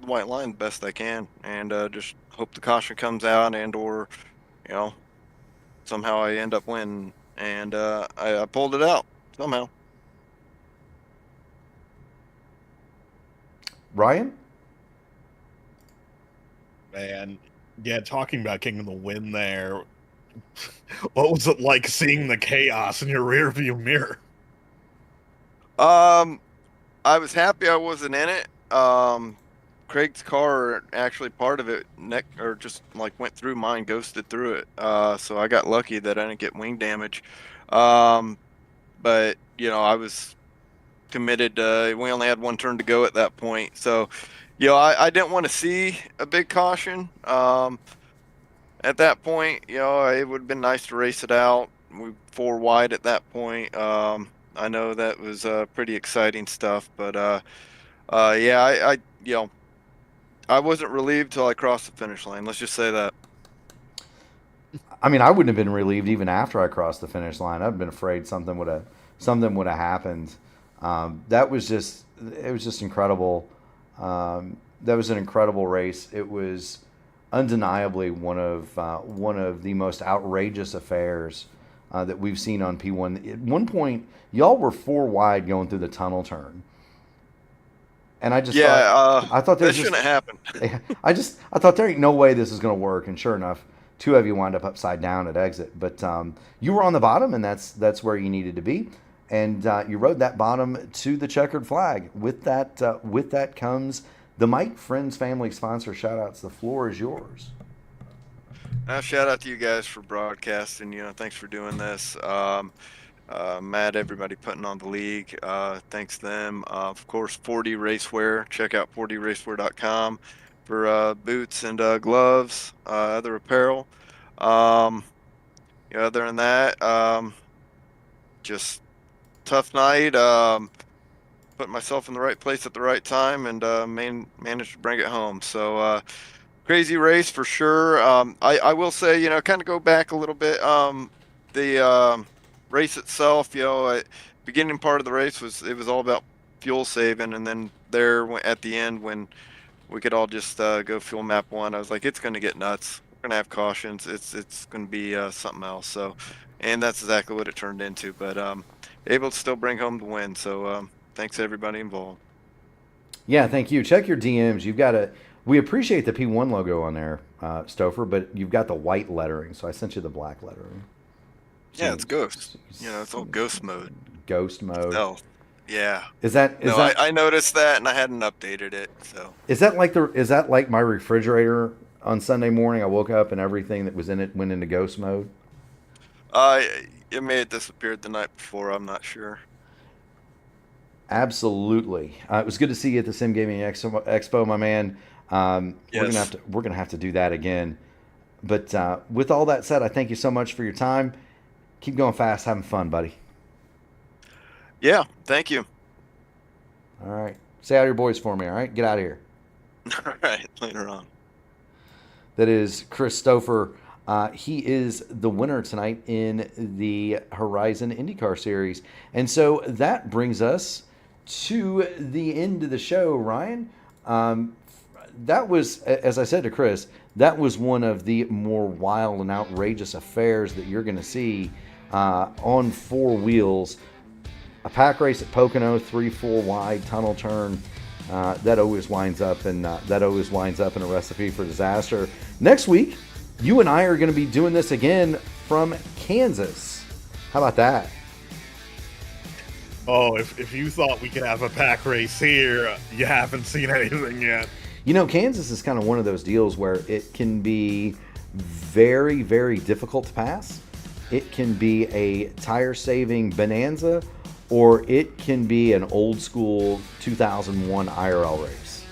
white line the best I can, and just hope the caution comes out, or somehow I end up winning, and I pulled it out somehow. Ryan? Man, yeah, talking about King of the Wind there, what was it like seeing the chaos in your rearview mirror? I was happy I wasn't in it. Craig's car, actually part of it just like went through mine, ghosted through it. So I got lucky that I didn't get wing damage. But I was committed. We only had one turn to go at that point, so I didn't want to see a big caution. At that point, it would have been nice to race it out. We 4 wide at that point. I know that was pretty exciting stuff, but I wasn't relieved till I crossed the finish line. Let's just say that. I mean, I wouldn't have been relieved even after I crossed the finish line. I'd been afraid something would have happened. It was just incredible. That was an incredible race. It was undeniably one of the most outrageous affairs that we've seen on P1. At one point, y'all were 4 wide going through the tunnel turn, and I just thought that shouldn't happen. I thought there ain't no way this is going to work, and sure enough, 2 of you wind up upside down at exit. But you were on the bottom, and that's where you needed to be. And you rode that bottom to the checkered flag. With that comes the Mike Friends Family Sponsor shout-outs. The floor is yours. Shout out to you guys for broadcasting. Thanks for doing this. Matt, everybody putting on the league. Thanks to them. Of course, 40 Racewear. Check out 40racewear.com for boots and gloves, other apparel. Other than that, just tough night. Put myself in the right place at the right time, and managed to bring it home. So crazy race for sure. I will say, kind of go back a little bit. The race itself, beginning part of the race was all about fuel saving, and then at the end when we could all just go fuel map 1, I was like, it's going to get nuts. We're going to have cautions. It's going to be something else. So, and that's exactly what it turned into. But able to still bring home the win. So thanks to everybody involved. Yeah, thank you. Check your DMs. We appreciate the P1 logo on there, Stouffer, but you've got the white lettering, so I sent you the black lettering. Yeah, it's ghost. It's all ghost mode. Ghost mode. Stealth. Yeah. I noticed that, and I hadn't updated it. So is that like my refrigerator on Sunday morning? I woke up and everything that was in it went into ghost mode. It may have disappeared the night before. I'm not sure. Absolutely. It was good to see you at the Sim Gaming Expo, my man. Yes. We're gonna have to do that again. But with all that said, I thank you so much for your time. Keep going fast, having fun, buddy. Yeah. Thank you. All right. Say hi to your boys for me, all right? Get out of here. All right. Later on. That is Chris Stouffer. He is the winner tonight in the Horizon IndyCar Series. And so that brings us to the end of the show, Ryan. That was, as I said to Chris, that was one of the more wild and outrageous affairs that you're going to see on four wheels. A pack race at Pocono, 3-4 wide tunnel turn. That always winds up in a recipe for disaster. Next week, you and I are going to be doing this again from Kansas. How about that? Oh, if you thought we could have a pack race here, you haven't seen anything yet. You know, Kansas is kind of one of those deals where it can be very, very difficult to pass. It can be a tire-saving bonanza, or it can be an old-school 2001 IRL race.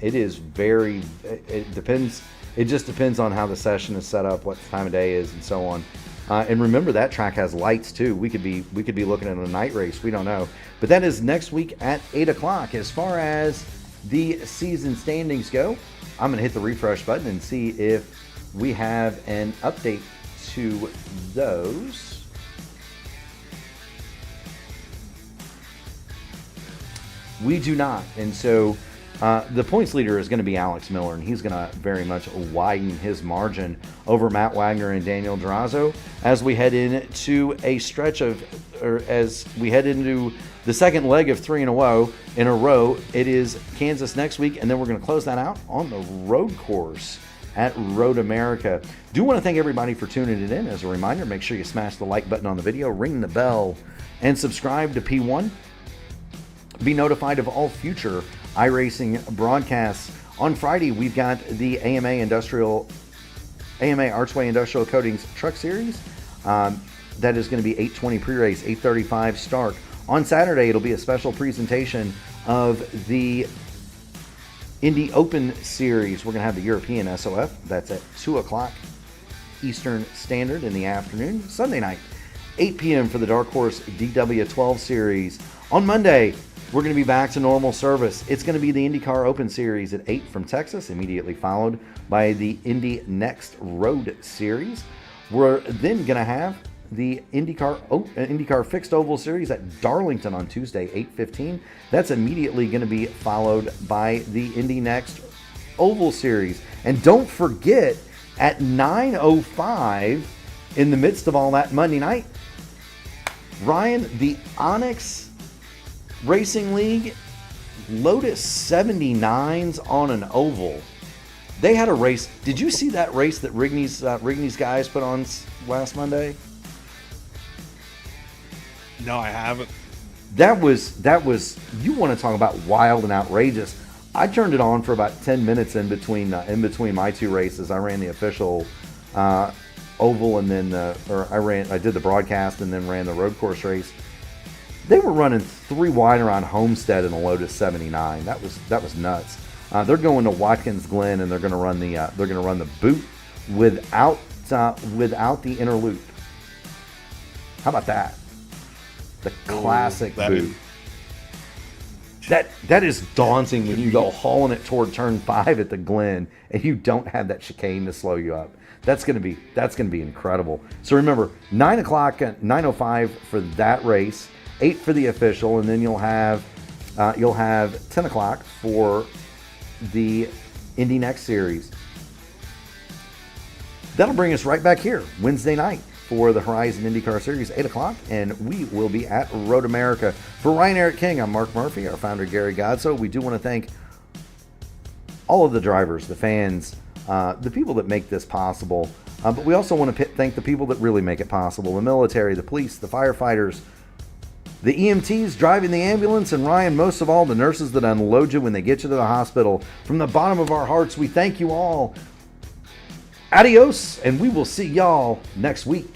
It depends. It just depends on how the session is set up, what the time of day is, and so on. And remember, that track has lights too. We could be looking at a night race. We don't know. But that is next week at 8 o'clock. As far as the season standings go, I'm going to hit the refresh button and see if we have an update to those. We do not. And so the points leader is going to be Alex Miller, and he's going to very much widen his margin over Matt Wagner and Daniel Durazo as we head into a stretch of, or as we head into the second leg of 3 in a row. It is Kansas next week, and then we're going to close that out on the road course at Road America. Do want to thank everybody for tuning it in. As a reminder, make sure you smash the like button on the video, ring the bell, and subscribe to P1. Be notified of all future iRacing broadcasts. On Friday, we've got the AMA Archway Industrial Coatings Truck Series. That is going to be 8:20 pre-race, 8:35 start. On Saturday, it'll be a special presentation of the Indy Open Series. We're going to have the European SOF. That's at 2 o'clock Eastern Standard in the afternoon. Sunday night, 8 p.m. for the Dark Horse DW12 Series. On Monday, we're going to be back to normal service. It's going to be the IndyCar Open Series at 8 from Texas, immediately followed by the Indy Next Road Series. We're then going to have the IndyCar Fixed Oval Series at Darlington on Tuesday, 8:15. That's immediately going to be followed by the Indy Next Oval Series. And don't forget, at 9:05, in the midst of all that Monday night, Ryan, the Onyx Racing League, Lotus 79s on an oval. They had a race. Did you see that race that Rigney's guys put on last Monday? No, I haven't. That was. You want to talk about wild and outrageous? I turned it on for about 10 minutes in between my two races. I ran the official oval, and then I did the broadcast and then ran the road course race. They were running 3 wide around Homestead in a Lotus 79. That was nuts. They're going to Watkins Glen, and they're going to run the boot without the inner loop. How about that? The classic boot. That is daunting when you go hauling it toward turn 5 at the Glen and you don't have that chicane to slow you up. That's gonna be incredible. So remember, 9 o'clock, 9:05 for that race, 8 for the official, and then you'll have 10 o'clock for the Indy Next Series. That'll bring us right back here Wednesday night for the Horizon IndyCar Series, 8 o'clock, and we will be at Road America. For Ryan Eric King, I'm Mark Murphy, our founder Gary Godso. We do want to thank all of the drivers, the fans, the people that make this possible, but we also want to thank the people that really make it possible: the military, the police, the firefighters, the EMTs driving the ambulance, and Ryan, most of all, the nurses that unload you when they get you to the hospital. From the bottom of our hearts, we thank you all. Adios, and we will see y'all next week.